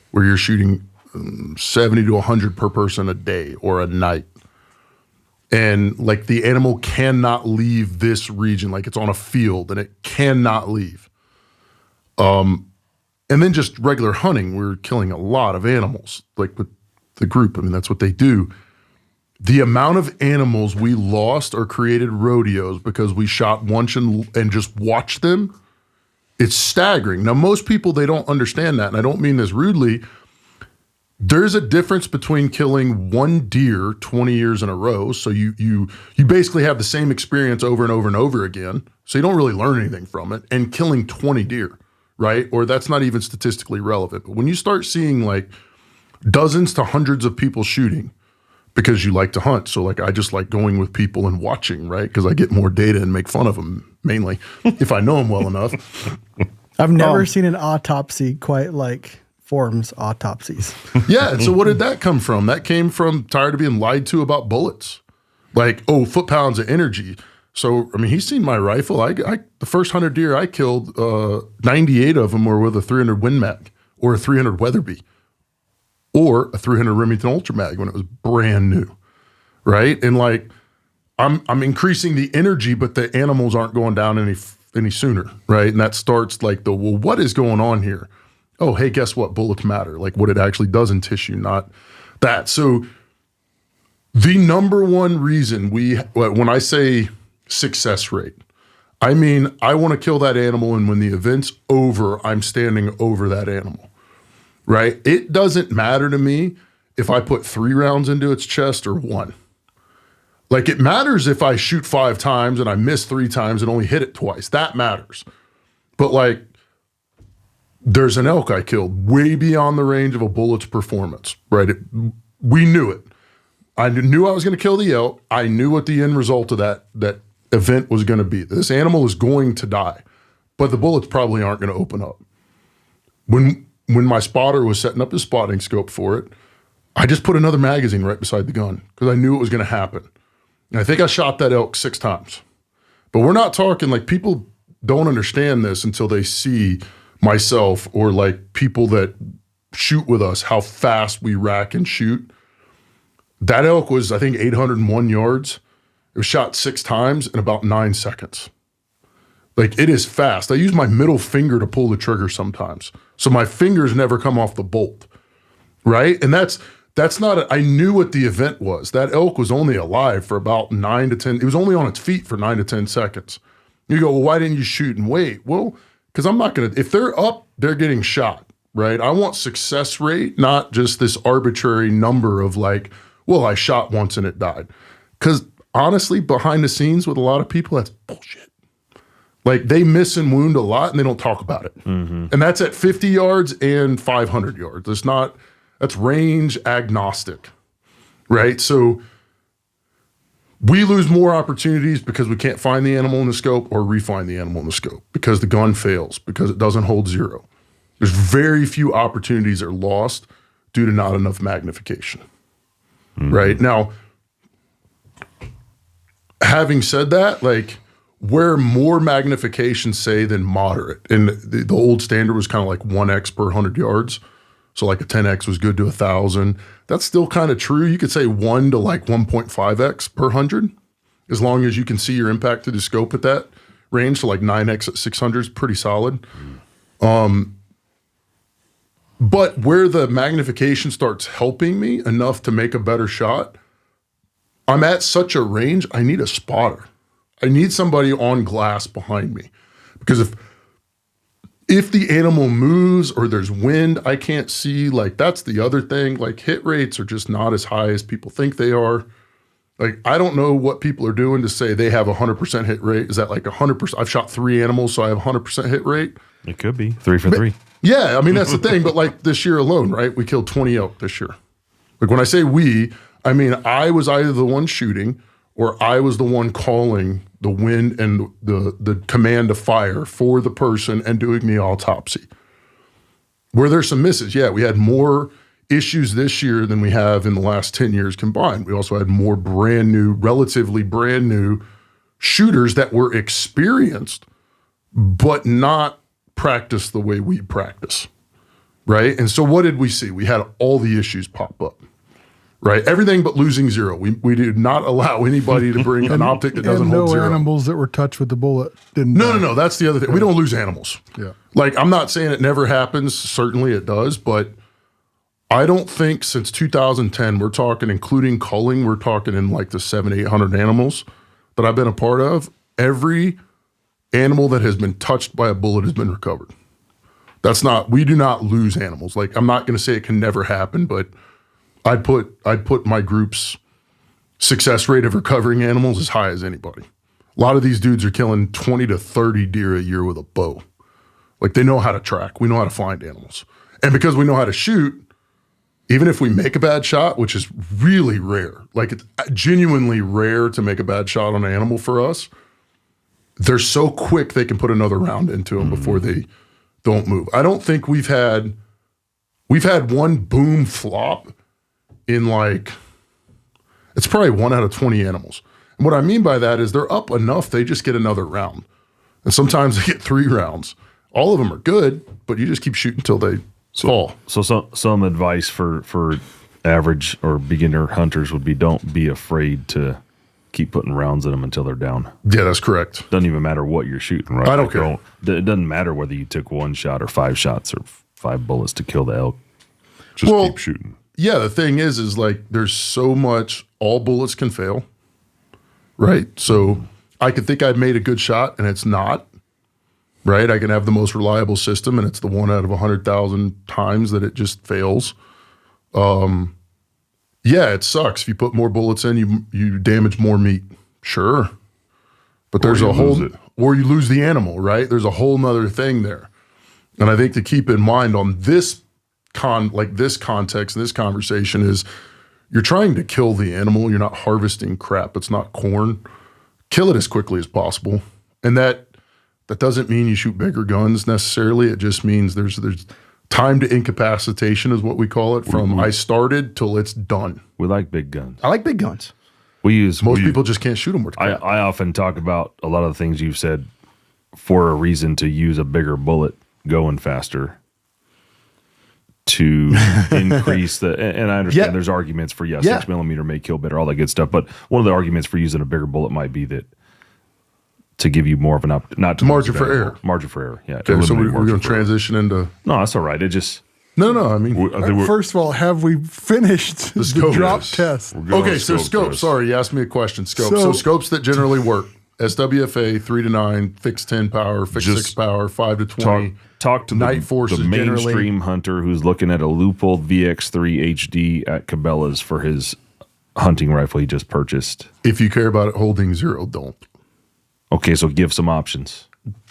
where you're shooting 70 to 100 per person a day or a night. And like the animal cannot leave this region, like it's on a field and it cannot leave. And then just regular hunting, we're killing a lot of animals, like with the group. I mean, that's what they do. The amount of animals we lost or created rodeos because we shot once and just watched them, it's staggering. Now, most people, they don't understand that. And I don't mean this rudely. There's a difference between killing one deer 20 years in a row. So you basically have the same experience over and over and over again. So you don't really learn anything from it, and killing 20 deer, right? Or that's not even statistically relevant. But when you start seeing like dozens to hundreds of people shooting because you like to hunt. So like I just like going with people and watching, right? Because I get more data and make fun of them mainly if I know them well enough. I've never seen an autopsy quite like Form's autopsies. Yeah. And so what did that come from? That came from tired of being lied to about bullets. Like, oh, foot-pounds of energy. So, I mean, he's seen my rifle. The first 100 deer I killed, 98 of them were with a 300 Win Mag or a 300 Weatherby or a 300 Remington Ultra Mag when it was brand new, right? And like, I'm increasing the energy, but the animals aren't going down any sooner, right? And that starts like well, what is going on here? Oh, hey, guess what? Bullets matter. Like what it actually does in tissue, not that. So the number one reason when I say success rate, I mean, I want to kill that animal. And when the event's over, I'm standing over that animal, right? It doesn't matter to me if I put 3 rounds into its chest or 1. Like it matters if I shoot 5 times and I miss 3 times and only hit it twice. That matters. But like, there's an elk I killed way beyond the range of a bullet's performance, right? We knew it. I knew I was going to kill the elk. I knew what the end result of that event was going to be. This animal is going to die, but the bullets probably aren't going to open up. When my spotter was setting up his spotting scope for it, I just put another magazine right beside the gun because I knew it was going to happen. And I think I shot that elk 6 times. But we're not talking like people don't understand this until they see myself or like people that shoot with us, how fast we rack and shoot. That elk was, I think, 801 yards. It was shot 6 times in about 9 seconds. Like it is fast. I use my middle finger to pull the trigger sometimes. So my fingers never come off the bolt, right? And that's not, I knew what the event was. That elk was only alive for about 9 to 10, it was only on its feet for 9 to 10 seconds. You go, well, why didn't you shoot and wait? Well, because I'm not going to, if they're up, they're getting shot, right? I want success rate, not just this arbitrary number of like, well, I shot once and it died. Because honestly, behind the scenes with a lot of people, that's bullshit. Like they miss and wound a lot and they don't talk about it. Mm-hmm. And that's at 50 yards and 500 yards. That's range agnostic, right? So we lose more opportunities because we can't find the animal in the scope or refine the animal in the scope because the gun fails, because it doesn't hold 0. There's very few opportunities that are lost due to not enough magnification, right? Now, having said that, like where more magnification say than moderate, and the old standard was kind of like 1x per 100 yards. So like a 10x was good to 1,000. That's still kind of true. You could say 1 to like 1.5x per 100, as long as you can see your impact through the scope at that range. So like 9x at 600 is pretty solid. But where the magnification starts helping me enough to make a better shot I'm at such a range, I need a spotter. I need somebody on glass behind me. Because if the animal moves or there's wind, I can't see. Like, that's the other thing. Like, hit rates are just not as high as people think they are. Like, I don't know what people are doing to say they have 100% hit rate. Is that like 100%? I've shot 3 animals, so I have 100% hit rate. It could be 3 for 3. Yeah, I mean, that's the thing. But like this year alone, right? We killed 20 elk this year. Like, when I say we, I mean, I was either the one shooting or I was the one calling the wind and the command to fire for the person and doing the autopsy. Were there some misses? Yeah, we had more issues this year than we have in the last 10 years combined. We also had more relatively brand new shooters that were experienced, but not practiced the way we practice, right? And so what did we see? We had all the issues pop up, right? Everything but losing zero. We did not allow anybody to bring an optic that doesn't hold zero. No animals that were touched with the bullet didn't. No. That's the other thing. We don't lose animals. Yeah. Like, I'm not saying it never happens. Certainly it does, but I don't think since 2010, we're talking, including culling, we're talking in like the 700-800 animals that I've been a part of. Every animal that has been touched by a bullet has been recovered. We do not lose animals. Like, I'm not going to say it can never happen, but I'd put my group's success rate of recovering animals as high as anybody. A lot of these dudes are killing 20 to 30 deer a year with a bow. Like, they know how to track. We know how to find animals. And because we know how to shoot, even if we make a bad shot, which is really rare, like, it's genuinely rare to make a bad shot on an animal for us, they're so quick they can put another round into them before they don't move. I don't think we've had one boom flop in, like, it's probably 1 out of 20 animals. And what I mean by that is they're up enough, they just get another round. And sometimes they get 3 rounds. All of them are good, but you just keep shooting until they fall. So some advice for average or beginner hunters would be, don't be afraid to keep putting rounds in them until they're down. Yeah, that's correct. Doesn't even matter what you're shooting, right? I don't care. It doesn't matter whether you took 1 shot or 5 shots or 5 bullets to kill the elk. Just keep shooting. Yeah, the thing is like, there's so much, all bullets can fail, right? So I could think I've made a good shot and it's not, right? I can have the most reliable system and it's the 1 out of 100,000 times that it just fails. Yeah, it sucks. If you put more bullets in, you damage more meat. Sure. But there's or you lose the animal, right? There's a whole nother thing there. And I think to keep in mind on this this context, this conversation is, you're trying to kill the animal. You're not harvesting crap. It's not corn. Kill it as quickly as possible. And that doesn't mean you shoot bigger guns necessarily. It just means there's time to incapacitation is what we call it, from I started till it's done. We like big guns. I like big guns. Most people just can't shoot them worth crap. I often talk about a lot of the things you've said for a reason to use a bigger bullet going faster to increase and I understand there's arguments for 6 millimeter may kill better, all that good stuff. But one of the arguments for using a bigger bullet might be that to give you more of an margin for error. Margin for error, yeah. Okay, so we're going to transition into. No, that's all right. It just no. I mean, first of all, have we finished the drop test? Okay, so scopes. Sorry, you asked me a question. Scopes. So scopes that generally work. SWFA 3 to 9, fixed 10 power, fixed 6 power, 5 to 20. Talk to night forces. The mainstream hunter who's looking at a Leupold VX3 HD at Cabela's for his hunting rifle he just purchased. If you care about it holding zero, don't. Okay, so give some options.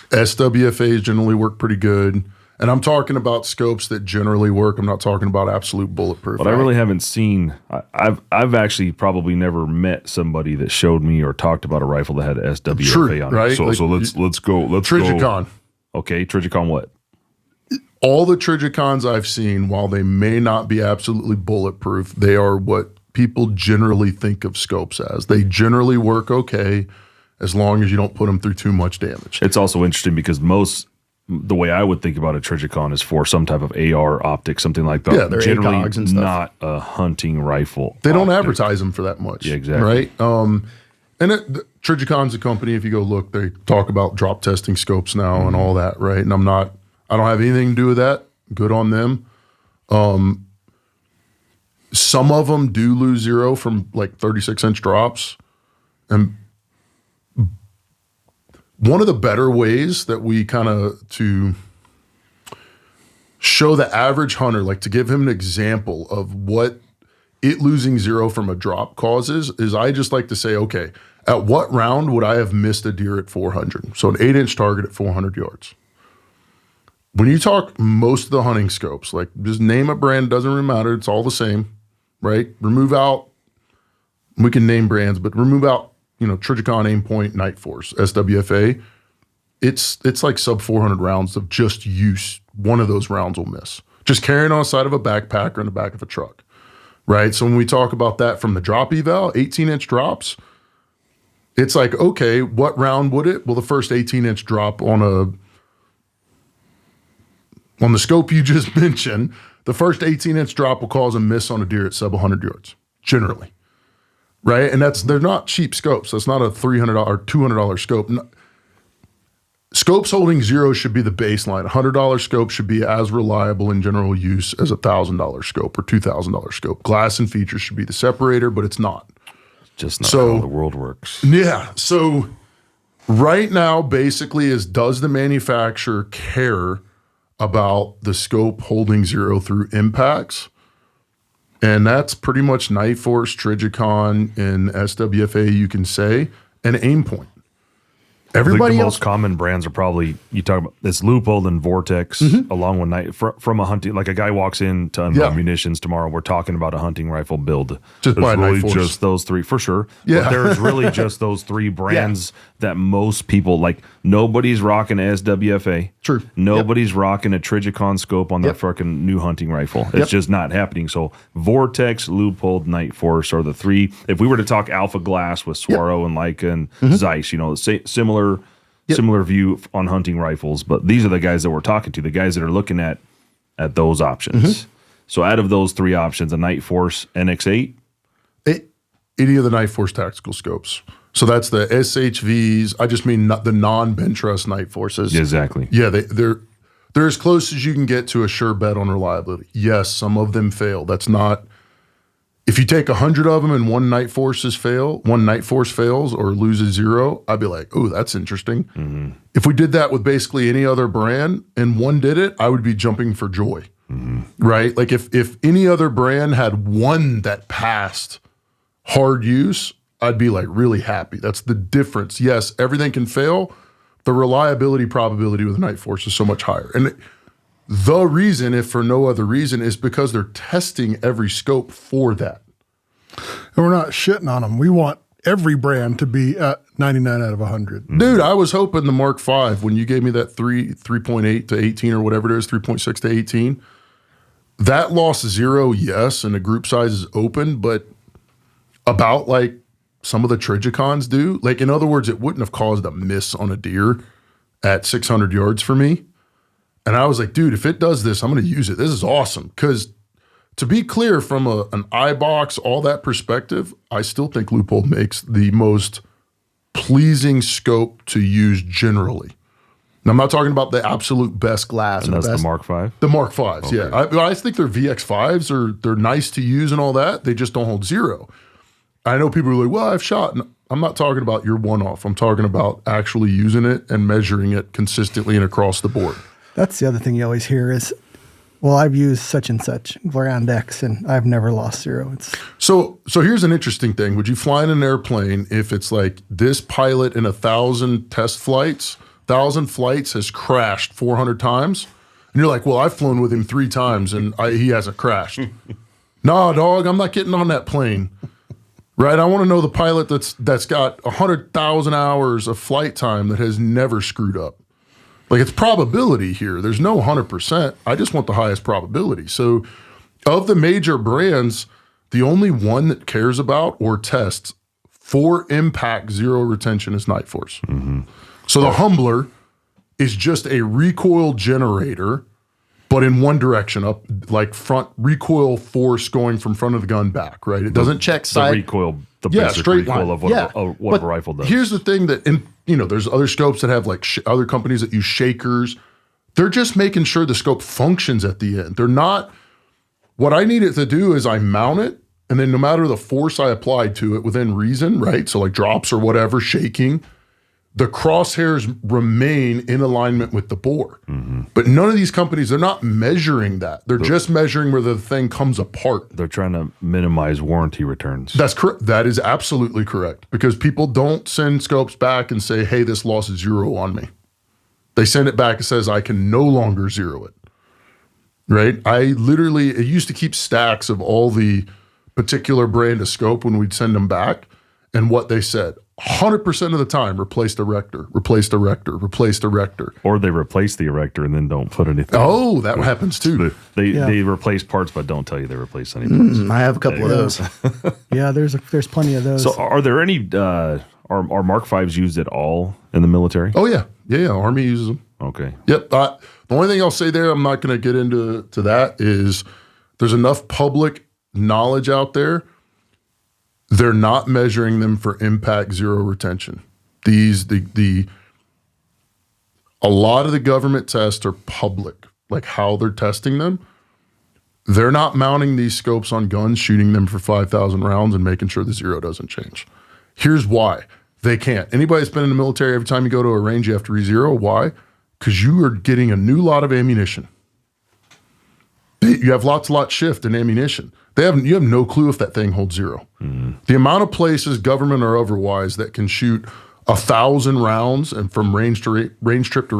SWFAs generally work pretty good. And I'm talking about scopes that generally work. I'm not talking about absolute bulletproof. But I really haven't seen. I've actually probably never met somebody that showed me or talked about a rifle that had SWFA on it. Right? So let's go. Trigicon. Okay, Trigicon what? All the Trigicons I've seen, while they may not be absolutely bulletproof, they are what people generally think of scopes as. They generally work okay as long as you don't put them through too much damage. It's also interesting because the way I would think about a Trigicon is for some type of AR optic, something like that. Yeah, they're generally ACOGs and stuff. Not a hunting rifle. They don't advertise them for that much. Yeah, exactly. Right? And Trigicon's a company, if you go look, they talk about drop testing scopes now and all that, right? And I don't have anything to do with that. Good on them. Some of them do lose zero from like 36-inch drops. And one of the better ways that we kind of to show the average hunter, like to give him an example of what it losing zero from a drop causes, is I just like to say, okay, at what round would I have missed a deer at 400? So an 8-inch target at 400 yards. When you talk most of the hunting scopes, like just name a brand, doesn't really matter. It's all the same, right? Remove out, we can name brands, but remove out, Trijicon, Aimpoint, Night Force, SWFA. It's like sub 400 rounds of just use. One of those rounds will miss. Just carrying on the side of a backpack or in the back of a truck, right? So when we talk about that from the drop eval, 18-inch drops, it's like, okay, what round would it? Well, the first 18-inch drop on the scope you just mentioned, the first 18-inch drop will cause a miss on a deer at sub 100 yards, generally, right? And they're not cheap scopes. That's not a $300 or $200 scope. Scopes holding zero should be the baseline. $100 scope should be as reliable in general use as a $1,000 scope or $2,000 scope. Glass and features should be the separator, but it's not. Just not how the world works. Yeah. So right now, basically, does the manufacturer care about the scope holding zero through impacts? And that's pretty much Night Force, Trijicon, and SWFA, you can say, and Aimpoint. Everybody else, most common brands are probably, you talk about this Leupold and Vortex, along with Night from a hunting. Like a guy walks in to unload munitions tomorrow, we're talking about a hunting rifle build. Just there's by really Night Force. Just those three for sure. Yeah, but there's really just those three brands that most people like. Nobody's rocking a SWFA. True. Nobody's rocking a Trijicon scope on their fucking new hunting rifle. It's just not happening. So Vortex, Leupold, Night Force are the three. If we were to talk Alpha Glass with Swaro and Leica and Zeiss, similar view on hunting rifles, but these are the guys that we're talking to, the guys that are looking at those options. So out of those three options, a Night Force NX8, any of the Night Force tactical scopes. So that's the SHVs. I just mean the non-bench rest Night Forces. Exactly. Yeah, they're as close as you can get to a sure bet on reliability. Yes, some of them fail. That's not. If you take 100 of them and one Night Force fails or loses zero, I'd be like, oh, that's interesting. If we did that with basically any other brand and one did it, I would be jumping for joy, right? Like if any other brand had one that passed hard use, I'd be like really happy. That's the difference. Yes, everything can fail. The reliability probability with the Night Force is so much higher. And the reason, if for no other reason, is because they're testing every scope for that. And we're not shitting on them. We want every brand to be at 99 out of 100. Dude, I was hoping the Mark V, when you gave me that 3.8 to 18 or whatever it is, 3.6 to 18, that lost zero, yes, and the group size is open, but about like some of the Trijicons do. Like, in other words, it wouldn't have caused a miss on a deer at 600 yards for me. And I was like, dude, if it does this, I'm going to use it. This is awesome. Because to be clear, from an eye box, all that perspective, I still think Leupold makes the most pleasing scope to use generally. Now, I'm not talking about the absolute best glass. And that's the Mark V? The Mark Vs, okay. Yeah. I think their VX5s they're nice to use and all that. They just don't hold zero. I know people are like, well, I've shot. I'm not talking about your one-off. I'm talking about actually using it and measuring it consistently and across the board. That's the other thing you always hear is, well, I've used such and such Grand X and I've never lost zero. So here's an interesting thing. Would you fly in an airplane if it's like this pilot in 1,000 test flights, 1,000 flights has crashed 400 times? And you're like, well, I've flown with him 3 times and he hasn't crashed. Nah, dog, I'm not getting on that plane. Right? I want to know the pilot that's got 100,000 hours of flight time that has never screwed up. Like, it's probability here. There's no 100%. I just want the highest probability. So of the major brands, the only one that cares about or tests for impact zero retention is Night Force. So the Humbler is just a recoil generator, but in one direction, up like front recoil force going from front of the gun back, right? It doesn't check side. The recoil, the basic straight recoil line. of what a rifle does. Here's the thing that, there's other scopes that have like other companies that use shakers. They're just making sure the scope functions at the end. They're not What I need it to do is I mount it, and then no matter the force I apply to it within reason, right? So like drops or whatever, shaking, the crosshairs remain in alignment with the bore. But none of these companies, they're not measuring that. They're just measuring where the thing comes apart. They're trying to minimize warranty returns. That's correct. That is absolutely correct, because people don't send scopes back and say, hey, this lost 0 on me. They send it back and says, I can no longer zero it. Right? It used to keep stacks of all the particular brand of scope when we'd send them back, and what they said. 100% of the time, replace the erector, replace the erector, replace the erector. Or they replace the erector and then don't put anything. Oh, that happens too. They replace parts but don't tell you they replace any parts. I have a couple of those. Yeah, there's plenty of those. So are there any, are Mark 5s used at all in the military? Oh, yeah. Yeah, Army uses them. Okay. Yep. The only thing I'll say there, I'm not going to get into that, is there's enough public knowledge out there. They're not measuring them for impact zero retention. A lot of the government tests are public, like how they're testing them. They're not mounting these scopes on guns, shooting them for 5,000 rounds and making sure the zero doesn't change. Here's why. They can't. Anybody that's been in the military, every time you go to a range, you have to re-zero. Why? Because you are getting a new lot of ammunition. You have lots shift in ammunition. You have no clue if that thing holds 0. The amount of places, government or otherwise, that can shoot 1,000 rounds and from range trip to range trip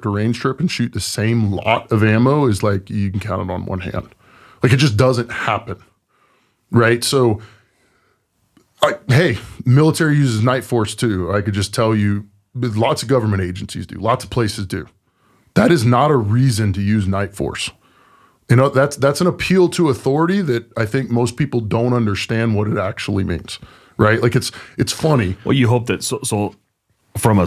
to range trip and shoot the same lot of ammo is like, you can count it on one hand. Like, it just doesn't happen, right? So, hey, military uses Night Force too. I could just tell you, lots of government agencies do, lots of places do. That is not a reason to use Night Force. You know, that's an appeal to authority that I think most people don't understand what it actually means, right? Like, it's funny. Well, you hope that so from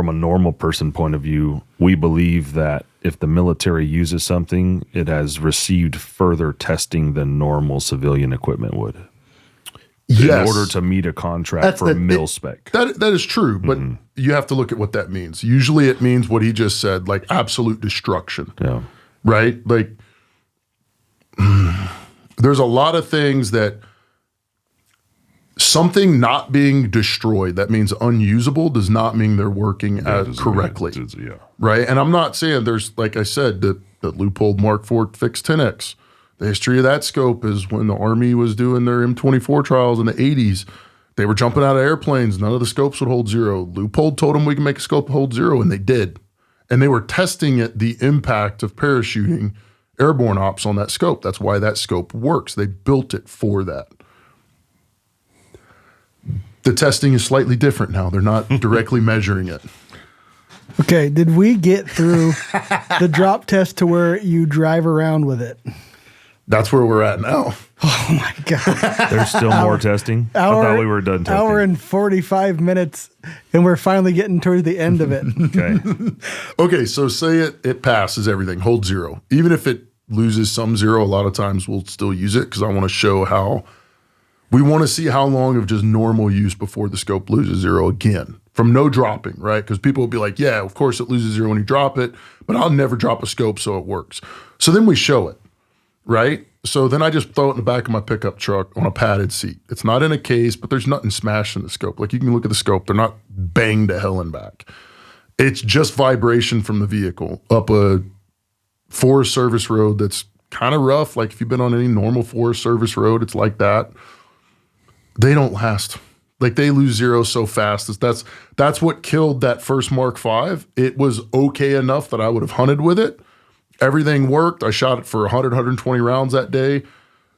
a normal person point of view, we believe that if the military uses something, it has received further testing than normal civilian equipment would. Yes. In order to meet a contract for mil spec. That is true, but you have to look at what that means. Usually it means what he just said, like absolute destruction. Yeah. Right? Like, there's a lot of things that something not being destroyed, that means unusable, does not mean they're working correctly. Right? And I'm not saying there's, like I said, the loophole Mark IV fixed 10X. The history of that scope is when the Army was doing their M24 trials in the 80s. They were jumping out of airplanes. None of the scopes would hold 0. Loophole told them we can make a scope hold 0, and they did. And they were testing the impact of parachuting airborne ops on that scope. That's why that scope works. They built it for that. The testing is slightly different now. They're not directly measuring it. Okay, did we get through the drop test to where you drive around with it? That's where we're at now. Oh my God. There's still more testing? I thought we were done testing. Hour and 45 minutes, and we're finally getting towards the end of it. Okay. Okay, so say it passes everything, hold 0. Even if it loses some 0, a lot of times we'll still use it because I want to show how, we want to see how long of just normal use before the scope loses 0 again. From no dropping, right? Because people will be like, yeah, of course it loses 0 when you drop it, but I'll never drop a scope so it works. So then we show it. Right? So then I just throw it in the back of my pickup truck on a padded seat. It's not in a case, but there's nothing smashed in the scope. Like, you can look at the scope. They're not banged to hell and back. It's just vibration from the vehicle up a Forest Service road that's kind of rough. Like, if you've been on any normal Forest Service road, it's like that. They don't last. Like, they lose 0 so fast. That's what killed that first Mark V. It was okay enough that I would have hunted with it. Everything worked. I shot it for 100, 120 rounds that day.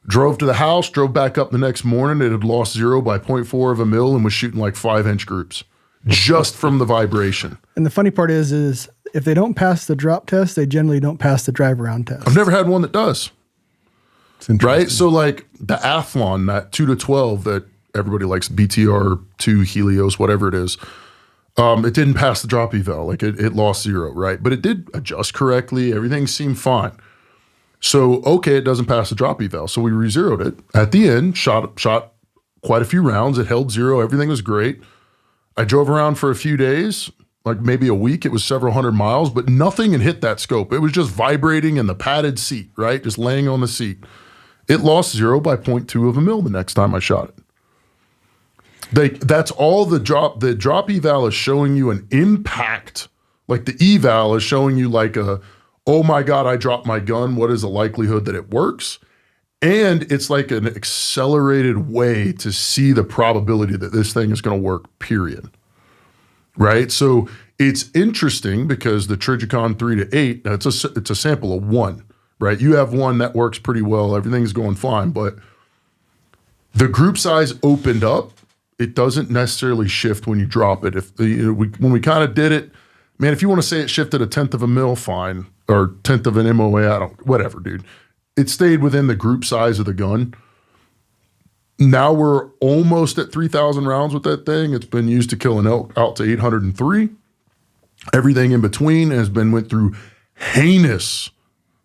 Drove to the house, drove back up the next morning. It had lost 0 by 0.4 of a mil and was shooting like 5-inch groups just from the vibration. And the funny part is if they don't pass the drop test, they generally don't pass the drive around test. I've never had one that does. Right? So, like the Athlon, that 2-12 that everybody likes, BTR2 Helios, whatever it is. It didn't pass the drop eval. Like, it lost 0, right? But it did adjust correctly. Everything seemed fine. So, okay, it doesn't pass the drop eval. So we re-zeroed it. At the end, shot quite a few rounds. It held 0. Everything was great. I drove around for a few days. like maybe a week. It was several hundred miles, but nothing had hit that scope. It was just vibrating in the padded seat, right? Just laying on the seat. It lost 0 by 0.2 of a mil the next time I shot it. That's all the drop eval is showing you an impact. Like the eval is showing you like oh my God, I dropped my gun. What is the likelihood that it works? And it's like an accelerated way to see the probability that this thing is going to work, period. Right? So it's interesting because the Trijicon 3 to 8, now it's a sample of 1, right? You have 1 that works pretty well. Everything's going fine, but the group size opened up. It doesn't necessarily shift when you drop it. When we kind of did it, man, if you want to say it shifted 1/10 of a mil, fine, or 1/10 of an MOA, whatever, dude. It stayed within the group size of the gun. Now we're almost at 3,000 rounds with that thing. It's been used to kill an elk out to 803. Everything in between went through heinous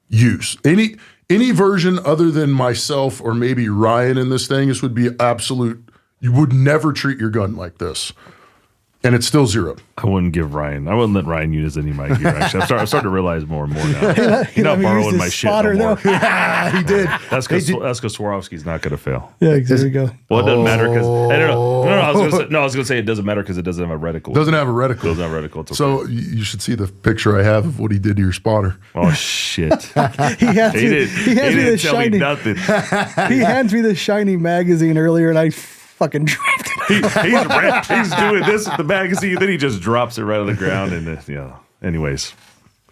use. Any version other than myself or maybe Ryan in this thing, this would be absolute. You would never treat your gun like this. And it's still 0. I wouldn't let Ryan use any of my gear. Actually, I'm starting to realize more and more now. He's not borrowing my shit no more. Yeah, he did. That's because Swarovski's not going to fail. Yeah, there we go. Well, it doesn't matter because I don't know. I was going to say it doesn't matter because it doesn't have a reticle. Doesn't have a reticle. Doesn't have a reticle. It's okay. So you should see the picture I have of what he did to your spotter. Oh shit! He hands me the shiny. Nothing. He hands me the shiny magazine earlier, and I fucking dropped it. He's doing this with the magazine, then he just drops it right on the ground, and anyways.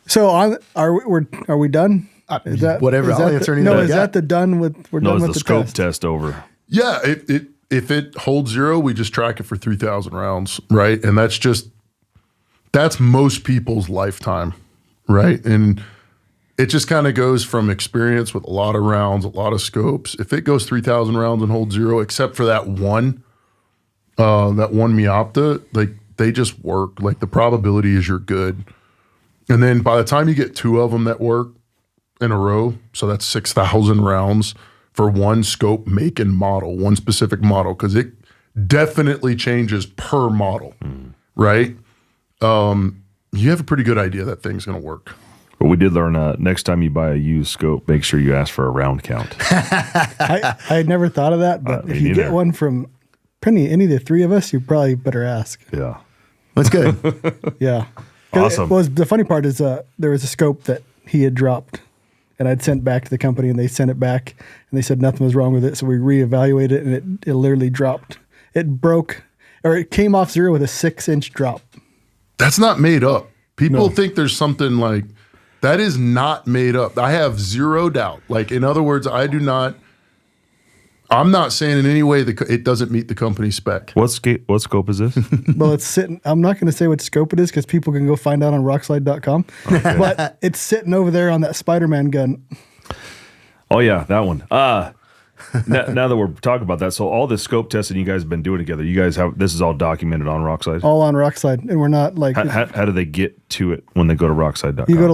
So are we done? Is that whatever? I'll answer anything. No, is that the done with? We're done with the scope test over. Yeah, if it holds 0, we just track it for 3,000 rounds, right? And that's most people's lifetime, right? And it just kind of goes from experience with a lot of rounds, a lot of scopes. If it goes 3,000 rounds and holds 0, except for that one Miopta, like they just work. Like the probability is you're good. And then by the time you get 2 of them that work in a row, so that's 6,000 rounds for one scope, make, and model, one specific model, because it definitely changes per model, right? You have a pretty good idea that thing's going to work. But we did learn next time you buy a used scope, make sure you ask for a round count. I had never thought of that, but if you get one from any of the 3 of us, you probably better ask. Yeah. That's good. Yeah. Awesome. The funny part is there was a scope that he had dropped, and I'd sent back to the company, and they sent it back, and they said nothing was wrong with it, so we reevaluated it, and it literally dropped. It broke, or it came off 0 with a 6-inch drop. That's not made up. People think there's something like, that is not made up. I have 0 doubt. Like, in other words, I'm not saying in any way that it doesn't meet the company spec. What scope is this? Well, it's sitting. I'm not going to say what scope it is because people can go find out on rockslide.com. Okay. But it's sitting over there on that Spider-Man gun. Oh, yeah, that one. Now that we're talking about that, so all this scope testing you guys have been doing together, this is all documented on Rockslide? All on Rockslide, and we're not like... How do they get to it when they go to rockslide.com? You go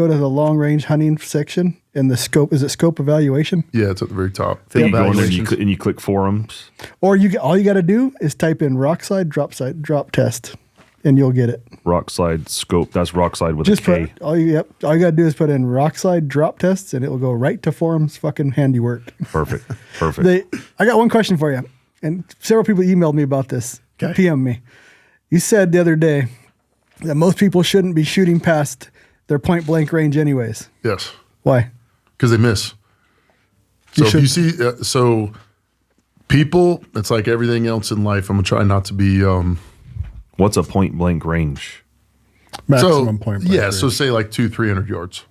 to the long range hunting section, and the scope, is it scope evaluation? Yeah, it's at the very top. You go in there and you click forums? Or all you got to do is type in Rockslide drop test, and you'll get it. Rockslide scope, that's Rockslide with a K. All you got to do is put in Rockslide drop tests, and it will go right to forums. Fucking handiwork. Perfect. I got one question for you, and several people emailed me about this. Okay. PM me. You said the other day that most people shouldn't be shooting past their point blank range anyways. Yes. Why? Because they miss. So if you see, people, it's like everything else in life. I'm going to try not to be... What's a point blank range? Maximum point blank range. So say like 200-300 yards,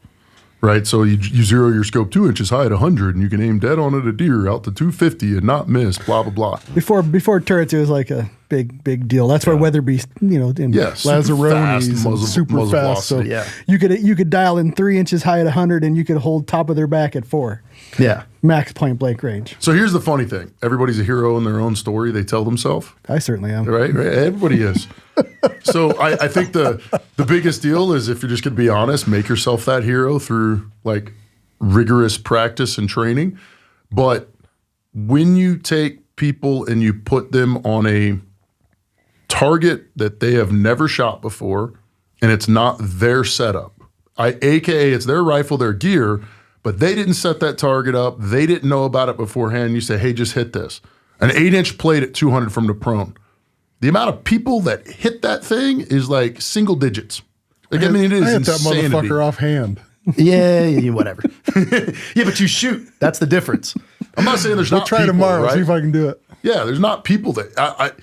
right? So you zero your scope 2 inches high at 100, and you can aim dead on at a deer out to 250 and not miss, blah, blah, blah. Before turrets, it was like a big deal. That's why Weather Beast, Lazzaroni's super fast. So you could dial in 3 inches high at 100, and you could hold top of their back at 4. Yeah. Max point blank range. So here's the funny thing. Everybody's a hero in their own story they tell themselves. I certainly am. Right? Everybody is. So I think the biggest deal is, if you're just going to be honest, make yourself that hero through like rigorous practice and training. But when you take people and you put them on a target that they have never shot before, and it's not their setup. AKA it's their rifle, their gear, but they didn't set that target up. They didn't know about it beforehand. You say, hey, just hit this. An 8-inch plate at 200 from the prone. The amount of people that hit that thing is like single digits. Like, I mean, it is I hit that insanity. motherfucker offhand. Yeah, whatever. Yeah, but you shoot. That's the difference. I'm not saying there's We'll not try people, tomorrow, right? see if I can do it. Yeah, there's not people that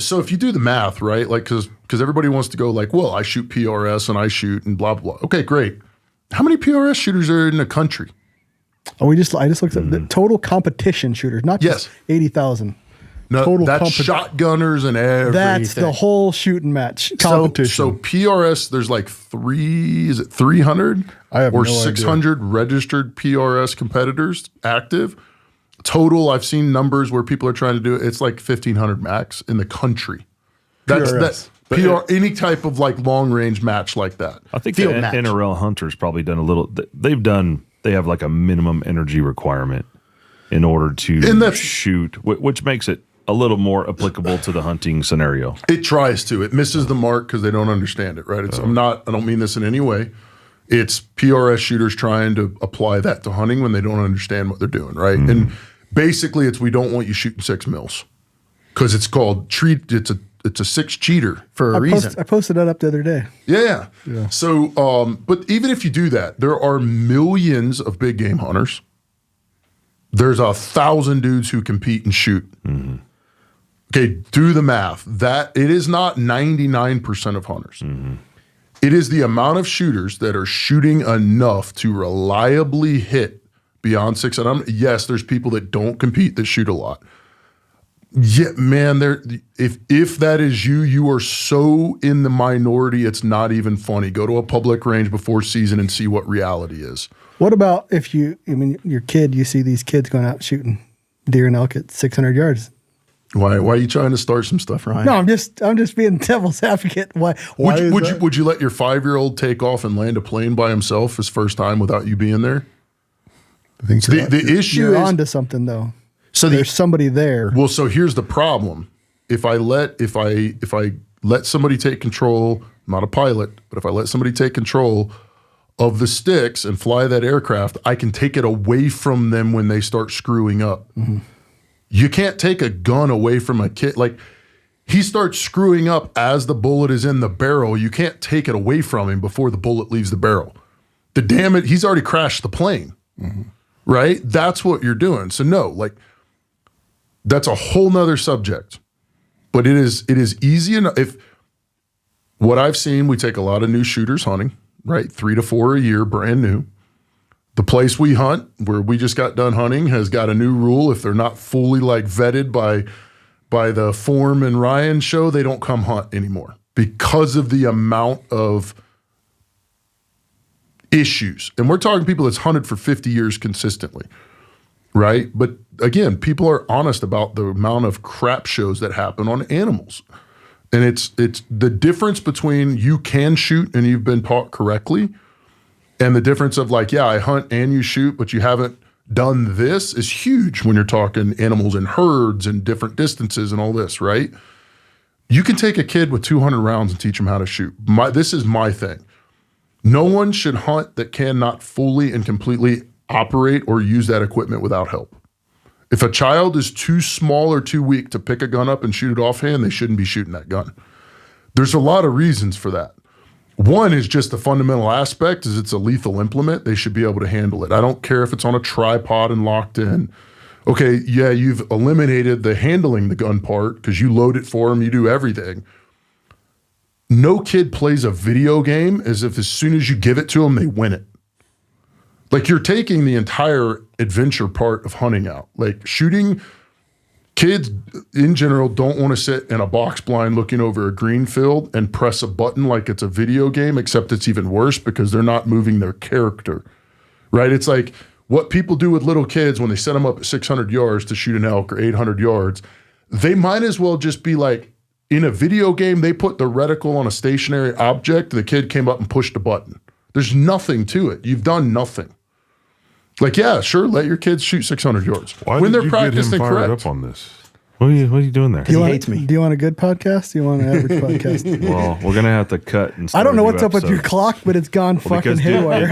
so if you do the math, right? Like, because everybody wants to go like, well, I shoot PRS and I shoot and blah, blah, blah. Okay, great. How many PRS shooters are in the country? Oh, I just looked at the total competition shooters, not just 80,000. No, Total that's shotgunners and everything. That's the whole shooting match competition. So PRS, there's like 300? I have or no 600 registered PRS competitors active. Total, I've seen numbers where people are trying to do it. It's like 1,500 max in the country. That's any type of like long range match like that. I think the NRL hunters probably done a little. They have like a minimum energy requirement in order to shoot, which makes it a little more applicable to the hunting scenario. It tries to. It misses the mark because they don't understand it, right? I don't mean this in any way. It's PRS shooters trying to apply that to hunting when they don't understand what they're doing, right? Mm. And basically we don't want you shooting 6 mils because it's called it's a 6 cheater for a reason. I posted that up the other day. Yeah. So, but even if you do that, there are millions of big game hunters. There's 1,000 dudes who compete and shoot. Mm-hmm. Okay, do the math. That it is not 99% of hunters. Mm-hmm. It is the amount of shooters that are shooting enough to reliably hit beyond 6. And yes, there's people that don't compete that shoot a lot. Yeah, man, if that is you, you are so in the minority, it's not even funny. Go to a public range before season and see what reality is. What about if your kid, you see these kids going out shooting deer and elk at 600 yards? Why are you trying to start some stuff, Ryan? No, I'm just being devil's advocate. Why would you let your 5-year-old take off and land a plane by himself his first time without you being there? I think so. The issue you're is onto something though. So there's somebody there. Well, so here's the problem. If I let somebody take control, I'm not a pilot, but if I let somebody take control of the sticks and fly that aircraft, I can take it away from them when they start screwing up. Mm-hmm. You can't take a gun away from a kid. Like, he starts screwing up as the bullet is in the barrel. You can't take it away from him before the bullet leaves the barrel. He's already crashed the plane, mm-hmm. right? That's what you're doing. So no, like, that's a whole nother subject. But it is easy enough. If what I've seen, we take a lot of new shooters hunting, right? 3 to 4 a year, brand new. The place we hunt, where we just got done hunting, has got a new rule. If they're not fully like vetted by the Form and Ryan show, they don't come hunt anymore because of the amount of issues. And we're talking people that's hunted for 50 years consistently, right? But again, people are honest about the amount of crap shows that happen on animals. And it's the difference between you can shoot and you've been taught correctly, and the difference of like, yeah, I hunt and you shoot, but you haven't done this is huge when you're talking animals in herds and different distances and all this, right? You can take a kid with 200 rounds and teach them how to shoot. This is my thing. No one should hunt that cannot fully and completely operate or use that equipment without help. If a child is too small or too weak to pick a gun up and shoot it offhand, they shouldn't be shooting that gun. There's a lot of reasons for that. One is just the fundamental aspect is it's a lethal implement. They should be able to handle it. I don't care if it's on a tripod and locked in. Okay, yeah, you've eliminated the handling the gun part because you load it for them, you do everything. No kid plays a video game as if as soon as you give it to them, they win it. Like, you're taking the entire adventure part of hunting out. Like, shooting, kids in general don't want to sit in a box blind looking over a green field and press a button like it's a video game, except it's even worse because they're not moving their character, right? It's like what people do with little kids when they set them up at 600 yards to shoot an elk or 800 yards. They might as well just be like, in a video game, they put the reticle on a stationary object. The kid came up and pushed a button. There's nothing to it. You've done nothing. Like, yeah, sure, let your kids shoot 600 yards. Why when did they're you get him practiced and fired correct. up on this? What are you doing there? He hates me. Do you want a good podcast? Do you want an average podcast? Well, we're gonna have to cut. And I don't know start a what's new up with your episode. clock, but it's gone fucking Because dude, haywire.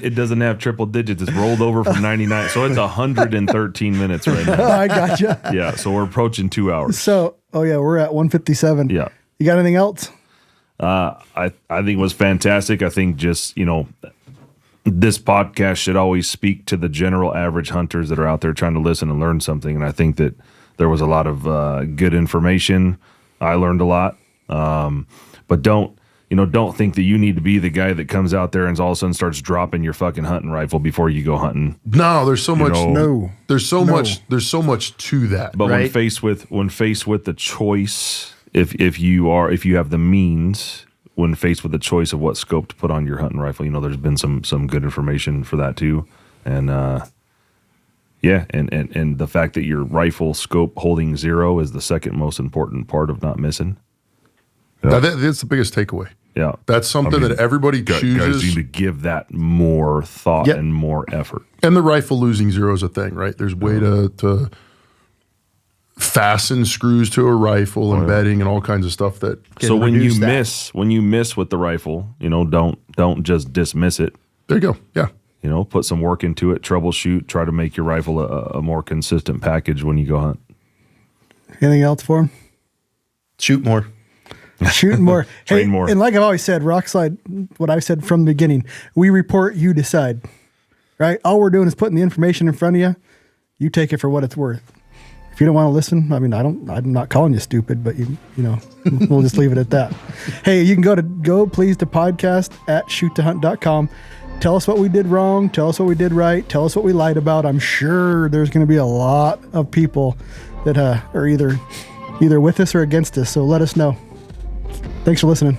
it doesn't have triple digits. It's rolled over from 99, so it's 113 minutes right now. I gotcha. Yeah, so we're approaching 2 hours. So, we're at 157. Yeah. You got anything else? I think it was fantastic. I think just, this podcast should always speak to the general average hunters that are out there trying to listen and learn something. And I think that there was a lot of good information. I learned a lot. But don't think that you need to be the guy that comes out there and all of a sudden starts dropping your fucking hunting rifle before you go hunting. No, there's so much. No. There's so much. There's so much to that. But Right. when faced with the choice, if you have the means, when faced with the choice of what scope to put on your hunting rifle, there's been some good information for that too, and and the fact that your rifle scope holding 0 is the second most important part of not missing. That's the biggest takeaway. Yeah, That's something that everybody guys chooses. need to give that more thought Yep. and more effort. And the rifle losing 0 is a thing, right? There's way to fasten screws to a rifle and bedding and all kinds of stuff that. So when you reduce that. miss with the rifle, don't just dismiss it. There you go. Yeah. Put some work into it, troubleshoot, try to make your rifle a more consistent package when you go hunt. Anything else for him? Shoot more. Shooting more. Train more. And like I've always said, Rockslide, what I've said from the beginning, we report, you decide. Right? All we're doing is putting the information in front of you. You take it for what it's worth. If you don't want to listen, I'm not calling you stupid, but we'll just leave it at that. Hey, you can go please to podcast at shoottohunt.com. Tell us what we did wrong. Tell us what we did right. Tell us what we lied about. I'm sure there's going to be a lot of people that are either with us or against us. So let us know. Thanks for listening.